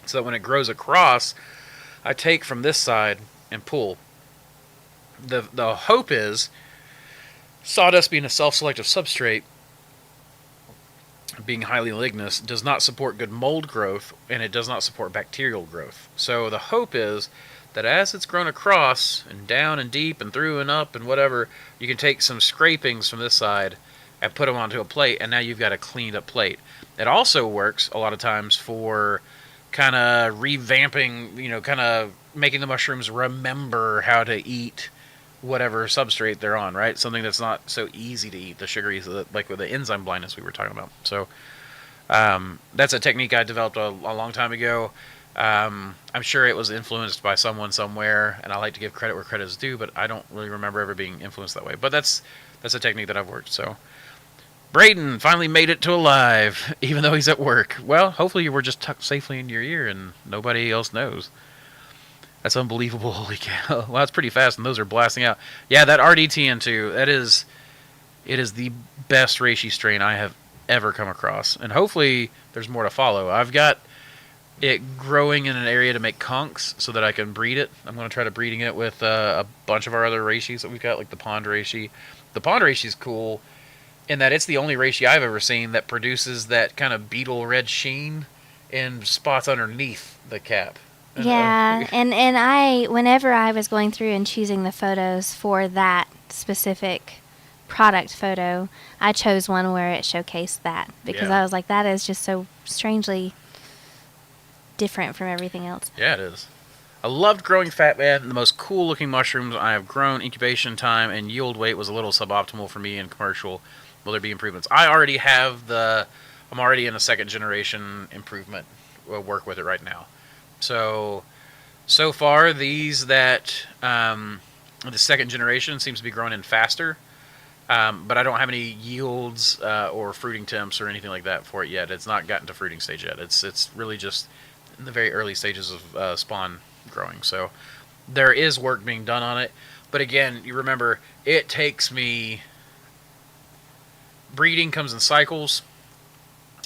[SPEAKER 1] so that when it grows across, I take from this side and pull. The hope is, sawdust being a self-selective substrate, being highly ligneous, does not support good mold growth, and it does not support bacterial growth. So the hope is that as it's grown across, and down and deep and through and up and whatever, you can take some scrapings from this side and put them onto a plate, and now you've got a cleaned up plate. It also works a lot of times for kind of revamping, kind of making the mushrooms remember how to eat whatever substrate they're on, right? Something that's not so easy to eat, the sugary, like with the enzyme blindness we were talking about. So that's a technique I developed a long time ago. I'm sure it was influenced by someone somewhere, and I like to give credit where credit is due, but I don't really remember ever being influenced that way. But that's a technique that I've worked. So Braden finally made it to alive, even though he's at work. Well, hopefully you were just tucked safely in your ear and nobody else knows. That's unbelievable. Holy cow. Well, that's pretty fast, and those are blasting out. Yeah, that RDTN2, it is the best reishi strain I have ever come across. And hopefully there's more to follow. I've got it growing in an area to make conchs so that I can breed it. I'm going to try to breeding it with a bunch of our other reishis that we've got, like the pond reishi. The pond reishi is cool in that it's the only reishi I've ever seen that produces that kind of beetle red sheen in spots underneath the cap.
[SPEAKER 2] Yeah, and I, whenever I was going through and choosing the photos for that specific product photo, I chose one where it showcased that because I was like, that is just so strangely different from everything else.
[SPEAKER 1] Yeah, it is. I loved growing Fat Man. The most cool looking mushrooms I have grown. Incubation time and yield weight was a little suboptimal for me in commercial. Will there be improvements? I'm already in a second generation improvement. We'll work with it right now. So far, these that the second generation seems to be growing in faster, but I don't have any yields or fruiting temps or anything like that for it yet. It's not gotten to fruiting stage yet. It's really just in the very early stages of spawn growing. So there is work being done on it, but again, you remember it takes me. Breeding comes in cycles.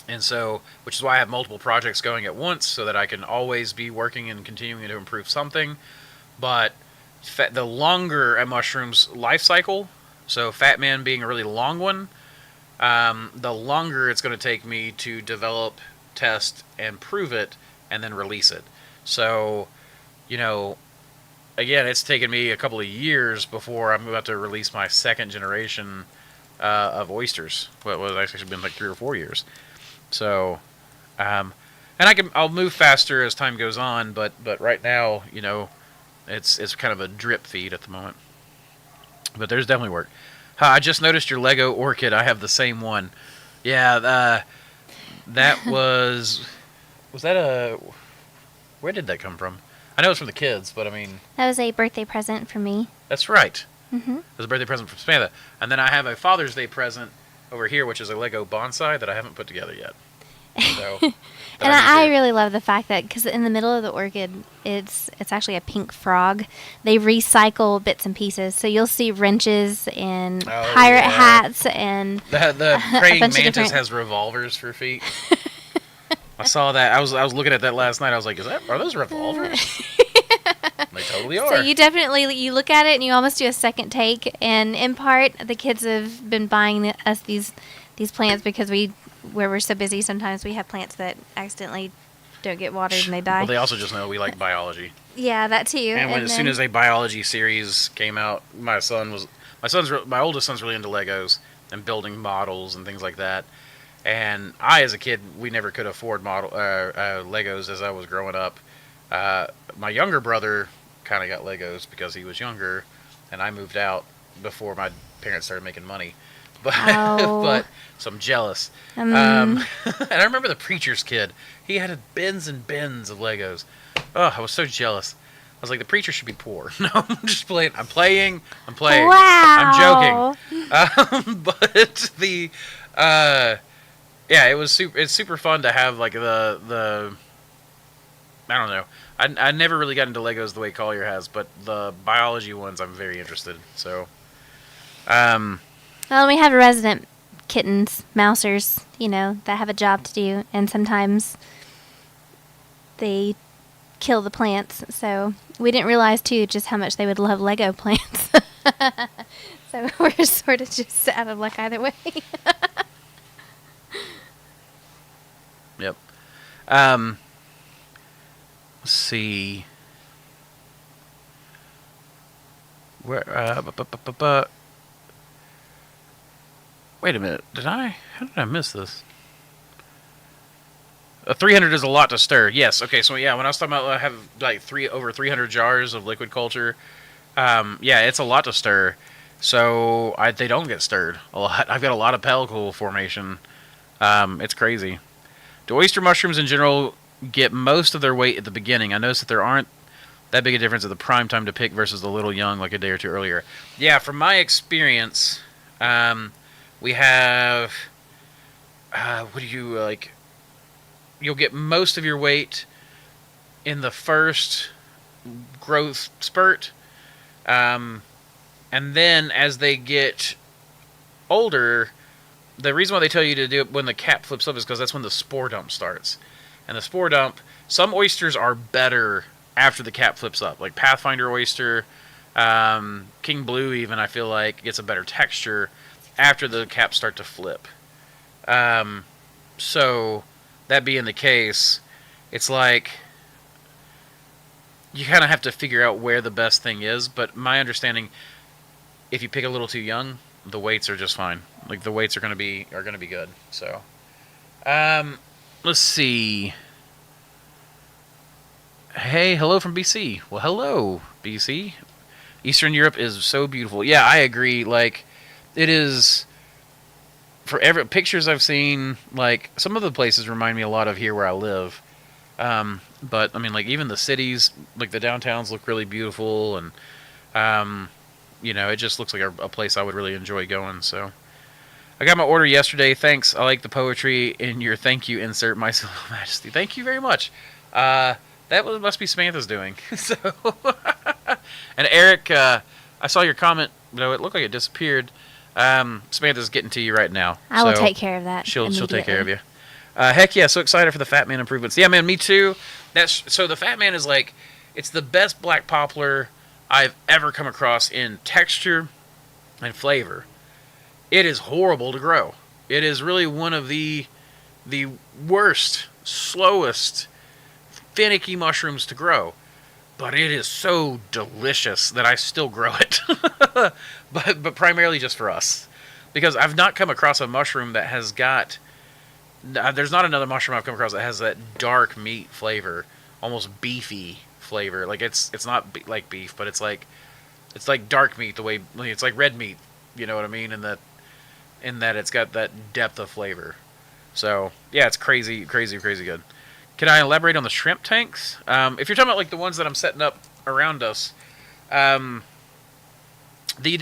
[SPEAKER 1] And so, which is why I have multiple projects going at once, so that I can always be working and continuing to improve something. But the longer a mushroom's life cycle, so Fat Man being a really long one, the longer it's going to take me to develop, test, and prove it and then release it. So, again, it's taken me a couple of years before I'm about to release my second generation of oysters. Well, it's actually been like 3 or 4 years. So, and I'll move faster as time goes on, but right now, it's kind of a drip feed at the moment. But there's definitely work. I just noticed your Lego orchid. I have the same one. Yeah, that was that where did that come from? I know it's from the kids, but I mean...
[SPEAKER 2] That was a birthday present for me.
[SPEAKER 1] That's right.
[SPEAKER 2] Mm-hmm.
[SPEAKER 1] It was a birthday present from Samantha. And then I have a Father's Day present over here, which is a Lego bonsai that I haven't put together yet. So,
[SPEAKER 2] and I really love the fact that, because in the middle of the orchid, it's actually a pink frog. They recycle bits and pieces. So you'll see wrenches and pirate hats and
[SPEAKER 1] the praying
[SPEAKER 2] bunch of
[SPEAKER 1] mantis
[SPEAKER 2] different-
[SPEAKER 1] has revolvers for feet. I saw that. I was looking at that last night. I was like, are those revolvers? They totally are.
[SPEAKER 2] So you look at it and you almost do a second take. And in part, the kids have been buying us these plants because where we're so busy, sometimes we have plants that accidentally don't get watered and they die.
[SPEAKER 1] Well, they also just know we like biology.
[SPEAKER 2] Yeah, that too.
[SPEAKER 1] And as soon as a biology series came out, my oldest son's really into Legos and building models and things like that. And I, as a kid, we never could afford Legos as I was growing up. My younger brother kind of got Legos because he was younger, and I moved out before my parents started making money. But so I'm jealous. And I remember the preacher's kid. He had bins and bins of Legos. Oh, I was so jealous. I was like, the preacher should be poor. No, I'm just playing. I'm playing.
[SPEAKER 2] Wow.
[SPEAKER 1] I'm joking. But the yeah, it's super fun to have like the I don't know. I never really got into Legos the way Collier has, but the biology ones I'm very interested. So
[SPEAKER 2] well, we have resident kittens, mousers, that have a job to do, and sometimes they kill the plants. So we didn't realize too just how much they would love Lego plants. So we're sort of just out of luck either way.
[SPEAKER 1] Yep. Let's see. Where? Wait a minute. How did I miss this? 300 is a lot to stir. Yes. Okay. So yeah, when I was talking about I have like over 300 jars of liquid culture. Yeah, it's a lot to stir. So they don't get stirred a lot. I've got a lot of pellicle formation. It's crazy. Do oyster mushrooms in general get most of their weight at the beginning? I noticed that there aren't that big a difference at the prime time to pick versus the little young like a day or two earlier. Yeah, from my experience, we have you'll get most of your weight in the first growth spurt, and then as they get older, the reason why they tell you to do it when the cap flips up is because that's when the spore dump starts. And the spore dump, some oysters are better after the cap flips up. Like Pathfinder oyster, King Blue even, I feel like, gets a better texture after the caps start to flip. So, that being the case, it's like you kind of have to figure out where the best thing is. But my understanding, if you pick a little too young, the weights are just fine. Like the weights are gonna be good. So, let's see. Hey, hello from BC. Well, hello, BC. Eastern Europe is so beautiful. Yeah, I agree. Like, it is. For every pictures I've seen, like some of the places remind me a lot of here where I live. But I mean, like even the cities, like the downtowns, look really beautiful, and it just looks like a place I would really enjoy going. So, I got my order yesterday. Thanks. I like the poetry in your thank you insert, Mycelium Majesty. Thank you very much. That must be Samantha's doing. So, and Eric, I saw your comment, though it looked like it disappeared. Samantha's getting to you right now.
[SPEAKER 2] I will take care of that.
[SPEAKER 1] She'll take care of you. Heck yeah, so excited for the Fat Man improvements. Yeah, man, me too. So the Fat Man is like, it's the best black poplar I've ever come across in texture and flavor. It is horrible to grow. It is really one of the worst, slowest finicky mushrooms to grow, but it is so delicious that I still grow it. but primarily just for us, because I've not come across a mushroom that has got. There's not another mushroom I've come across that has that dark meat flavor, almost beefy flavor. Like it's not like beef, but it's like dark meat. The way it's like red meat. You know what I mean? In that it's got that depth of flavor. So yeah, it's crazy good. Can I elaborate on the shrimp tanks? If you're talking about like the ones that I'm setting up around us, the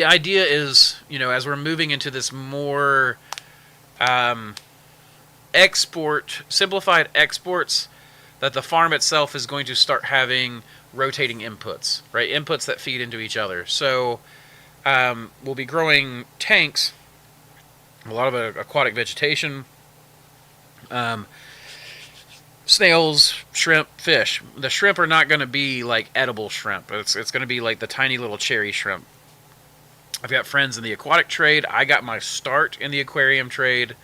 [SPEAKER 1] idea is, as we're moving into this more simplified exports, that the farm itself is going to start having rotating inputs, right? Inputs that feed into each other. So we'll be growing tanks, a lot of aquatic vegetation, snails, shrimp, fish. The shrimp are not going to be like edible shrimp. It's going to be like the tiny little cherry shrimp. I've got friends in the aquatic trade. I got my start in the aquarium trade.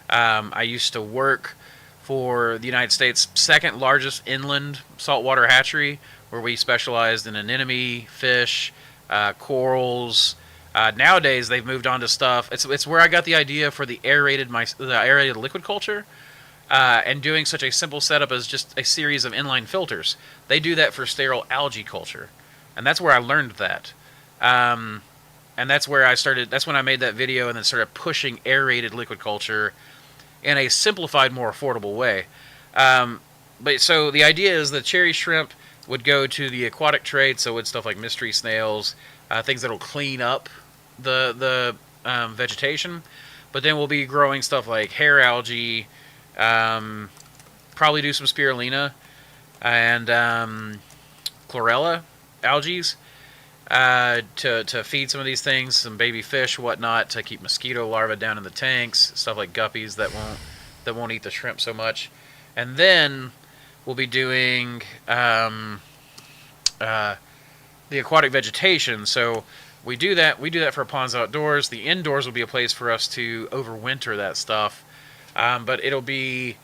[SPEAKER 1] I used to work for the United States' second largest inland saltwater hatchery, where we specialized in anemone, fish, corals. Nowadays, they've moved on to stuff. It's where I got the idea for the aerated liquid culture, and doing such a simple setup as just a series of inline filters. They do that for sterile algae culture, and that's where I learned that. And that's where I started. That's when I made that video and then started pushing aerated liquid culture in a simplified, more affordable way. But so the idea is the cherry shrimp would go to the aquatic trade, so it's stuff like mystery snails, things that'll clean up the vegetation. But then we'll be growing stuff like hair algae, probably do some spirulina and chlorella algae. To feed some of these things, some baby fish, whatnot, to keep mosquito larvae down in the tanks, stuff like guppies that won't eat the shrimp so much, and then we'll be doing the aquatic vegetation. So we do that for ponds outdoors. The indoors will be a place for us to overwinter that stuff, but it'll be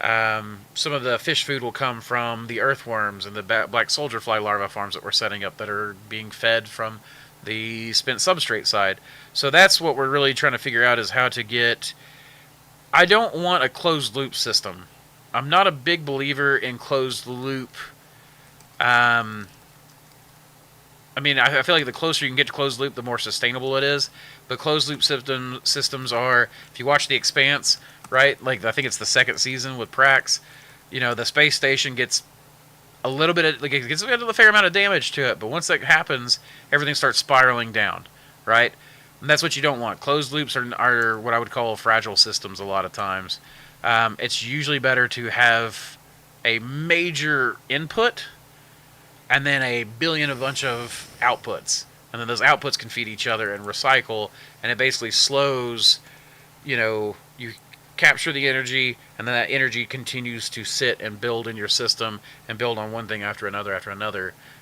[SPEAKER 1] some of the fish food will come from the earthworms and the black soldier fly larva farms that we're setting up that are being fed from the spent substrate side. So that's what we're really trying to figure out, is how to get... I don't want a closed loop system. I'm not a big believer in closed loop. I feel like the closer you can get to closed loop, the more sustainable it is. But closed loop systems are, if you watch The Expanse, right? Like, I think it's the second season with Prax. The space station gets a little bit of, it gets a fair amount of damage to it, but once that happens, everything starts spiraling down, right? And that's what you don't want. Closed loops are what I would call fragile systems a lot of times. It's usually better to have a major input and then a bunch of outputs. And then those outputs can feed each other and recycle, and it basically slows, you capture the energy, and then that energy continues to sit and build in your system and build on one thing after another,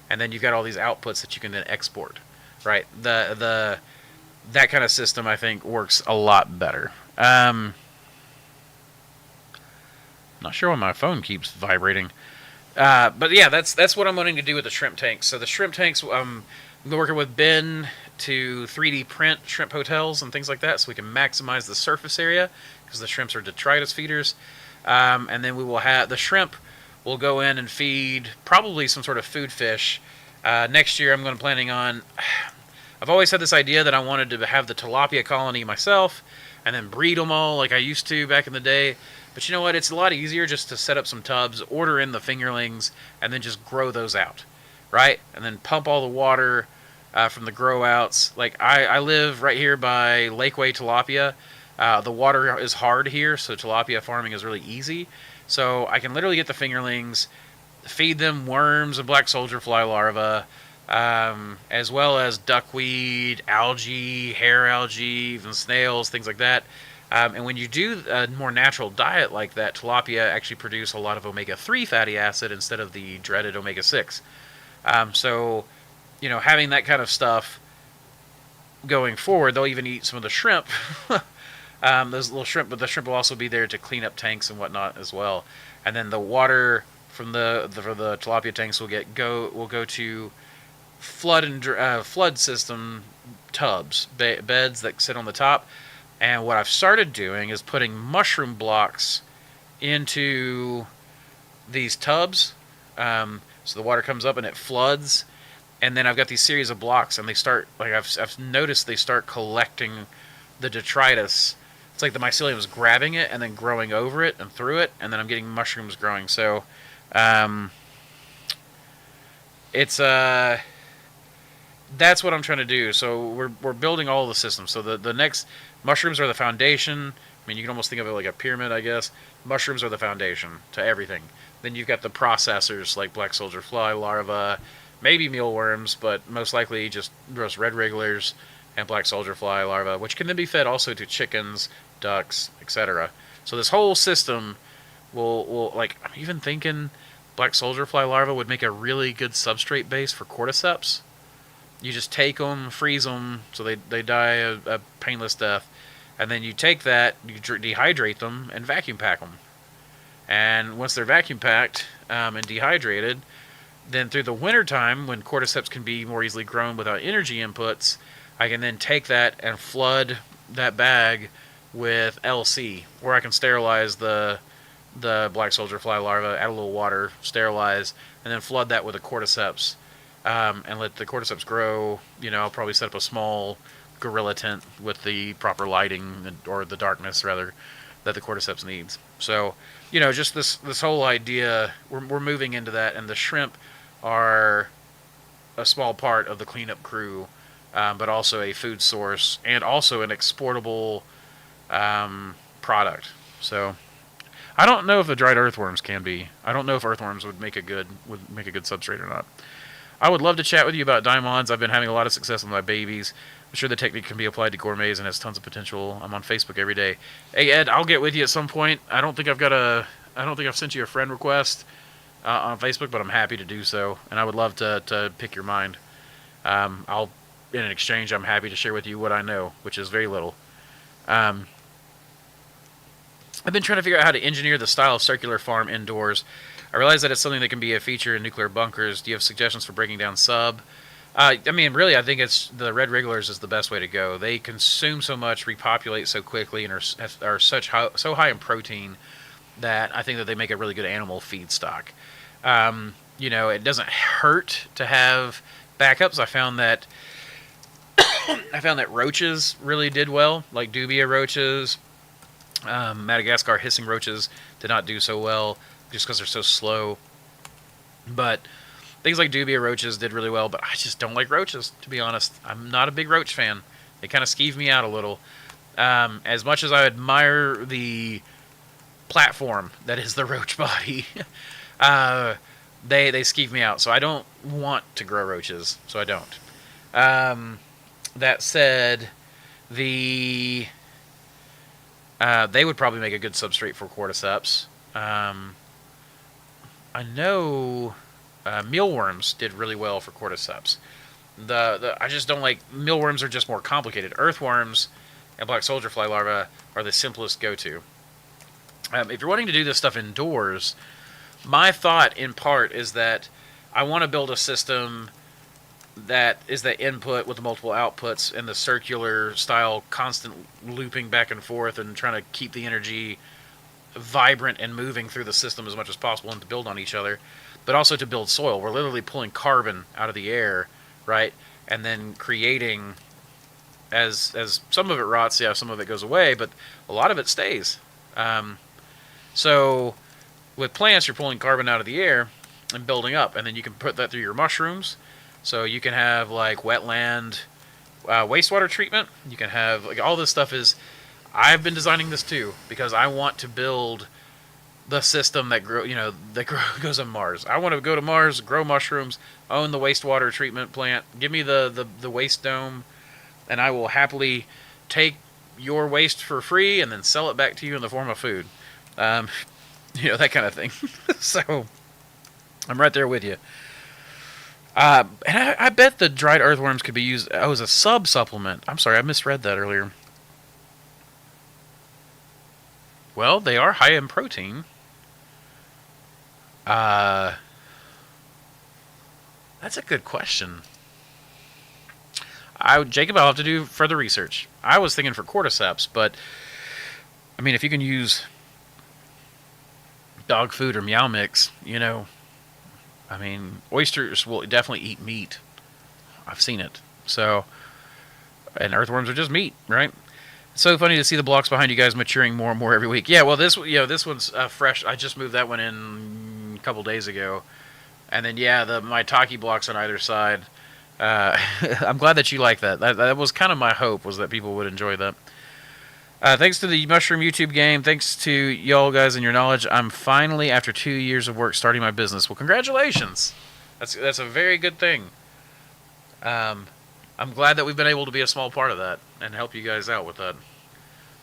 [SPEAKER 1] and then you've got all these outputs that you can then export, right? That kind of system, I think, works a lot better. Not sure why my phone keeps vibrating, but yeah, that's what I'm wanting to do with the shrimp tanks. So the shrimp tanks, I'm working with Ben to 3D print shrimp hotels and things like that, so we can maximize the surface area, because the shrimps are detritus feeders. And then we will have the shrimp will go in and feed probably some sort of food fish. Next year, I'm planning on. I've always had this idea that I wanted to have the tilapia colony myself, and then breed them all like I used to back in the day. But you know what? It's a lot easier just to set up some tubs, order in the fingerlings, and then just grow those out, right? And then pump all the water from the grow outs. Like I live right here by Lakeway Tilapia. The water is hard here, so tilapia farming is really easy. So I can literally get the fingerlings, feed them worms and black soldier fly larvae, as well as duckweed, algae, hair algae, even snails, things like that. And when you do a more natural diet like that, tilapia actually produce a lot of omega-3 fatty acid instead of the dreaded omega-6. So, having that kind of stuff going forward, they'll even eat some of the shrimp. Those little shrimp, but the shrimp will also be there to clean up tanks and whatnot as well. And then the water from for the tilapia tanks will go to flood system tubs, beds that sit on the top. And what I've started doing is putting mushroom blocks into these tubs. So the water comes up and it floods, and then I've got these series of blocks, and they start, like, I've noticed they start collecting the detritus. It's like the mycelium is grabbing it and then growing over it and through it, and then I'm getting mushrooms growing. So it's that's what I'm trying to do. So we're building all the systems. So the next, mushrooms are the foundation. I mean, you can almost think of it like a pyramid, I guess. Mushrooms are the foundation to everything. Then you've got the processors like black soldier fly larvae, maybe mealworms, but most likely just red wrigglers and black soldier fly larvae, which can then be fed also to chickens, ducks, etc. So this whole system will like, I'm even thinking black soldier fly larvae would make a really good substrate base for cordyceps. You just take them, freeze them, so they die a painless death, and then you take that, you dehydrate them, and vacuum pack them. And once they're vacuum packed and dehydrated, then through the winter time, when cordyceps can be more easily grown without energy inputs, I can then take that and flood that bag with LC, where I can sterilize the black soldier fly larva, add a little water, sterilize, and then flood that with the cordyceps, and let the cordyceps grow. You know, I'll probably set up a small gorilla tent with the proper lighting, or the darkness rather, that the cordyceps needs. So, you know, just this whole idea, we're moving into that, and the shrimp are a small part of the cleanup crew, but also a food source and also an exportable product. So I don't know if the dried earthworms can be. I don't know if earthworms would make a good substrate or not. I would love to chat with you about diamonds. I've been having a lot of success with my babies. I'm sure the technique can be applied to gourmets and has tons of potential. I'm on Facebook every day. Hey Ed, I'll get with you at some point. I don't think I've sent you a friend request on Facebook, but I'm happy to do so, and I would love to pick your mind. In an exchange, I'm happy to share with you what I know, which is very little. I've been trying to figure out how to engineer the style of circular farm indoors. I realize that it's something that can be a feature in nuclear bunkers. Do you have suggestions for breaking down sub? I mean, really, I think it's the red wrigglers is the best way to go. They consume so much, repopulate so quickly, and are so high in protein that I think that they make a really good animal feedstock. You know, it doesn't hurt to have backups. I found that roaches really did well, like dubia roaches. Madagascar hissing roaches did not do so well just because they're so slow. But things like dubia roaches did really well, but I just don't like roaches, to be honest. I'm not a big roach fan. They kind of skeeve me out a little. As much as I admire the platform that is the roach body, they skeeve me out. So I don't want to grow roaches, so I don't. That said, they would probably make a good substrate for cordyceps. I know mealworms did really well for cordyceps. I just don't like, mealworms are just more complicated. Earthworms and black soldier fly larvae are the simplest go-to. If you're wanting to do this stuff indoors, my thought in part is that I want to build a system that is the input with the multiple outputs and the circular style, constant looping back and forth and trying to keep the energy vibrant and moving through the system as much as possible and to build on each other, but also to build soil. We're literally pulling carbon out of the air, right? And then creating, as some of it rots, yeah, some of it goes away, but a lot of it stays. So with plants, you're pulling carbon out of the air and building up, and then you can put that through your mushrooms. So you can have like wetland wastewater treatment. You can have like all this stuff is. I've been designing this too because I want to build the system that goes on Mars. I want to go to Mars, grow mushrooms, own the wastewater treatment plant. Give me the waste dome, and I will happily take your waste for free and then sell it back to you in the form of food. You know, that kind of thing. So I'm right there with you. And I bet the dried earthworms could be used as a supplement. I'm sorry, I misread that earlier. Well, they are high in protein. That's a good question. Jacob, I'll have to do further research. I was thinking for cordyceps, but I mean, if you can use dog food or meow mix, I mean, oysters will definitely eat meat. I've seen it. So, and earthworms are just meat, right? It's so funny to see the blocks behind you guys maturing more and more every week. Yeah, well, this one's fresh. I just moved that one in a couple days ago, and then my Taki blocks on either side. I'm glad that you like that. That was kind of my hope, was that people would enjoy that. Thanks to the Mushroom YouTube game, thanks to y'all guys and your knowledge, I'm finally, after 2 years of work, starting my business. Well, congratulations. That's a very good thing. I'm glad that we've been able to be a small part of that and help you guys out with that.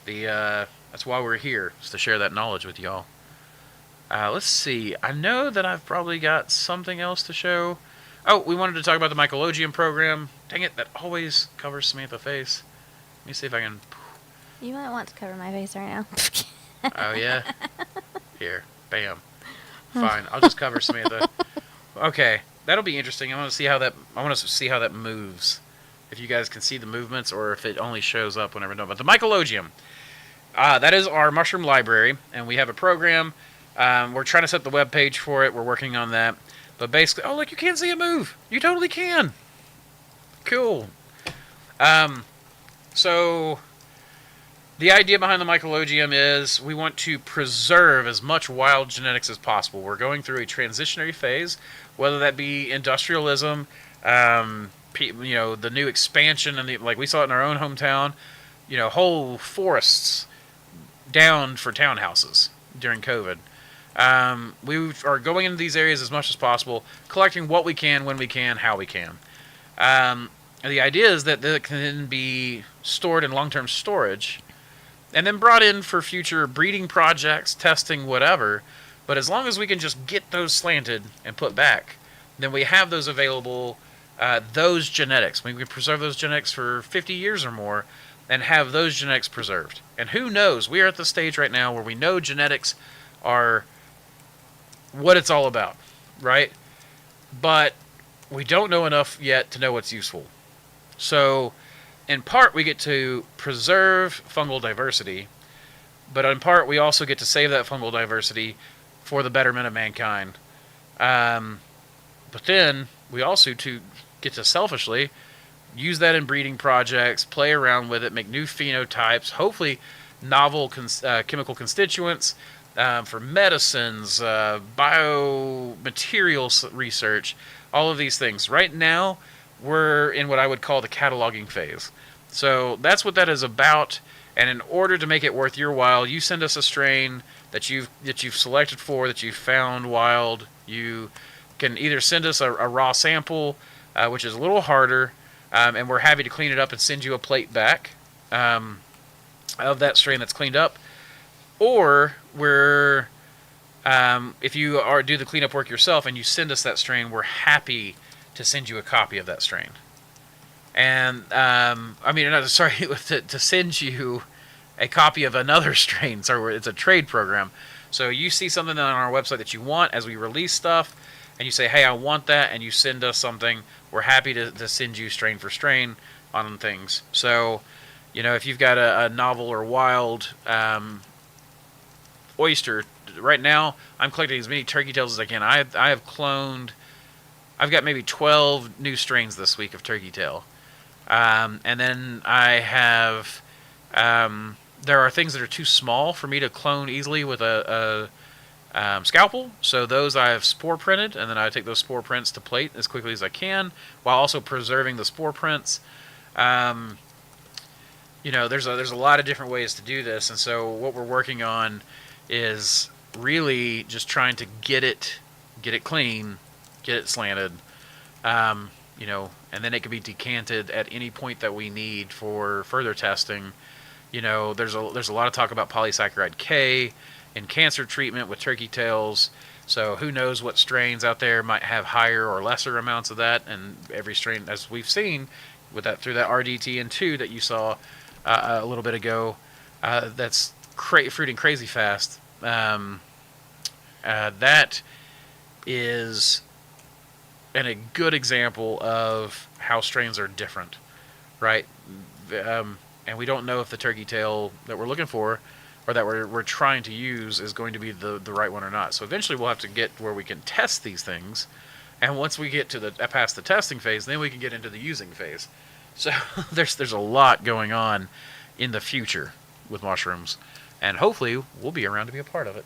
[SPEAKER 1] That's why we're here, is to share that knowledge with y'all. Let's see. I know that I've probably got something else to show. Oh, we wanted to talk about the Mycelium program. Dang it, that always covers Samantha's face. Let me see if I can...
[SPEAKER 2] You might want to cover my face right now.
[SPEAKER 1] Oh, yeah? Here. Bam. Fine. I'll just cover Samantha. Okay. That'll be interesting. I want to see how that moves. If you guys can see the movements or if it only shows up whenever done. But the Mycelium, that is our mushroom library, and we have a program. We're trying to set the web page for it. We're working on that. But basically, oh, look, you can't see it move. You totally can. Cool. So the idea behind the Mycelium is we want to preserve as much wild genetics as possible. We're going through a transitionary phase, whether that be industrialism, the new expansion, and like we saw it in our own hometown, whole forests down for townhouses during COVID. We are going into these areas as much as possible, collecting what we can, when we can, how we can. And the idea is that they can be stored in long-term storage and then brought in for future breeding projects, testing, whatever. But as long as we can just get those slanted and put back, then we have those available, those genetics. We can preserve those genetics for 50 years or more and have those genetics preserved. And who knows, we are at the stage right now where we know genetics are what it's all about, right? But we don't know enough yet to know what's useful. So, in part, we get to preserve fungal diversity, but in part, we also get to save that fungal diversity for the betterment of mankind. But then, we also get to selfishly use that in breeding projects, play around with it, make new phenotypes, hopefully novel chemical constituents, for medicines, biomaterials research, all of these things. Right now, we're in what I would call the cataloging phase. So that's what that is about. And in order to make it worth your while, you send us a strain that you've selected for, that you've found wild. You can either send us a raw sample, which is a little harder, and we're happy to clean it up and send you a plate back of that strain that's cleaned up. Or if you do the cleanup work yourself and you send us that strain, we're happy to send you a copy of that strain. And to send you a copy of another strain. So it's a trade program. So you see something on our website that you want as we release stuff, and you say, hey, I want that, and you send us something. We're happy to send you strain for strain on things. So, if you've got a novel or wild oyster, right now I'm collecting as many turkey tails as I can. I've got maybe 12 new strains this week of turkey tail, and then I have there are things that are too small for me to clone easily with a scalpel, so those I have spore printed, and then I take those spore prints to plate as quickly as I can while also preserving the spore prints. There's a lot of different ways to do this, and so what we're working on is really just trying to get it clean, get it slanted, and then it can be decanted at any point that we need for further testing. There's a lot of talk about polysaccharide K in cancer treatment with turkey tails. So who knows what strains out there might have higher or lesser amounts of that, and every strain, as we've seen with that through that RDTN2 that you saw a little bit ago, that's fruiting crazy fast. That is a good example of how strains are different, right? And we don't know if the turkey tail that we're looking for or that we're trying to use is going to be the right one or not. So eventually we'll have to get where we can test these things. And once we get to past the testing phase, then we can get into the using phase. So there's a lot going on in the future with mushrooms. And hopefully we'll be around to be a part of it.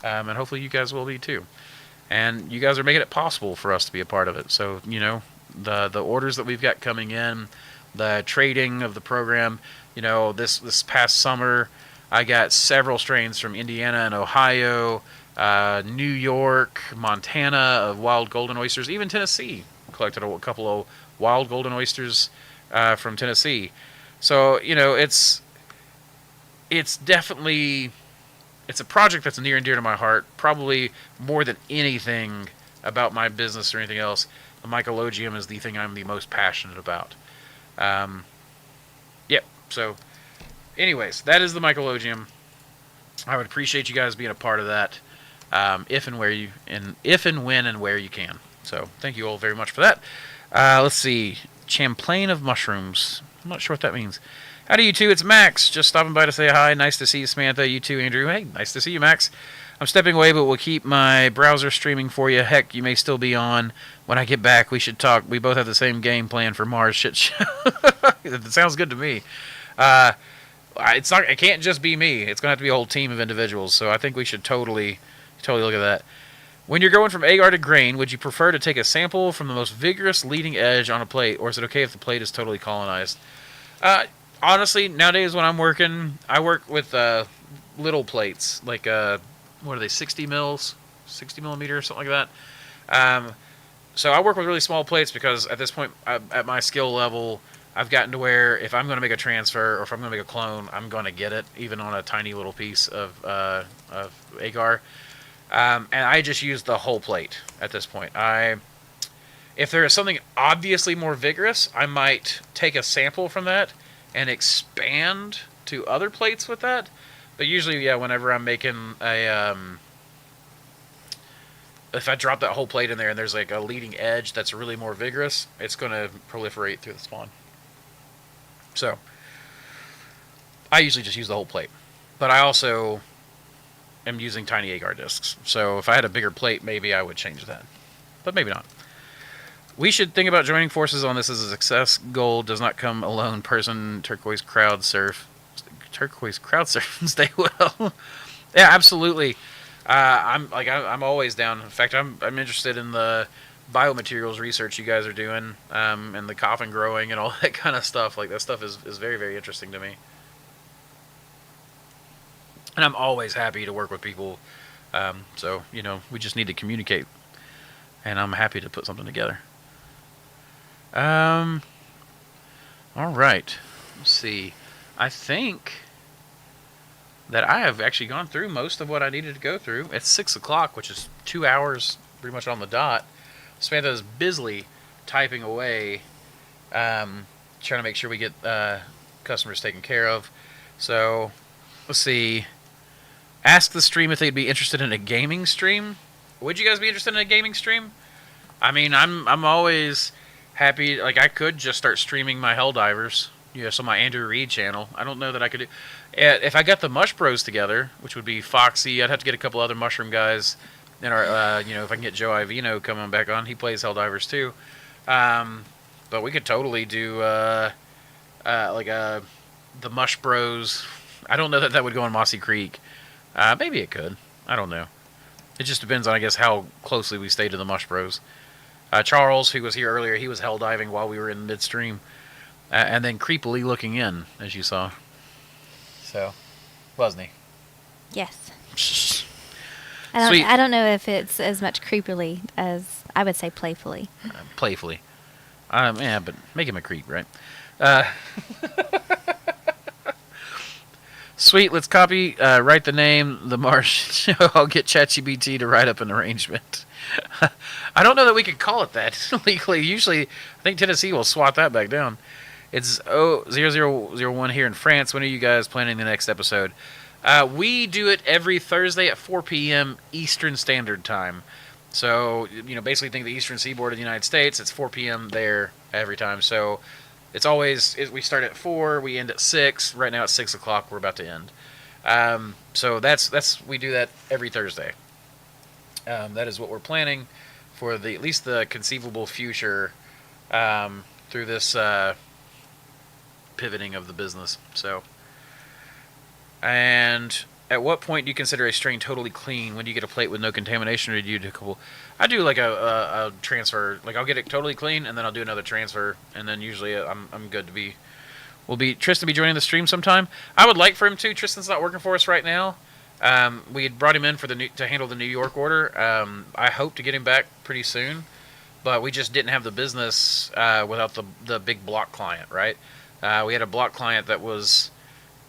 [SPEAKER 1] And hopefully you guys will be too. And you guys are making it possible for us to be a part of it. So, the orders that we've got coming in, the trading of the program, this past summer, I got several strains from Indiana and Ohio, New York, Montana of wild golden oysters, even Tennessee. Collected a couple of wild golden oysters from Tennessee. So, it's definitely... It's a project that's near and dear to my heart, probably more than anything about my business or anything else. The Mycelium is the thing I'm the most passionate about. So anyways, that is the Mycelium. I would appreciate you guys being a part of that, if and when and where you can. So thank you all very much for that. Let's see. Champlain of mushrooms. I'm not sure what that means. Howdy, you two. It's Max. Just stopping by to say hi. Nice to see you, Samantha. You too, Andrew. Hey, nice to see you, Max. I'm stepping away, but we'll keep my browser streaming for you. Heck, you may still be on. When I get back, we should talk. We both have the same game plan for Mars shit show. That sounds good to me. It can't just be me. It's going to have to be a whole team of individuals. So I think we should totally look at that. When you're going from agar to grain, would you prefer to take a sample from the most vigorous leading edge on a plate, or is it okay if the plate is totally colonized? Honestly, nowadays when I'm working, I work with little plates, like what are they, 60 millimeters, something like that. So I work with really small plates because at this point, at my skill level, I've gotten to where if I'm going to make a transfer or if I'm going to make a clone, I'm going to get it, even on a tiny little piece of agar. And I just use the whole plate at this point. If there is something obviously more vigorous, I might take a sample from that and expand to other plates with that. But usually, whenever I'm making if I drop that whole plate in there and there's like a leading edge that's really more vigorous, it's going to proliferate through the spawn. So, I usually just use the whole plate. But I also am using tiny agar discs. So if I had a bigger plate, maybe I would change that. But maybe not. We should think about joining forces on this as a success. Gold does not come alone. Person, turquoise crowd surf, stay well. Yeah, absolutely. I'm always down. In fact, I'm interested in the biomaterials research you guys are doing, and the coffin growing and all that kind of stuff. Like that stuff is very, very interesting to me. And I'm always happy to work with people. So we just need to communicate, and I'm happy to put something together. All right. Let's see. I think that I have actually gone through most of what I needed to go through. It's 6 o'clock, which is 2 hours pretty much on the dot. Samantha is busily typing away, trying to make sure we get customers taken care of. So, let's see. Ask the stream if they'd be interested in a gaming stream. Would you guys be interested in a gaming stream? I mean, I'm always happy. Like, I could just start streaming my Helldivers. So my Andrew Reed channel. I don't know that I could do... If I got the Mush Bros together, which would be Foxy, I'd have to get a couple other mushroom guys. And if I can get Joe Ivino coming back on, he plays Helldivers too. But we could totally do the Mush Bros. I don't know that would go on Mossy Creek. Maybe it could. I don't know. It just depends on, I guess, how closely we stay to the Mush Bros. Charles, who was here earlier, he was hell diving while we were in midstream. And then creepily looking in, as you saw. So, wasn't he?
[SPEAKER 2] Yes.
[SPEAKER 1] Sweet.
[SPEAKER 2] I don't know if it's as much creepily as I would say playfully.
[SPEAKER 1] Playfully. Yeah, but make him a creep, right? Sweet, let's copy, write the name, the Marsh. I'll get ChatGPT to write up an arrangement. I don't know that we could call it that legally. Usually, I think Tennessee will swat that back down. It's 0001 here in France. When are you guys planning the next episode? We do it every Thursday at 4 p.m. Eastern Standard Time. So, basically think the eastern seaboard of the United States, it's 4 p.m. there every time. So it's always, we start at 4, we end at 6. Right now it's 6 o'clock, we're about to end. So we do that every Thursday. That is what we're planning for at least the conceivable future through this pivoting of the business. So, and at what point do you consider a strain totally clean? When do you get a plate with no contamination, or do you do a couple? I do like a transfer. Like I'll get it totally clean, and then I'll do another transfer, and then usually I'm good to be. Tristan be joining the stream sometime. I would like for him to. Tristan's not working for us right now. We had brought him in to handle the New York order. I hope to get him back pretty soon, but we just didn't have the business without the big block client, right? We had a block client that was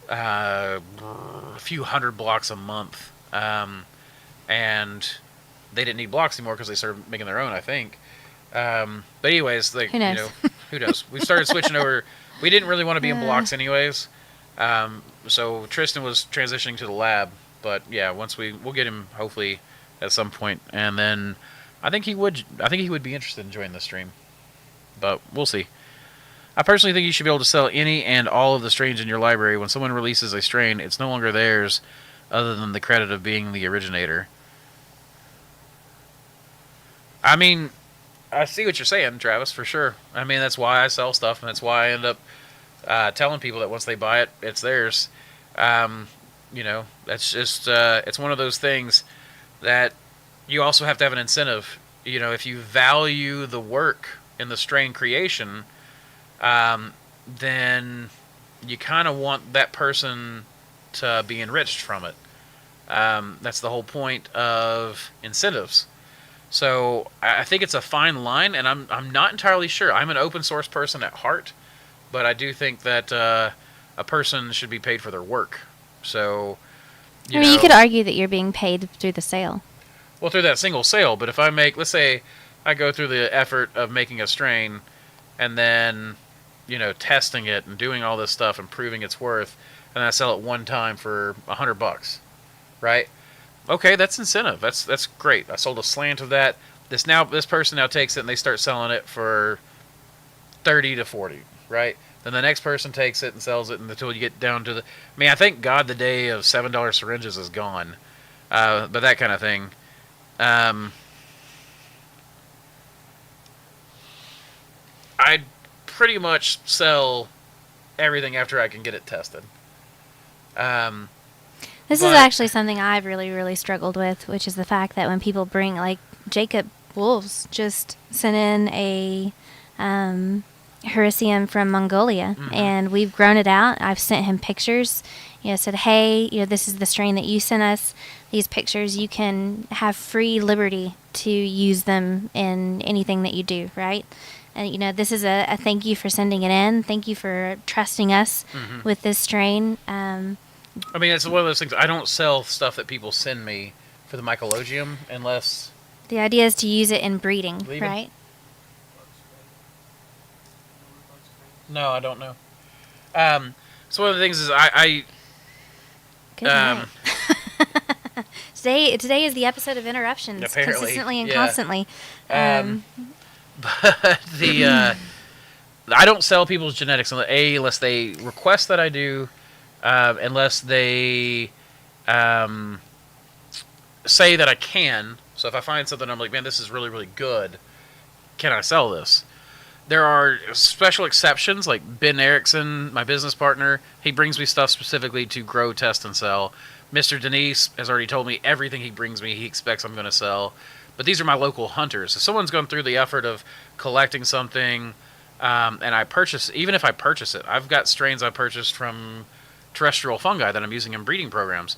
[SPEAKER 1] a few hundred blocks a month, and they didn't need blocks anymore because they started making their own, I think. But anyways,
[SPEAKER 2] Who knows?
[SPEAKER 1] Who knows? We started switching over. We didn't really want to be in blocks anyways, so Tristan was transitioning to the lab. But yeah, once we'll get him hopefully at some point, and then I think he would be interested in joining the stream, but we'll see. I personally think you should be able to sell any and all of the strains in your library. When someone releases a strain, it's no longer theirs, other than the credit of being the originator. I mean, I see what you're saying, Travis, for sure. I mean, that's why I sell stuff, and that's why I end up telling people that once they buy it, it's theirs. That's just it's one of those things that you also have to have an incentive. If you value the work in the strain creation, then you kind of want that person to be enriched from it. That's the whole point of incentives. So I think it's a fine line, and I'm not entirely sure. I'm an open source person at heart, but I do think that a person should be paid for their work. So,
[SPEAKER 2] you could argue that you're being paid through the sale.
[SPEAKER 1] Well, through that single sale. But if I let's say I go through the effort of making a strain, and then testing it and doing all this stuff and proving its worth, and then I sell it one time for $100, right? Okay, that's incentive. That's great. I sold a slant of that. This person now takes it and they start selling it for 30 to 40, right? Then the next person takes it and sells it until you get down to I thank God the day of $7 syringes is gone. But that kind of thing. I'd pretty much sell everything after I can get it tested.
[SPEAKER 2] This is actually something I've really, really struggled with, which is the fact that when people bring, like Jacob Wolves just sent in a Hericium from Mongolia, and we've grown it out. I've sent him pictures, said, hey, this is the strain that you sent us. These pictures, you can have free liberty to use them in anything that you do, right? And, this is a thank you for sending it in. Thank you for trusting us with this strain.
[SPEAKER 1] It's one of those things. I don't sell stuff that people send me for the Mycelium unless...
[SPEAKER 2] The idea is to use it in breeding, right?
[SPEAKER 1] No, I don't know. So one of the things is I
[SPEAKER 2] Good night. Today is the episode of interruptions,
[SPEAKER 1] apparently,
[SPEAKER 2] consistently and constantly.
[SPEAKER 1] But I don't sell people's genetics unless they request that I do, unless they say that I can. So if I find something, I'm like, man, this is really, really good. Can I sell this? There are special exceptions, like Ben Erickson, my business partner. He brings me stuff specifically to grow, test, and sell. Mr. Denise has already told me everything he brings me he expects I'm going to sell. But these are my local hunters. If someone's gone through the effort of collecting something, and I purchase, even if I purchase it, I've got strains I purchased from terrestrial fungi that I'm using in breeding programs.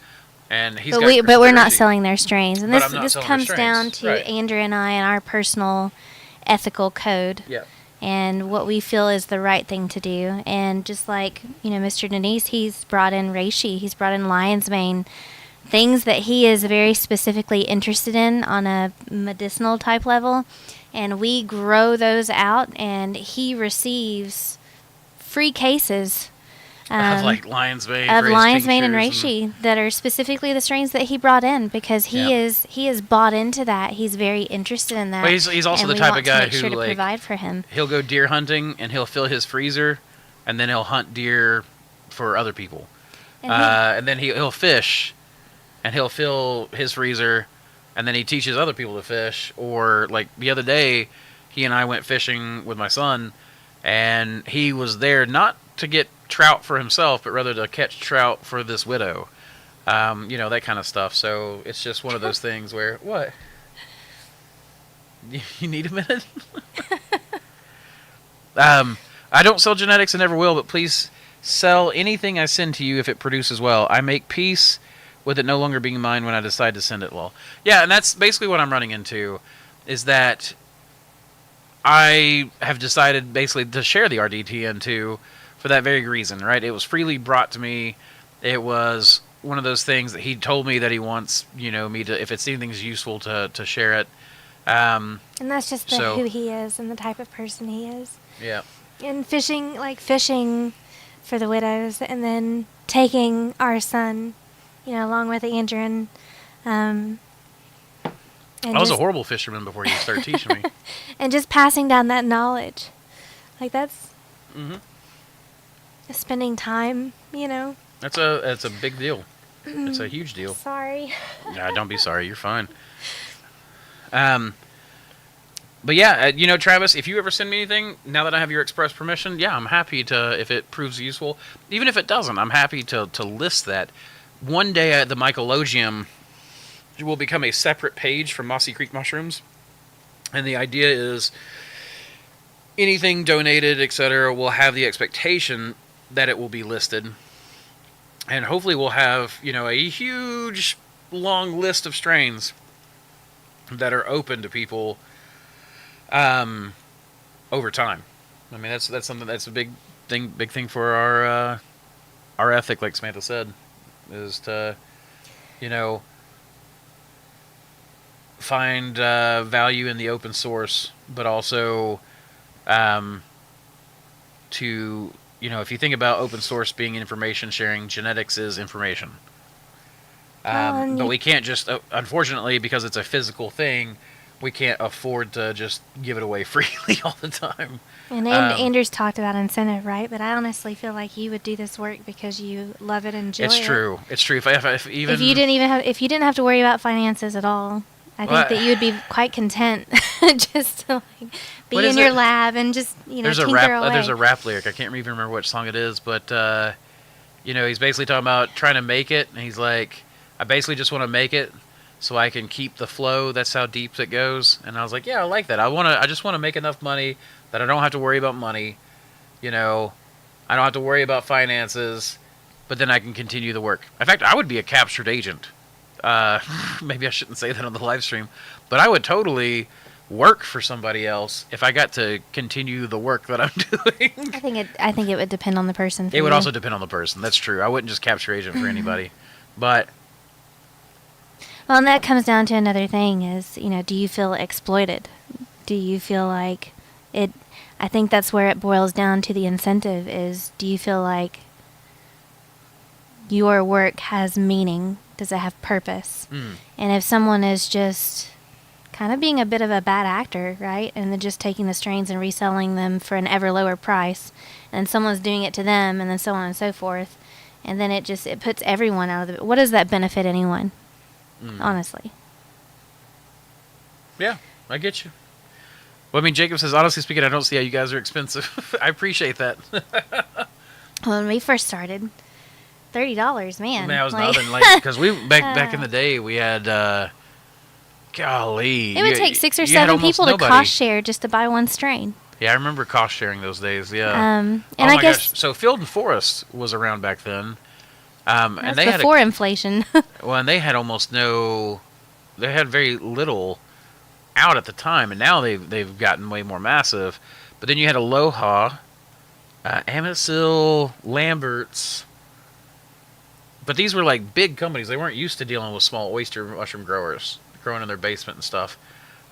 [SPEAKER 1] And
[SPEAKER 2] but we're not selling their strains. And this comes down to
[SPEAKER 1] right.
[SPEAKER 2] Andrew and I and our personal ethical code.
[SPEAKER 1] Yeah.
[SPEAKER 2] And what we feel is the right thing to do. And just like, Mr. Denise, he's brought in reishi, he's brought in lion's mane, things that he is very specifically interested in on a medicinal type level. And we grow those out, and he receives free cases
[SPEAKER 1] Of like lion's mane,
[SPEAKER 2] of
[SPEAKER 1] Ray's
[SPEAKER 2] lion's mane and
[SPEAKER 1] tinctures
[SPEAKER 2] reishi that are specifically the strains that he brought in, because he
[SPEAKER 1] Yep.
[SPEAKER 2] is bought into that. He's very interested in that.
[SPEAKER 1] Well, he's also
[SPEAKER 2] and
[SPEAKER 1] the
[SPEAKER 2] we
[SPEAKER 1] type
[SPEAKER 2] want
[SPEAKER 1] of guy
[SPEAKER 2] to make
[SPEAKER 1] who
[SPEAKER 2] sure to
[SPEAKER 1] like
[SPEAKER 2] provide for him.
[SPEAKER 1] he'll go deer hunting and he'll fill his freezer, and then he'll hunt deer for other people. And then he'll fish, and he'll fill his freezer, and then he teaches other people to fish. Or like the other day, he and I went fishing with my son, and he was there not to get trout for himself, but rather to catch trout for this widow. That kind of stuff. So it's just one of those things where, what? You need a minute? I don't sell genetics and never will, but please sell anything I send to you if it produces well. I make peace with it no longer being mine when I decide to send it well. Yeah, and that's basically what I'm running into, is that I have decided basically to share the RDTN2 for that very reason, right? It was freely brought to me. It was one of those things that he told me that he wants, me to, if it's anything's useful, to share it.
[SPEAKER 5] And that's just
[SPEAKER 1] So-
[SPEAKER 5] who he is and the type of person he is.
[SPEAKER 1] Yeah.
[SPEAKER 5] And fishing for the widows, and then taking our son, along with Andrew, and
[SPEAKER 1] I was a horrible fisherman before you started teaching me.
[SPEAKER 5] and just passing down that knowledge. Like that's
[SPEAKER 1] Mm-hmm.
[SPEAKER 5] spending time,
[SPEAKER 1] That's a big deal. It's a huge deal.
[SPEAKER 5] Sorry.
[SPEAKER 1] Yeah, don't be sorry. You're fine. But yeah, Travis, if you ever send me anything, now that I have your express permission, yeah, I'm happy to, if it proves useful. Even if it doesn't, I'm happy to list that. One day at the Mycelium will become a separate page for Mossy Creek mushrooms. And the idea is anything donated, etc., will have the expectation that it will be listed. And hopefully we'll have, a huge, long list of strains that are open to people over time. I mean, that's something that's a big thing for our ethic, like Samantha said, is to, find value in the open source, but also to, if you think about open source being information sharing, genetics is information. But we can't just, unfortunately, because it's a physical thing, we can't afford to just give it away freely all the time.
[SPEAKER 5] And Andrew's talked about incentive, right? But I honestly feel like you would do this work because you love it and enjoy it.
[SPEAKER 1] It's true. It's true. If
[SPEAKER 5] you didn't have to worry about finances at all, I think that you would be quite content just to be in your lab and just
[SPEAKER 1] there's
[SPEAKER 5] tinker away.
[SPEAKER 1] There's a rap lyric. I can't even remember which song it is, but he's basically talking about trying to make it, and he's like, I basically just want to make it so I can keep the flow. That's how deep it goes. And I was like, yeah, I like that. I just want to make enough money that I don't have to worry about money. I don't have to worry about finances, but then I can continue the work. In fact, I would be a captured agent. Maybe I shouldn't say that on the live stream, but I would totally work for somebody else if I got to continue the work that I'm doing.
[SPEAKER 2] I think it would depend on the person.
[SPEAKER 1] It would also depend on the person. That's true. I wouldn't just capture agent for anybody, but.
[SPEAKER 2] Well, and that comes down to another thing is, do you feel exploited? Do you feel like it? I think that's where it boils down to the incentive is, do you feel like your work has meaning? Does it have purpose? And if someone is just kind of being a bit of a bad actor, right? And then just taking the strains and reselling them for an ever lower price, and someone's doing it to them, and then so on and so forth, and then it puts everyone out of the. What does that benefit anyone? Honestly.
[SPEAKER 1] Yeah, I get you. Well, I mean, Jacob says, honestly speaking, I don't see how you guys are expensive. I appreciate that.
[SPEAKER 2] Well, when we first started, $30, man.
[SPEAKER 1] Man, I was nothing because we back in the day we had golly.
[SPEAKER 2] It would take 6 or 7 people to cost share just to buy one strain.
[SPEAKER 1] Yeah, I remember cost sharing those days. Yeah.
[SPEAKER 2] And I guess
[SPEAKER 1] gosh. So Field and Forest was around back then.
[SPEAKER 2] That's
[SPEAKER 1] and they
[SPEAKER 2] before inflation.
[SPEAKER 1] Well, and they had almost no. They had very little out at the time, and now they've gotten way more massive. But then you had Aloha, Amityville, Lambert's. But these were like big companies. They weren't used to dealing with small oyster mushroom growers growing in their basement and stuff.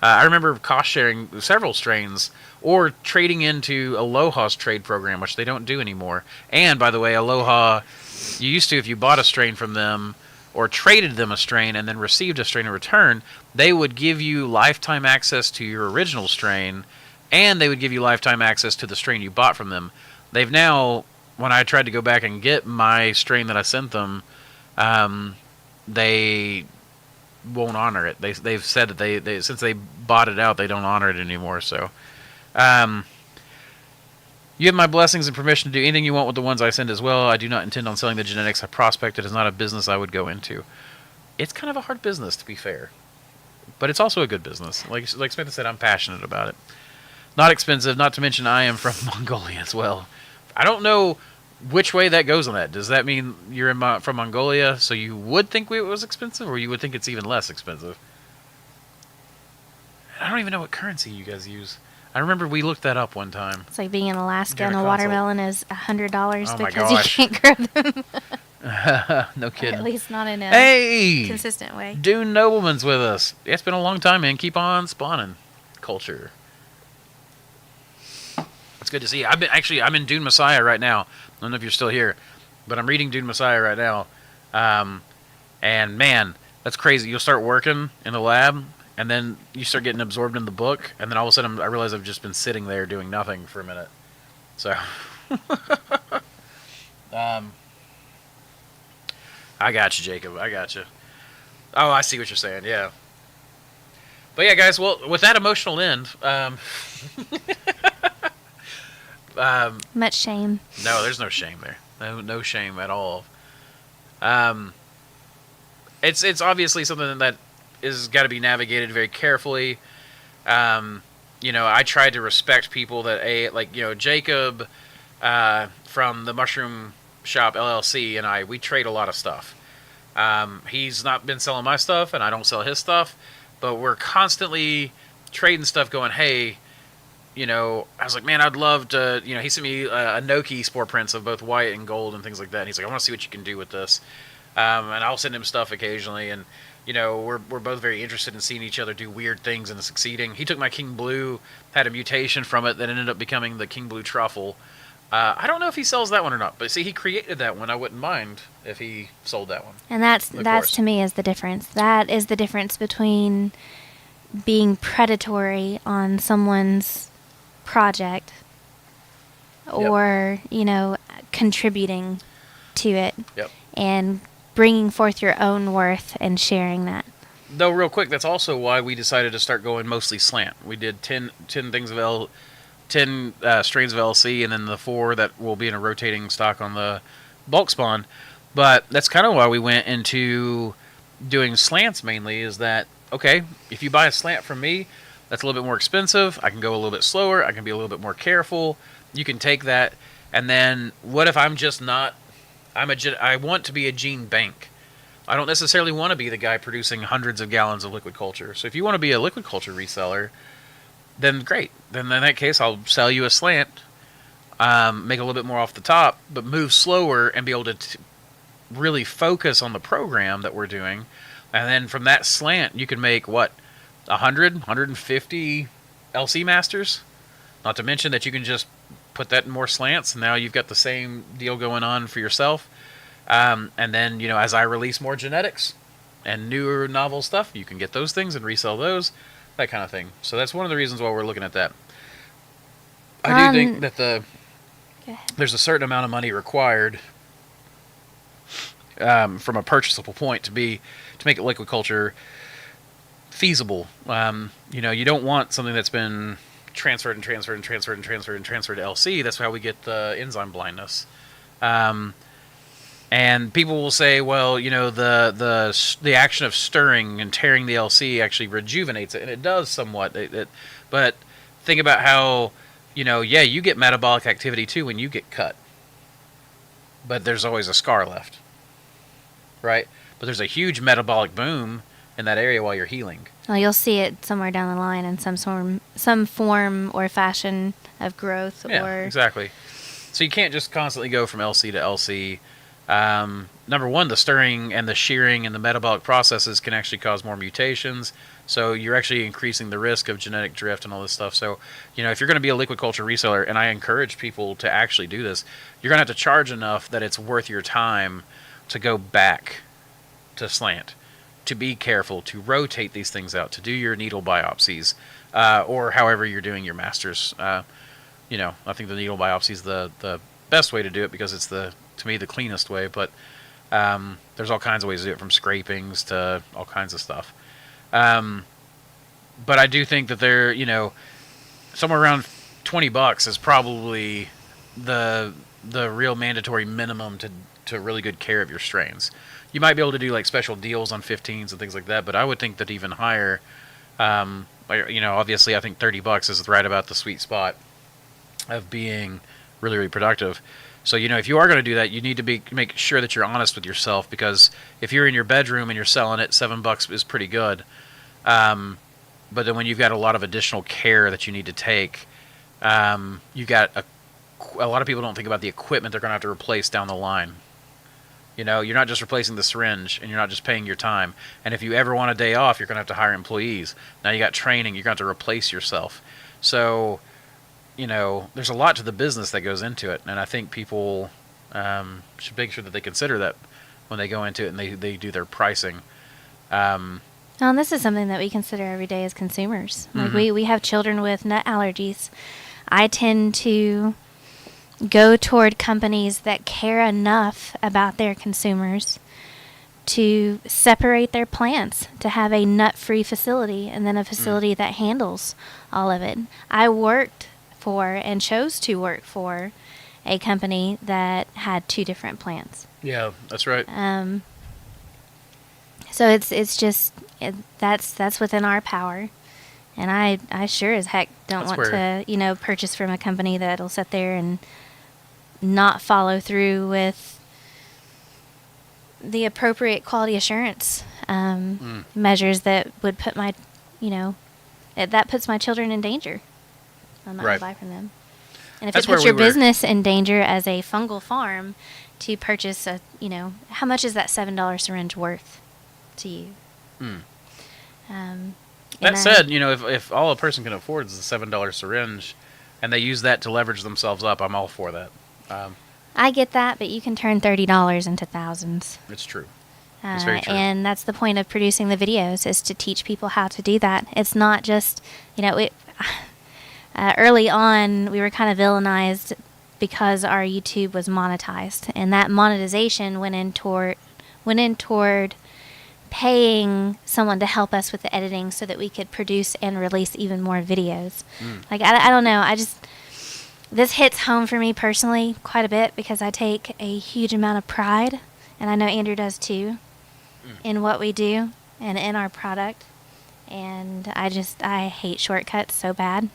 [SPEAKER 1] I remember cost sharing several strains or trading into Aloha's trade program, which they don't do anymore. And by the way, Aloha, you used to, if you bought a strain from them or traded them a strain and then received a strain in return, they would give you lifetime access to your original strain, and they would give you lifetime access to the strain you bought from them. They've now, when I tried to go back and get my strain that I sent them, they won't honor it. They've said that they since they bought it out, they don't honor it anymore. So, you have my blessings and permission to do anything you want with the ones I send as well. I do not intend on selling the genetics I prospect. It is not a business I would go into. It's kind of a hard business, to be fair, but it's also a good business. Like Samantha said, I'm passionate about it. Not expensive. Not to mention, I am from Mongolia as well. I don't know which way that goes on that. Does that mean you're from Mongolia, so you would think it was expensive, or you would think it's even less expensive? I don't even know what currency you guys use. I remember we looked that up one time.
[SPEAKER 5] It's like being in Alaska
[SPEAKER 1] During
[SPEAKER 5] and
[SPEAKER 1] a
[SPEAKER 5] a
[SPEAKER 1] consult.
[SPEAKER 5] watermelon is $100
[SPEAKER 1] Oh my
[SPEAKER 5] because you
[SPEAKER 1] gosh.
[SPEAKER 5] can't grow them.
[SPEAKER 1] No kidding.
[SPEAKER 5] At least not in a
[SPEAKER 1] Hey!
[SPEAKER 5] consistent way.
[SPEAKER 1] Dune Nobleman's with us. It's been a long time, man. Keep on spawning. Culture. It's good to see you. I'm in Dune Messiah right now. I don't know if you're still here, but I'm reading Dune Messiah right now. And man, that's crazy. You'll start working in the lab, and then you start getting absorbed in the book, and then all of a sudden I realize I've just been sitting there doing nothing for a minute. So, I got you, Jacob. I got you. Oh, I see what you're saying. Yeah. But yeah, guys. Well, with that emotional end,
[SPEAKER 5] Much shame.
[SPEAKER 1] no, there's no shame there. No shame at all. It's obviously something that is got to be navigated very carefully. I tried to respect people that Jacob from the Mushroom Shop LLC and we trade a lot of stuff. He's not been selling my stuff, and I don't sell his stuff, but we're constantly trading stuff. Going, hey. I was like, man, I'd love to, he sent me a Noki spore prints of both white and gold and things like that. And he's like, I want to see what you can do with this. And I'll send him stuff occasionally. And, we're both very interested in seeing each other do weird things and succeeding. He took my King Blue, had a mutation from it that ended up becoming the King Blue Truffle. I don't know if he sells that one or not, but see, he created that one. I wouldn't mind if he sold that one.
[SPEAKER 5] And that's to me is the difference. That is the difference between being predatory on someone's project or contributing to it and bringing forth your own worth and sharing that.
[SPEAKER 1] Though real quick, that's also why we decided to start going mostly slant. We did 10 things of 10 strains of LC, and then the 4 that will be in a rotating stock on the bulk spawn. But that's kind of why we went into doing slants mainly, is that okay, if you buy a slant from me, that's a little bit more expensive. I can go a little bit slower. I can be a little bit more careful. You can take that. And then what if I'm just not... I want to be a gene bank. I don't necessarily want to be the guy producing hundreds of gallons of liquid culture. So if you want to be a liquid culture reseller, then great. Then in that case, I'll sell you a slant, make a little bit more off the top, but move slower and be able to really focus on the program that we're doing. And then from that slant, you can make, 150 LC masters? Not to mention that you can just put that in more slants, and now you've got the same deal going on for yourself. And then, as I release more genetics and newer novel stuff, you can get those things and resell those, that kind of thing. So that's one of the reasons why we're looking at that. I do think that there's a certain amount of money required from a purchasable point to make it liquid culture feasible. You don't want something that's been transferred to LC. That's how we get the enzyme blindness. And people will say, well, the action of stirring and tearing the LC actually rejuvenates it, and it does somewhat. But think about how, you get metabolic activity too when you get cut. But there's always a scar left, right? But there's a huge metabolic boom in that area while you're healing.
[SPEAKER 5] Well, you'll see it somewhere down the line in some form or fashion of growth.
[SPEAKER 1] Yeah, exactly. So you can't just constantly go from LC to LC. Number one, the stirring and the shearing and the metabolic processes can actually cause more mutations. So you're actually increasing the risk of genetic drift and all this stuff. So, if you're going to be a liquid culture reseller, and I encourage people to actually do this, you're going to have to charge enough that it's worth your time to go back to slant, to be careful, to rotate these things out, to do your needle biopsies, or however you're doing your masters. I think the needle biopsy is the best way to do it because it's to me the cleanest way. But there's all kinds of ways to do it, from scrapings to all kinds of stuff. But I do think that somewhere around $20 is probably the real mandatory minimum to really good care of your strains. You might be able to do like special deals on 15s and things like that, but I would think that even higher, obviously I think $30 is right about the sweet spot of being really, really productive. So, if you are going to do that, you need to make sure that you're honest with yourself, because if you're in your bedroom and you're selling it, $7 is pretty good. But then when you've got a lot of additional care that you need to take, you got a lot of people don't think about the equipment they're going to have to replace down the line. You're not just replacing the syringe, and you're not just paying your time. And if you ever want a day off, you're going to have to hire employees. Now you got training, you're going to have to replace yourself. So, there's a lot to the business that goes into it, and I think people should make sure that they consider that when they go into it and they do their pricing.
[SPEAKER 5] And this is something that we consider every day as consumers. Like we have children with nut allergies. I tend to go toward companies that care enough about their consumers to separate their plants, to have a nut-free facility and then a facility that handles all of it. I worked for and chose to work for a company that had 2 different plants.
[SPEAKER 1] Yeah, that's right.
[SPEAKER 5] So it's just that's within our power, and I sure as heck don't want to purchase from a company that'll sit there and not follow through with the appropriate quality assurance measures that would put my that puts my children in danger. I'm not going to buy from them. And if it puts your business in danger as a fungal farm to purchase how much is that $7 syringe worth to you?
[SPEAKER 1] That said, if all a person can afford is the $7 syringe, and they use that to leverage themselves up, I'm all for that.
[SPEAKER 5] I get that, but you can turn $30 into thousands.
[SPEAKER 1] It's true. It's very true.
[SPEAKER 5] And that's the point of producing the videos, is to teach people how to do that. It's not just, early on, we were kind of villainized because our YouTube was monetized, and that monetization went in toward paying someone to help us with the editing so that we could produce and release even more videos. Like, I don't know. This hits home for me personally quite a bit, because I take a huge amount of pride, and I know Andrew does too, in what we do and in our product. And I hate shortcuts so bad.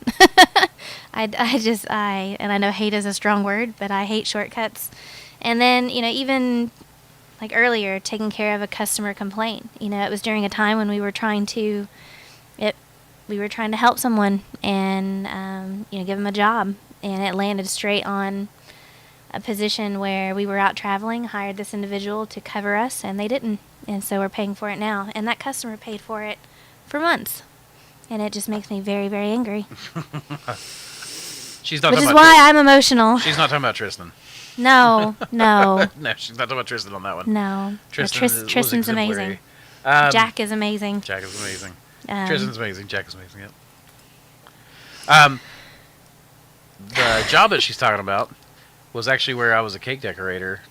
[SPEAKER 5] and I know hate is a strong word, but I hate shortcuts. And then, even like earlier, taking care of a customer complaint. It was during a time when we were trying to help someone and, give them a job. And it landed straight on a position where we were out traveling, hired this individual to cover us, and they didn't. And so we're paying for it now. And that customer paid for it for months, and it just makes me very, very angry.
[SPEAKER 1] She's not.
[SPEAKER 5] Which is why I'm emotional.
[SPEAKER 1] She's not talking about Tristan.
[SPEAKER 5] No.
[SPEAKER 1] No, she's not talking about Tristan on that one.
[SPEAKER 5] No. Tristan's amazing. Jack is amazing.
[SPEAKER 1] Tristan's amazing. Jack is amazing. Yep. The job that she's talking about was actually where I was a cake decorator.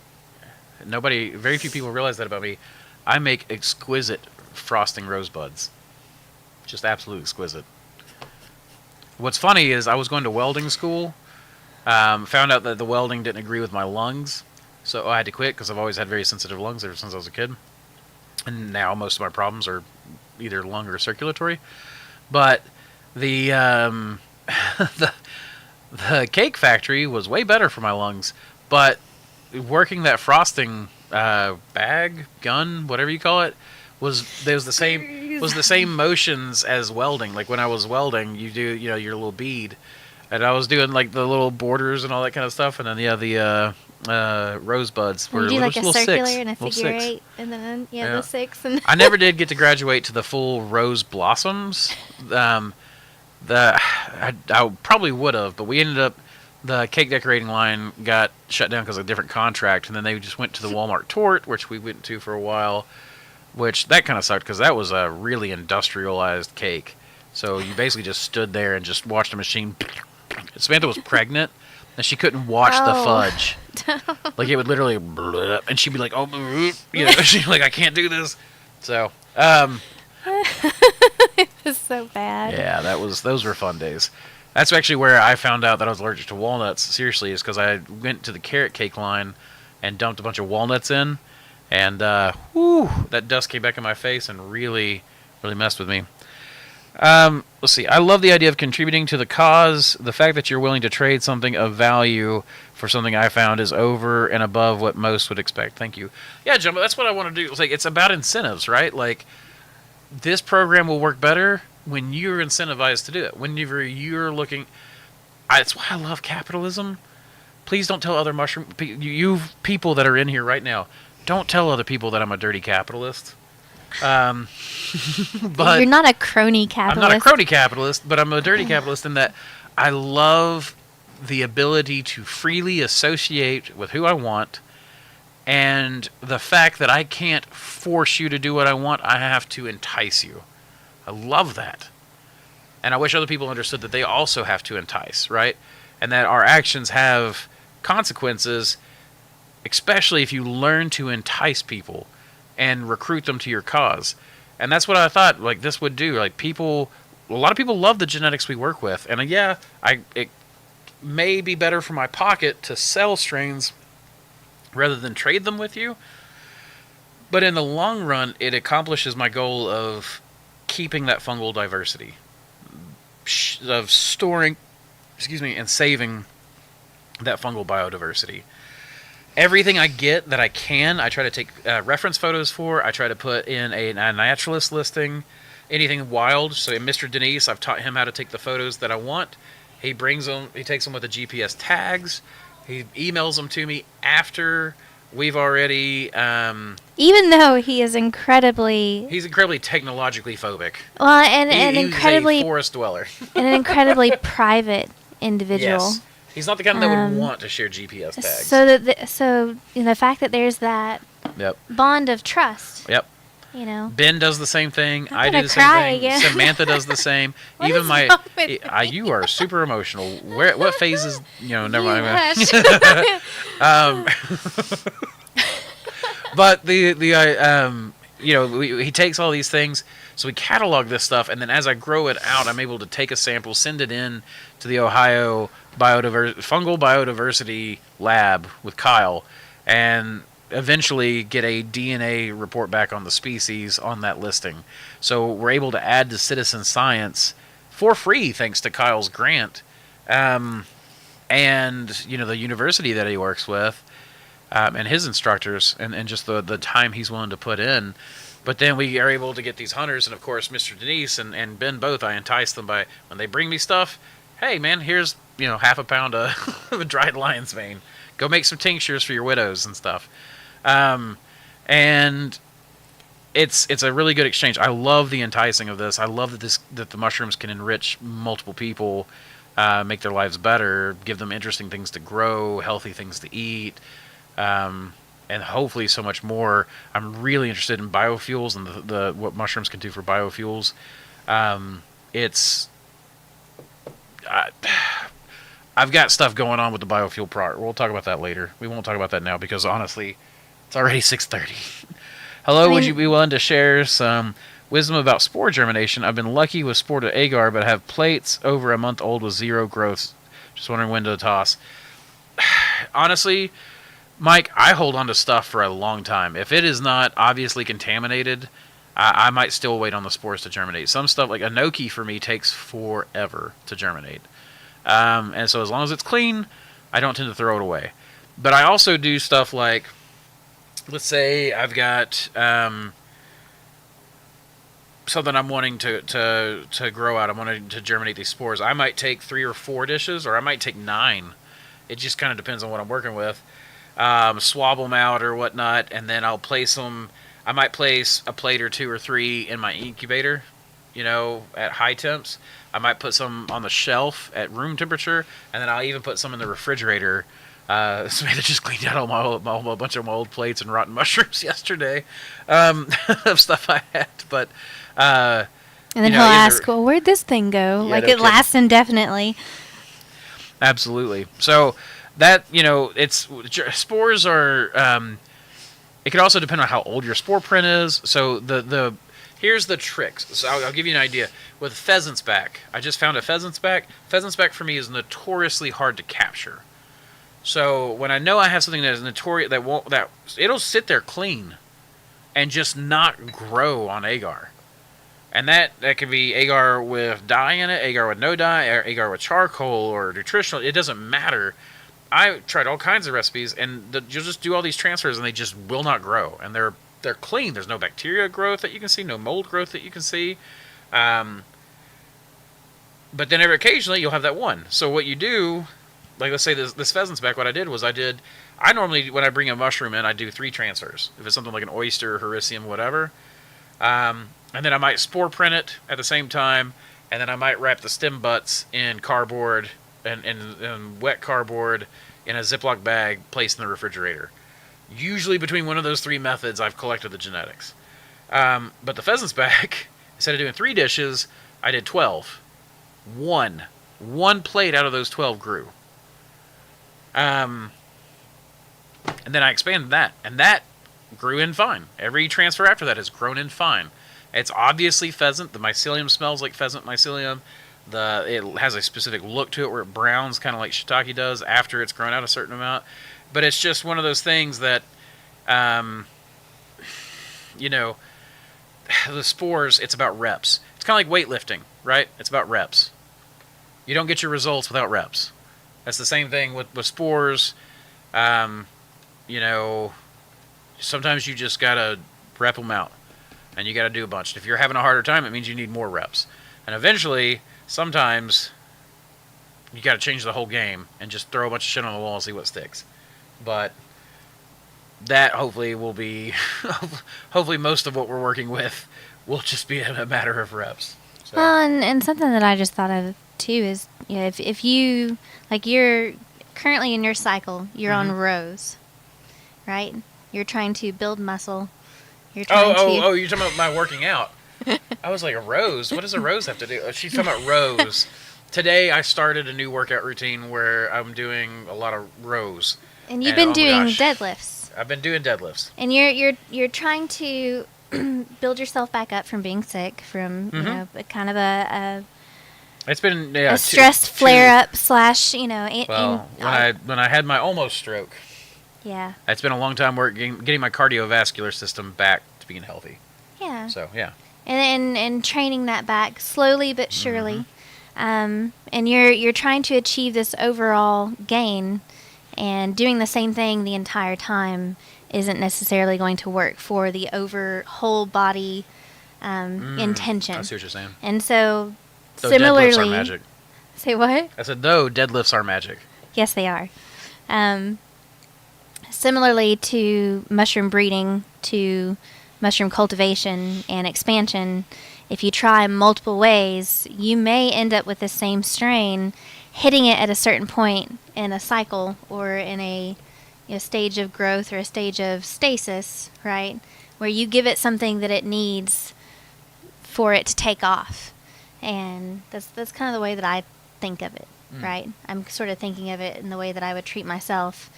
[SPEAKER 1] Very few people realize that about me. I make exquisite frosting rosebuds. Just absolutely exquisite. What's funny is I was going to welding school, found out that the welding didn't agree with my lungs, so I had to quit because I've always had very sensitive lungs ever since I was a kid. And now most of my problems are either lung or circulatory. But the the cake factory was way better for my lungs, but working that frosting gun, whatever you call it, was the same motions as welding. Like when I was welding, you do your little bead, And I was doing like the little borders and all that kind of stuff, and then the rosebuds were
[SPEAKER 5] You do like a
[SPEAKER 1] little
[SPEAKER 5] circular
[SPEAKER 1] six,
[SPEAKER 5] and a
[SPEAKER 1] little
[SPEAKER 5] figure
[SPEAKER 1] six.
[SPEAKER 5] eight, and then
[SPEAKER 1] Yeah.
[SPEAKER 5] the 6. And
[SPEAKER 1] I never did get to graduate to the full rose blossoms. I probably would have, but we ended up, the cake decorating line got shut down because of a different contract, and then they just went to the Walmart Tort, which we went to for a while, which that kind of sucked because that was a really industrialized cake. So you basically just stood there and just watched a machine. Samantha was pregnant, and she couldn't watch the fudge. Like, it would literally, and she'd be like, oh, you know, she's like, I can't do this. So,
[SPEAKER 5] it's so bad.
[SPEAKER 1] yeah, those were fun days. That's actually where I found out that I was allergic to walnuts. Seriously, is because I went to the carrot cake line and dumped a bunch of walnuts in, and that dust came back in my face and really, really messed with me. Let's see. I love the idea of contributing to the cause. The fact that you're willing to trade something of value for something I found is over and above what most would expect. Thank you. Yeah, Jumbo, that's what I want to do. It's like, it's about incentives, right? Like, this program will work better when you're incentivized to do it. Whenever you're looking... That's why I love capitalism. Please don't tell other mushroom... You people that are in here right now, don't tell other people that I'm a dirty capitalist. But
[SPEAKER 5] You're not a crony capitalist.
[SPEAKER 1] I'm not a crony capitalist, but I'm a dirty capitalist in that I love the ability to freely associate with who I want, and the fact that I can't force you to do what I want, I have to entice you. I love that. And I wish other people understood that they also have to entice, right? And that our actions have consequences, especially if you learn to entice people and recruit them to your cause. And that's what I thought like this would do. Like, a lot of people love the genetics we work with. And it may be better for my pocket to sell strains rather than trade them with you. But in the long run, it accomplishes my goal of keeping that fungal diversity, of storing, and saving that fungal biodiversity. Everything I get that I can, I try to take reference photos for. I try to put in a naturalist listing, anything wild. So Mr. Denise, I've taught him how to take the photos that I want. He brings them, he takes them with the GPS tags. He emails them to me after we've already...
[SPEAKER 5] Even though he is incredibly...
[SPEAKER 1] He's incredibly technologically phobic.
[SPEAKER 5] Well, and
[SPEAKER 1] He's
[SPEAKER 5] incredibly...
[SPEAKER 1] a forest dweller.
[SPEAKER 5] and an incredibly private individual.
[SPEAKER 1] Yes. He's not the kind that would want to share GPS tags.
[SPEAKER 5] So the fact that there's that
[SPEAKER 1] Yep.
[SPEAKER 5] bond of trust.
[SPEAKER 1] Yep.
[SPEAKER 5] You know.
[SPEAKER 1] Ben does the same thing.
[SPEAKER 5] I'm
[SPEAKER 1] I do
[SPEAKER 5] gonna
[SPEAKER 1] the same
[SPEAKER 5] cry
[SPEAKER 1] thing.
[SPEAKER 5] again.
[SPEAKER 1] Samantha does the same.
[SPEAKER 5] What
[SPEAKER 1] Even
[SPEAKER 5] is
[SPEAKER 1] my,
[SPEAKER 5] wrong with
[SPEAKER 1] you are super emotional. What phases? Never mind.
[SPEAKER 5] Hush.
[SPEAKER 1] But he takes all these things, so we catalog this stuff, and then as I grow it out, I'm able to take a sample, send it in to the Ohio Fungal Biodiversity Lab with Kyle, and eventually get a DNA report back on the species on that listing. So we're able to add to citizen science for free thanks to Kyle's grant, and the university that he works with. And his instructors, and just the time he's willing to put in. But then we are able to get these hunters, and of course Mr. Denise and Ben both, I entice them by, when they bring me stuff, hey man, here's half a pound of dried lion's mane. Go make some tinctures for your widows and stuff. And it's a really good exchange. I love the enticing of this. I love that the mushrooms can enrich multiple people, make their lives better, give them interesting things to grow, healthy things to eat. And hopefully so much more. I'm really interested in biofuels and the what mushrooms can do for biofuels. I've got stuff going on with the biofuel product. We'll talk about that later. We won't talk about that now because honestly, it's already 6:30. Hello, would you be willing to share some wisdom about spore germination? I've been lucky with spore to agar, but have plates over a month old with zero growth. Just wondering when to toss. Honestly, Mike, I hold on to stuff for a long time. If it is not obviously contaminated, I might still wait on the spores to germinate. Some stuff, like inoculation for me, takes forever to germinate. And so as long as it's clean, I don't tend to throw it away. But I also do stuff like, let's say I've got something I'm wanting to grow out. I'm wanting to germinate these spores. I might take 3 or 4 dishes, or I might take 9. It just kind of depends on what I'm working with. Swab them out or whatnot, and then I'll place them. I might place a plate or 2 or 3 in my incubator, at high temps. I might put some on the shelf at room temperature, and then I'll even put some in the refrigerator. Samantha just cleaned out a bunch of my old plates and rotten mushrooms yesterday of stuff I had. But
[SPEAKER 5] and then he'll ask, "Well, where'd this thing go?"
[SPEAKER 1] Yeah,
[SPEAKER 5] like
[SPEAKER 1] no
[SPEAKER 5] it lasts indefinitely.
[SPEAKER 1] Absolutely. So that it's spores are. It could also depend on how old your spore print is. So here's the tricks. So I'll give you an idea. With pheasant's back, I just found a pheasant's back. Pheasant's back for me is notoriously hard to capture. So when I know I have something that is notorious that it'll sit there clean and just not grow on agar. And that could be agar with dye in it, agar with no dye, or agar with charcoal or nutritional. It doesn't matter. I tried all kinds of recipes, and you'll just do all these transfers, and they just will not grow. And they're clean. There's no bacteria growth that you can see, no mold growth that you can see. But then occasionally you'll have that one. So what you do, like let's say this pheasant's back, what I did was I normally, when I bring a mushroom in, I do 3 transfers. If it's something like an oyster, hericium, whatever. And then I might spore print it at the same time, and then I might wrap the stem butts in cardboard and wet cardboard in a Ziploc bag placed in the refrigerator. Usually between one of those 3 methods, I've collected the genetics. But the pheasant's back, instead of doing 3 dishes, I did 12. One plate out of those 12 grew. And then I expanded that, and that grew in fine. Every transfer after that has grown in fine. It's obviously pheasant. The mycelium smells like pheasant mycelium. It has a specific look to it where it browns kind of like shiitake does after it's grown out a certain amount. But it's just one of those things that, the spores, it's about reps. It's kind of like weightlifting, right? It's about reps. You don't get your results without reps. That's the same thing with spores. Sometimes you just got to rep them out. And you got to do a bunch. If you're having a harder time, it means you need more reps. And eventually, sometimes, you got to change the whole game and just throw a bunch of shit on the wall and see what sticks. But that hopefully will be, hopefully most of what we're working with will just be a matter of reps. So.
[SPEAKER 5] Well, and something that I just thought of too is, if you, like you're currently in your cycle, you're on rows, right? You're trying to build muscle. You're trying
[SPEAKER 1] you're talking about my working out. I was like, a rose? What does a rose have to do? She's talking about rows. Today I started a new workout routine where I'm doing a lot of rows.
[SPEAKER 5] And you've been doing deadlifts.
[SPEAKER 1] I've been doing deadlifts.
[SPEAKER 5] And you're trying to build yourself back up from being sick, from kind of a
[SPEAKER 1] it's been
[SPEAKER 5] a stress flare up / when
[SPEAKER 1] I had my almost stroke.
[SPEAKER 5] Yeah.
[SPEAKER 1] It's been a long time getting my cardiovascular system back to being healthy.
[SPEAKER 5] Yeah.
[SPEAKER 1] So, yeah.
[SPEAKER 5] And training that back slowly but surely. And you're trying to achieve this overall gain, and doing the same thing the entire time isn't necessarily going to work for the whole body intention.
[SPEAKER 1] I see what you're saying.
[SPEAKER 5] And so
[SPEAKER 1] similarly, deadlifts are magic.
[SPEAKER 5] Say what?
[SPEAKER 1] I said, though deadlifts are magic.
[SPEAKER 5] Yes, they are. Similarly to mushroom breeding, to mushroom cultivation and expansion, if you try multiple ways, you may end up with the same strain, hitting it at a certain point in a cycle or in a stage of growth or a stage of stasis, right? Where you give it something that it needs for it to take off. And that's kind of the way that I think of it, right? I'm sort of thinking of it in the way that I would treat myself.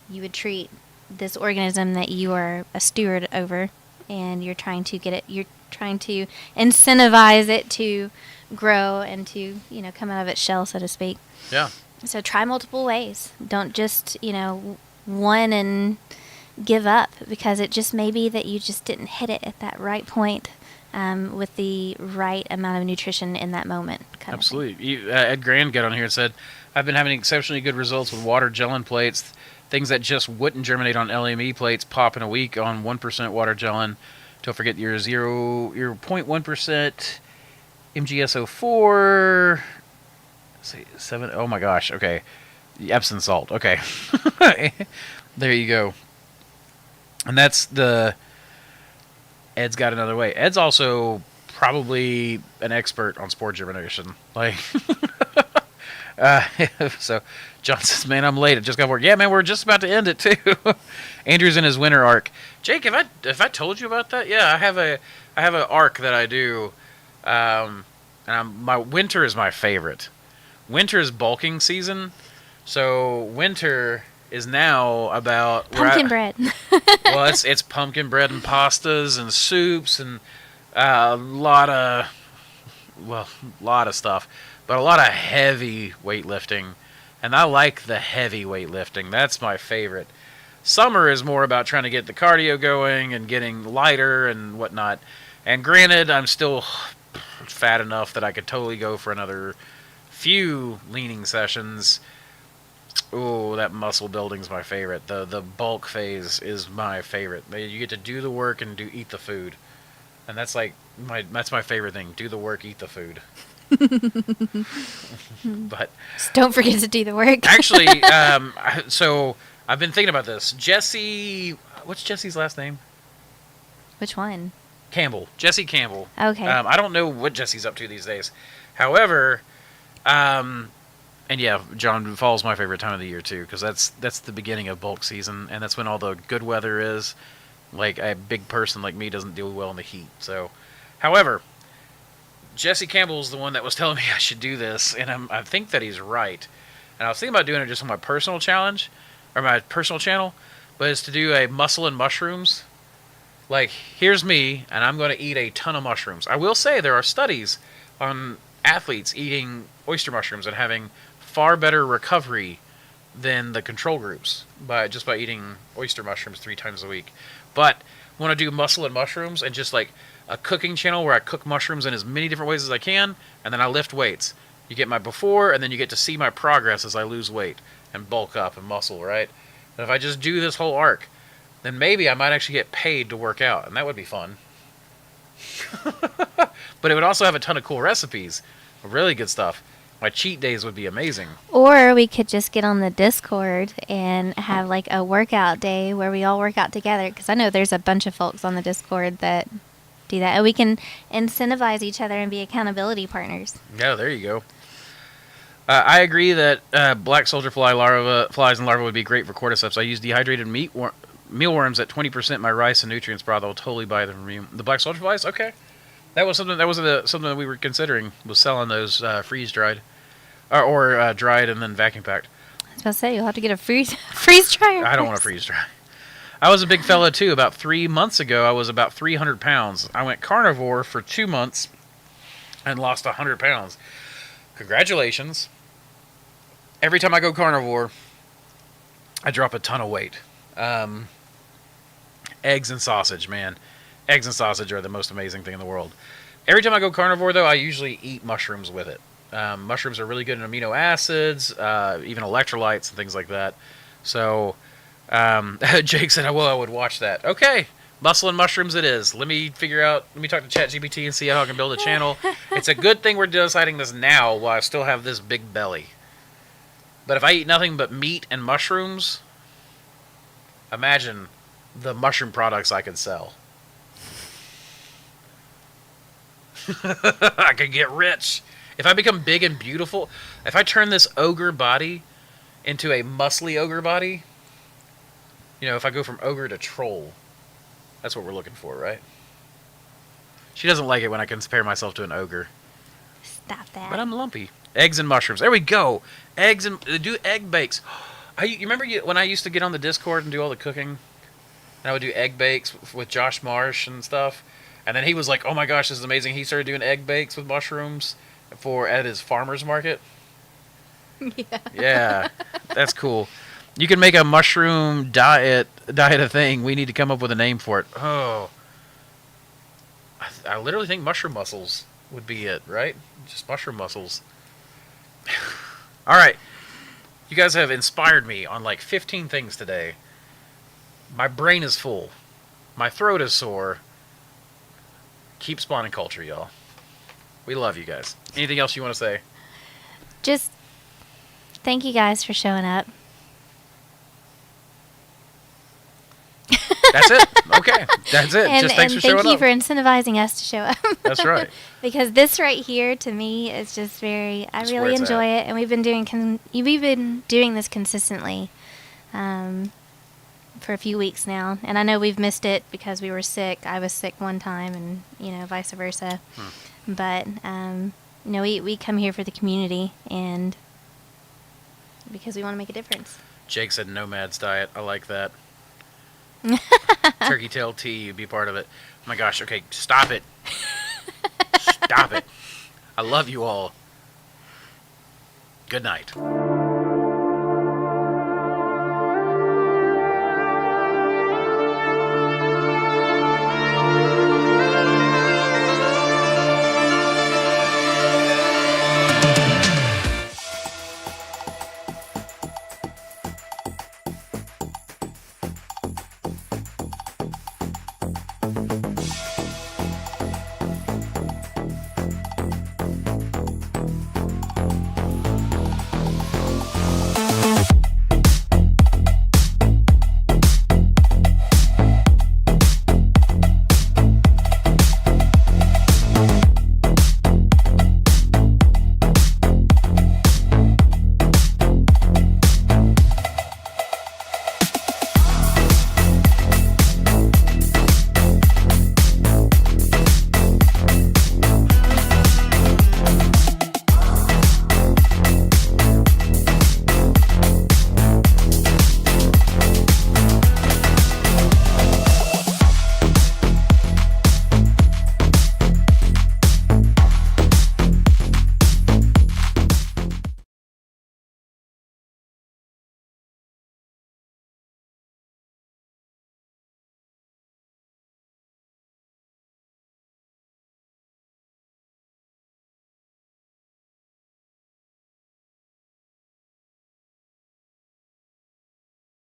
[SPEAKER 5] You would treat this organism that you are a steward over, and you're trying to incentivize it to grow and to, come out of its shell, so to speak.
[SPEAKER 1] Yeah.
[SPEAKER 5] So try multiple ways. Don't just, one and give up, because it just may be that you just didn't hit it at that right point with the right amount of nutrition in that moment.
[SPEAKER 1] Absolutely. Ed Grand got on here and said, I've been having exceptionally good results with water gelin plates. Things that just wouldn't germinate on LME plates pop in a week on 1% water gelin. Don't forget your 0.1% MgSO4. Say 7. Oh my gosh. Okay. Epsom salt. Okay. There you go. And that's the... Ed's got another way. Ed's also probably an expert on spore germination. Like, so John says, "Man, I'm late. I just got work." Yeah, man, we're just about to end it too. Andrew's in his winter arc. Jake, have I told you about that? Yeah, I have an arc that I do. My winter is my favorite. Winter is bulking season, so winter is now about
[SPEAKER 5] Pumpkin bread.
[SPEAKER 1] well, it's pumpkin bread and pastas and soups and a lot of stuff, but a lot of heavy weightlifting, and I like the heavy weightlifting. That's my favorite. Summer is more about trying to get the cardio going and getting lighter and whatnot. And granted, I'm still fat enough that I could totally go for another few leaning sessions. Oh, that muscle building's my favorite. The bulk phase is my favorite. You get to do the work and eat the food, and that's like that's my favorite thing. Do the work, eat the food. But
[SPEAKER 5] Just don't forget to do the work.
[SPEAKER 1] actually, so I've been thinking about this. Jesse, what's Jesse's last name?
[SPEAKER 5] Which one?
[SPEAKER 1] Campbell. Jesse Campbell.
[SPEAKER 5] Okay.
[SPEAKER 1] I don't know what Jesse's up to these days. However, and yeah, John, fall's my favorite time of the year too, because that's the beginning of bulk season, and that's when all the good weather is. Like, a big person like me doesn't do well in the heat. So, however, Jesse Campbell's the one that was telling me I should do this, and I think that he's right. And I was thinking about doing it just on my personal challenge, or my personal channel, but it's to do a muscle and mushrooms. Like, here's me, and I'm going to eat a ton of mushrooms. I will say there are studies on athletes eating oyster mushrooms and having far better recovery than the control groups by eating oyster mushrooms 3 times a week. But I want to do muscle and mushrooms and just like a cooking channel where I cook mushrooms in as many different ways as I can, and then I lift weights. You get my before, and then you get to see my progress as I lose weight and bulk up and muscle, right? And if I just do this whole arc, then maybe I might actually get paid to work out, and that would be fun. But it would also have a ton of cool recipes, really good stuff. My cheat days would be amazing.
[SPEAKER 5] Or we could just get on the Discord and have like a workout day where we all work out together. Because I know there's a bunch of folks on the Discord that do that. And we can incentivize each other and be accountability partners.
[SPEAKER 1] Yeah, there you go. I agree that black soldier flies and larvae would be great for cordyceps. I use dehydrated mealworms at 20% my rice and nutrients broth. I'll totally buy them from you. The black soldier flies? Okay. That was something that we were considering, was selling those freeze dried, or dried and then vacuum packed.
[SPEAKER 5] I was about to say, you'll have to get a freeze dryer.
[SPEAKER 1] I don't want to freeze dry. I was a big fella too. About 3 months ago, I was about 300 pounds. I went carnivore for 2 months and lost 100 pounds. Congratulations. Every time I go carnivore, I drop a ton of weight. Eggs and sausage, man. Eggs and sausage are the most amazing thing in the world. Every time I go carnivore, though, I usually eat mushrooms with it. Mushrooms are really good in amino acids, even electrolytes and things like that. So, Jake said, well, I would watch that. Okay, muscle and mushrooms it is. Let me talk to ChatGPT and see how I can build a channel. It's a good thing we're deciding this now while I still have this big belly. But if I eat nothing but meat and mushrooms, imagine the mushroom products I could sell. I could get rich. If I become big and beautiful, if I turn this ogre body into a muscly ogre body, if I go from ogre to troll, that's what we're looking for, right? She doesn't like it when I compare myself to an ogre.
[SPEAKER 5] Stop that.
[SPEAKER 1] But I'm lumpy. Eggs and mushrooms. There we go. Eggs and do egg bakes. You remember when I used to get on the Discord and do all the cooking? And I would do egg bakes with Josh Marsh and stuff. And then he was like, oh my gosh, this is amazing. He started doing egg bakes with mushrooms at his farmer's market.
[SPEAKER 5] Yeah.
[SPEAKER 1] Yeah, that's cool. You can make a mushroom diet a thing. We need to come up with a name for it. Oh. I literally think mushroom mussels would be it, right? Just mushroom mussels. All right. You guys have inspired me on like 15 things today. My brain is full. My throat is sore. keep spawning culture, y'all. We love you guys. Anything else you want to say?
[SPEAKER 5] Just thank you guys for showing up.
[SPEAKER 1] That's it. Okay. That's it.
[SPEAKER 5] And,
[SPEAKER 1] just thanks
[SPEAKER 5] and
[SPEAKER 1] for showing
[SPEAKER 5] thank you
[SPEAKER 1] up.
[SPEAKER 5] for incentivizing us to show up.
[SPEAKER 1] That's right.
[SPEAKER 5] Because this right here, to me, is just very. I
[SPEAKER 1] It's where
[SPEAKER 5] really
[SPEAKER 1] it's
[SPEAKER 5] enjoy
[SPEAKER 1] at.
[SPEAKER 5] it, and we've been doing this consistently, for a few weeks now. And I know we've missed it because we were sick. I was sick one time, and vice versa. But we come here for the community and because we want to make a difference.
[SPEAKER 1] Jake said Nomad's diet. I like that. Turkey tail tea, be part of it. Oh my gosh, okay, stop it. Stop it. I love you all. Good night.